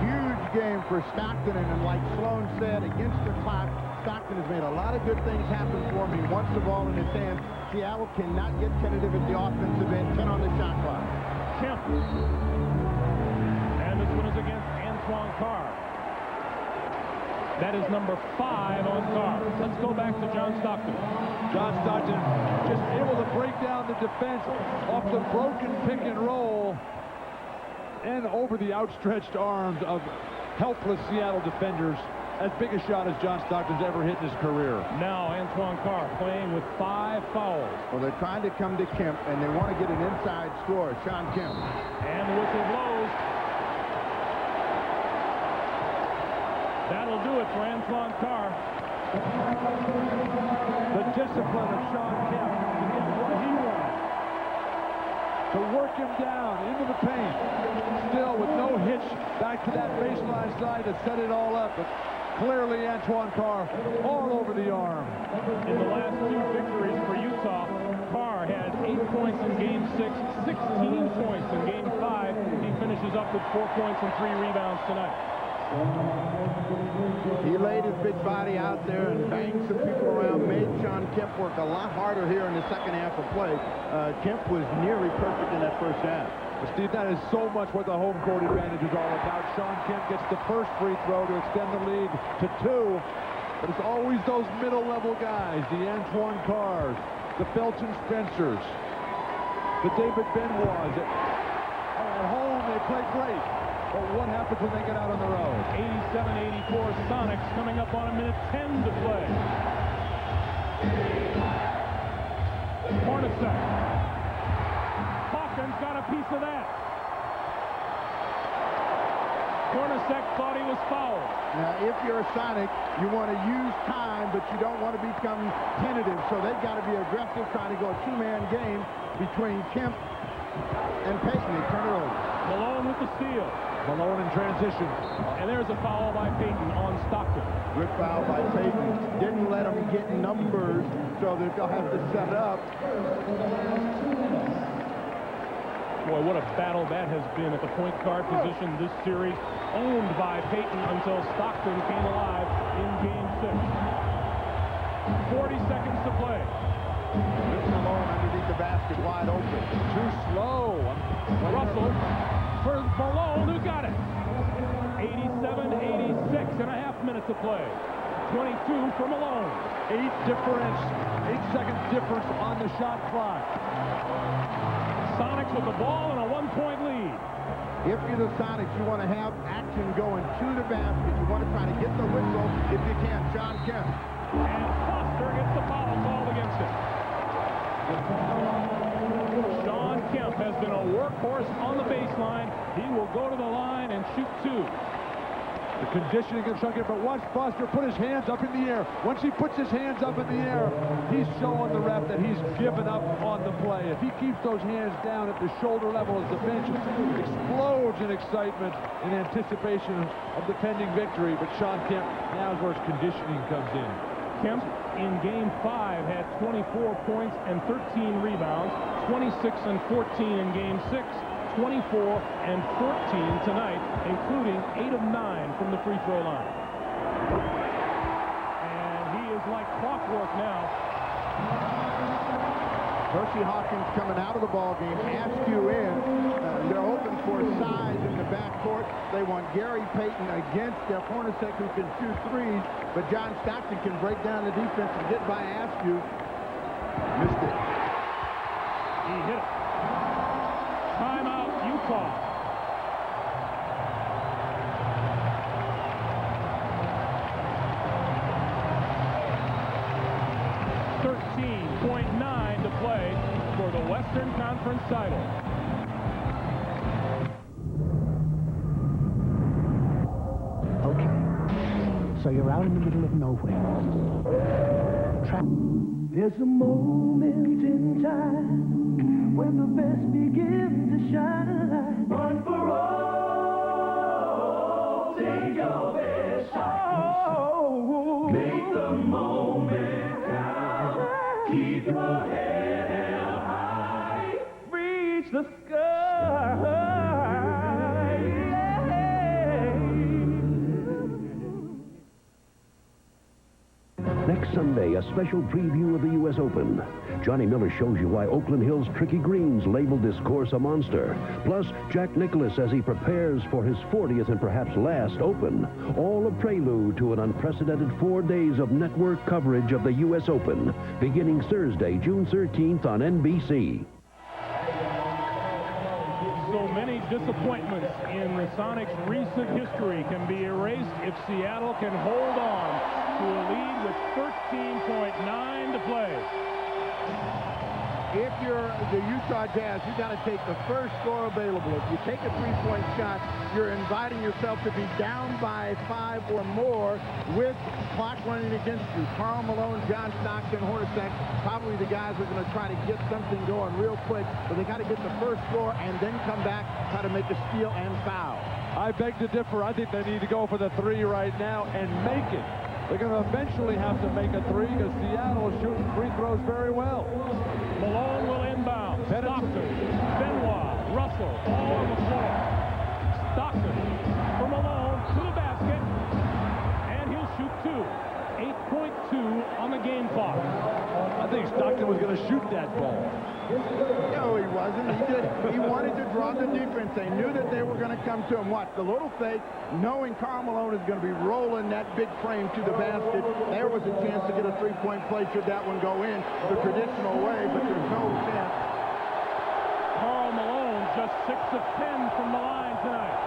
Huge game for Stockton, and like Sloan said, against the clock, Stockton has made a lot of good things happen for him. He wants the ball in his hands. Seattle cannot get tentative at the offensive end. 10 on the shot clock. Kemp. And this one is against Antoine Carr. That is number 5 on Carr. Let's go back to John Stockton. John Stockton just able to break down the defense off the broken pick and roll and over the outstretched arms of helpless Seattle defenders. As big a shot as John Stockton's ever hit in his career. Now Antoine Carr playing with 5 fouls. Well, they're trying to come to Kemp, and they want to get an inside score. Sean Kemp. And the whistle blows. That'll do it for Antoine Carr. The discipline of Sean Kemp to get what he wants. To work him down into the paint. Still with no hitch back to that baseline side to set it all up. But clearly Antoine Carr all over the arm. In the last 2 victories for Utah, Carr had 8 points in Game 6, 16 points in Game 5. He finishes up with 4 points and 3 rebounds tonight. He laid his big body out there and banged some people around, made Sean Kemp work a lot harder here in the second half of play. Kemp was nearly perfect in that first half. Steve, that is so much what the home court advantage is all about. Sean Kemp gets the first free throw to extend the lead to 2. But it's always those middle-level guys, the Antoine Carrs, the Felton Spencers, the David Benoits. At home, they play great. But what happens when they get out on the road? 87-84 Sonics coming up on 1:10 to play. Hornacek. Hawkins got a piece of that. Hornacek thought he was fouled. Now, if you're a Sonic, you want to use time, but you don't want to become tentative. So they've got to be aggressive, trying to go a 2-man game between Kemp and Payton. They turn it over. Malone with the steal. Malone in transition. And there's a foul by Payton on Stockton. Good foul by Payton. Didn't let him get numbers, so that they'll have to set up. Boy, what a battle that has been at the point guard position this series. Owned by Payton until Stockton came alive in Game 6. 40 seconds to play. Malone underneath the basket, wide open. Too slow. Russell for Malone, who got it. 87-86 and a half minutes to play. 22 for Malone. 8-second difference on the shot clock. Sonics with the ball and a 1-point lead. If you're the Sonics, you want to have action going to the basket. You want to try to get the whistle if you can. Sean Kemp. And Foster gets the foul called against him. Sean Kemp has been a workhorse on the baseline. He will go to the line and shoot 2. The conditioning of Sean Kemp, but watch Foster put his hands up in the air. Once he puts his hands up in the air, he's showing the ref that he's given up on the play. If he keeps those hands down at the shoulder level as the bench explodes in excitement in anticipation of the pending victory, but Sean Kemp, now's where his conditioning comes in. Kemp in Game 5 had 24 points and 13 rebounds, 26 and 14 in Game 6, 24 and 14 tonight, including 8 of 9 from the free throw line. And he is like clockwork now. H.Hawkins coming out of the ball game, Askew in. They're hoping for size in the backcourt. They want Gary Payton against Jeff Hornacek, who can shoot threes, but John Stockton can break down the defense and get by Askew. Missed it. He hit it. Timeout, Utah. .9 to play for the Western Conference title. Okay, so you're out in the middle of nowhere. There's a moment in time when the best begins to shine. One for all, take your best shot. Make the moment. Keep your head held high. Reach the sky. Next Sunday, a special preview of the U.S. Open. Johnny Miller shows you why Oakland Hills' Tricky Greens labeled this course a monster. Plus, Jack Nicklaus as he prepares for his 40th and perhaps last Open. All a prelude to an unprecedented 4 days of network coverage of the U.S. Open, beginning Thursday, June 13th on NBC. So many disappointments in the Sonics' recent history can be erased if Seattle can hold on to a lead with 13.9 to play. If you're the Utah Jazz, you got to take the first score available. If you take a three-point shot, you're inviting yourself to be down by 5 or more with clock running against you. K.Malone, J.Stockton, Hornacek, probably the guys who are going to try to get something going real quick, but they got to get the first score and then come back, try to make a steal and foul. I beg to differ. I think they need to go for the 3 right now and make it. They're going to eventually have to make a 3 because Seattle is shooting free throws very well. Malone will inbound. Stockton, Benoit, Russell, all on the floor. Stockton for Malone to the basket, and he'll shoot 2. 8.2 on the game clock. I think Stockton was going to shoot that ball. No, he wasn't. He wanted to draw the defense. They knew that they were going to come to him. Watch the little fake, knowing K.Malone is going to be rolling that big frame to the basket. There was a chance to get a three-point play should that one go in the traditional way, but there's no chance. K.Malone just 6 of 10 from the line tonight.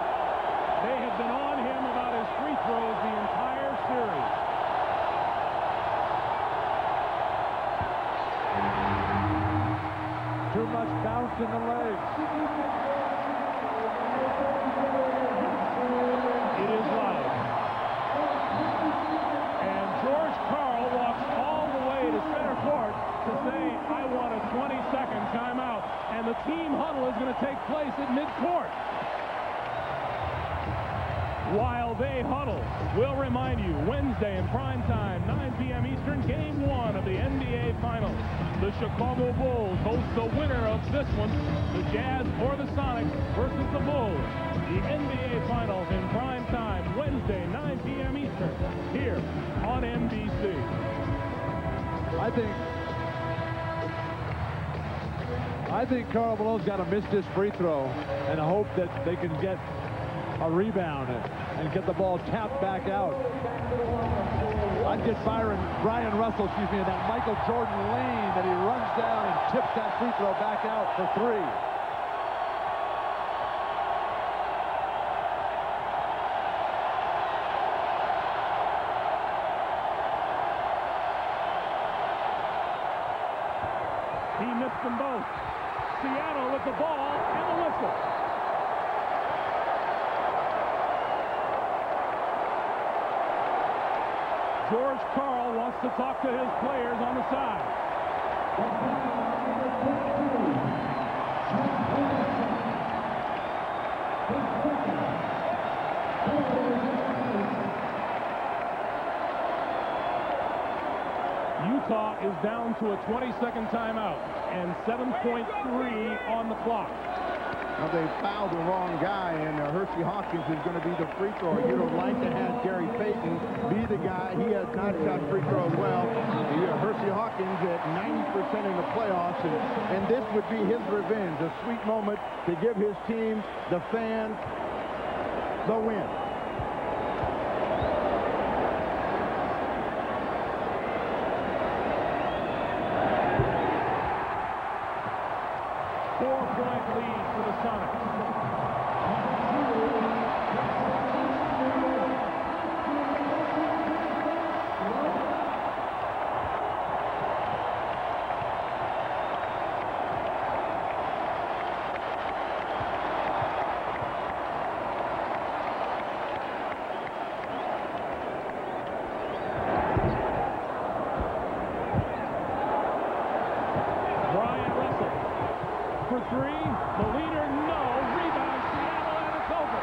They have been on him about his free throws the entire series. Too much bounce in the legs. It is live. And George Karl walks all the way to center court to say, I want a 20-second timeout. And the team huddle is going to take place at midcourt. While they huddle, we'll remind you, Wednesday in prime time, 9 p.m. Eastern, Game 1 of the NBA Finals. The Chicago Bulls host the winner of this one, the Jazz or the Sonics versus the Bulls. The NBA Finals in prime time, Wednesday, 9 p.m. Eastern, here on NBC. I think K.Malone's got to miss this free throw and hope that they can get a rebound and get the ball tapped back out. I'd get Brian Russell, in that Michael Jordan lane that he runs down and tips that free throw back out for 3. He missed them both. Seattle with the ball and the whistle. George Karl wants to talk to his players on the side. Utah is down to a 20-second timeout and 7.3 on the clock. Now they fouled the wrong guy, and H.Hawkins is going to be the free thrower. You'd have liked to have G.Payton be the guy. He has not shot free throws well. H.Hawkins at 90% in the playoffs, and this would be his revenge, a sweet moment to give his team, the fans, the win. Lead for the Sonics. Brian Russell for 3. The leader, no. Rebound, Seattle, and it's over.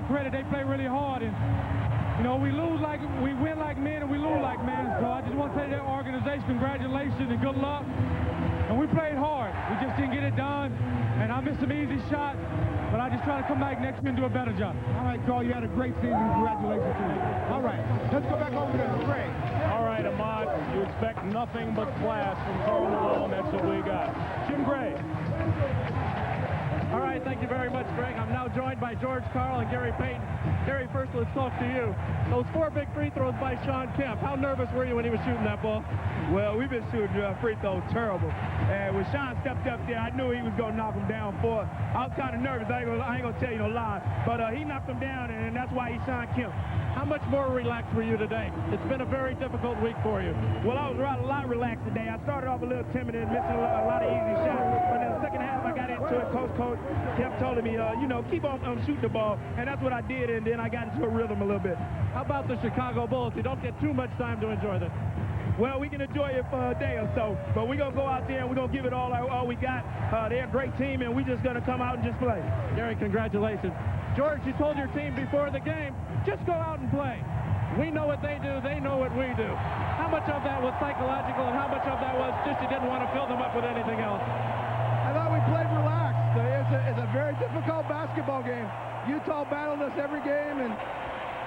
credit. They play really hard, and you know, we win like men and we lose like men. So I just want to say to their organization, congratulations and good luck. And we played hard. We just didn't get it done, and I missed some easy shots. But I just try to come back next year and do a better job. All right, Carl, you had a great season. Congratulations to you. All right, let's go back over to Greg. All right, Ahmad, you expect nothing but class from Karl Malone. That's what we got. Jim Gray. All right, thank you very much, Greg. I'm now joined by George Karl and Gary Payton. Gary, first let's talk to you. Those 4 big free throws by S.Kemp. How nervous were you when he was shooting that ball? Well, we've been shooting free throws terrible. And when Sean stepped up there, I knew he was going to knock him down 4. I was kind of nervous. I ain't going to tell you no lie. But he knocked him down, and that's why he's S.Kemp. How much more relaxed were you today? It's been a very difficult week for you. Well, I was a lot relaxed today. I started off a little timid and missing a lot of easy shots. But in the second half, I got into it. Coach kept telling me, you know, keep on shooting the ball. And that's what I did, and then I got into a rhythm a little bit. How about the Chicago Bulls? You don't get too much time to enjoy this. Well, we can enjoy it for a day or so, but we're going to go out there and we're going to give it all we got. They're a great team, and we're just going to come out and just play. Gary, congratulations. George, you told your team before the game, just go out and play. We know what they do. They know what we do. How much of that was psychological, and how much of that was just you didn't want to fill them up with anything else? I thought we played relaxed. It's a very difficult basketball game. Utah battled us every game, and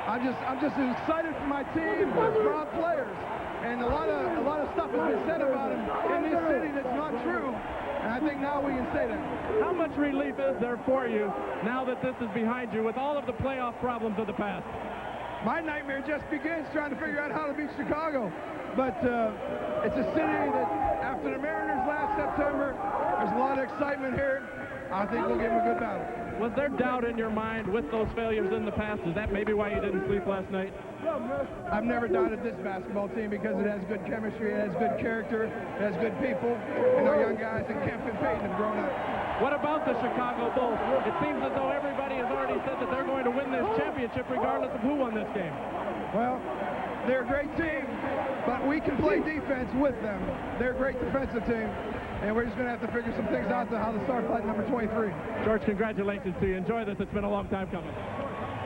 I'm just excited for my team, for our players. And a lot of stuff has been said about them in this city that's not true. And I think now we can say that. How much relief is there for you now that this is behind you with all of the playoff problems of the past? My nightmare just begins trying to figure out how to beat Chicago. But it's a city that, after the Mariners last September, there's a lot of excitement here. I think we'll give them a good battle. Was there doubt in your mind with those failures in the past? Is that maybe why you didn't sleep last night? I've never doubted this basketball team because it has good chemistry, it has good character, it has good people, and our young guys in Kemp and Payton have grown up. What about the Chicago Bulls? It seems as though everybody has already said that they're going to win this championship regardless of who won this game. Well, they're a great team, but we can play defense with them. They're a great defensive team, and we're just going to have to figure some things out to how to start fighting number 23. George, congratulations to you. Enjoy this. It's been a long time coming.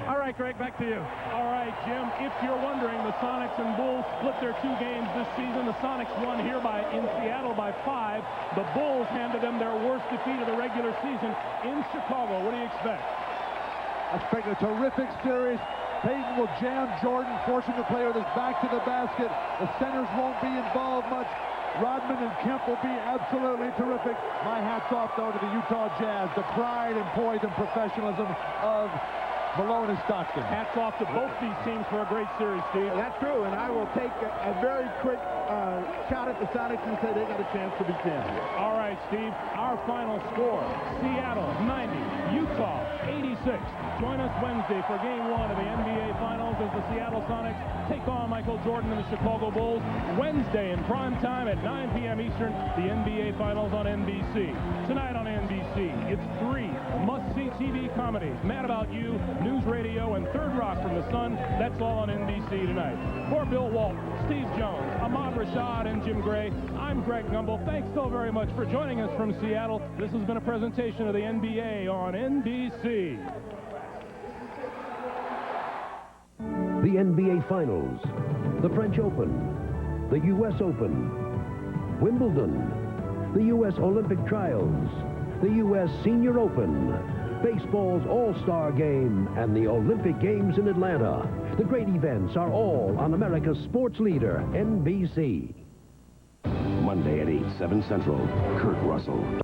All right, Greg, back to you. All right, Jim, if you're wondering, the Sonics and Bulls split their 2 games this season. The Sonics won here in Seattle by 5. The Bulls handed them their worst defeat of the regular season in Chicago. What do you expect? I expect a terrific series. Payton will jam Jordan, forcing the player with his back to the basket. The centers won't be involved much. Rodman and Kemp will be absolutely terrific. My hat's off, though, to the Utah Jazz, the pride and poise and professionalism of Malone and Stockton. Hats off to both these teams for a great series, Steve. That's true, and I will take a very quick shot at the Sonics and say they got a chance to be champions. All right, Steve, our final score, Seattle 90, Utah 86. Join us Wednesday for Game 1 of the NBA Finals as the Seattle Sonics take on Michael Jordan and the Chicago Bulls. Wednesday in prime time at 9 p.m. Eastern, the NBA Finals on NBC. Tonight on NBC, it's 3 must-see TV comedies, Mad About You, News Radio, and Third Rock from the Sun. That's all on NBC tonight. For Bill Walton, Steve Jones, Ahmad Rashad, and Jim Gray, I'm Greg Gumbel. Thanks so very much for joining us from Seattle. This has been a presentation of the NBA on NBC. The NBA Finals, the French Open, the U.S. Open, Wimbledon, the U.S. Olympic Trials, the U.S. Senior Open, baseball's All-Star Game, and the Olympic Games in Atlanta. The great events are all on America's sports leader, NBC. Monday at 8, 7 Central, Kurt Russell.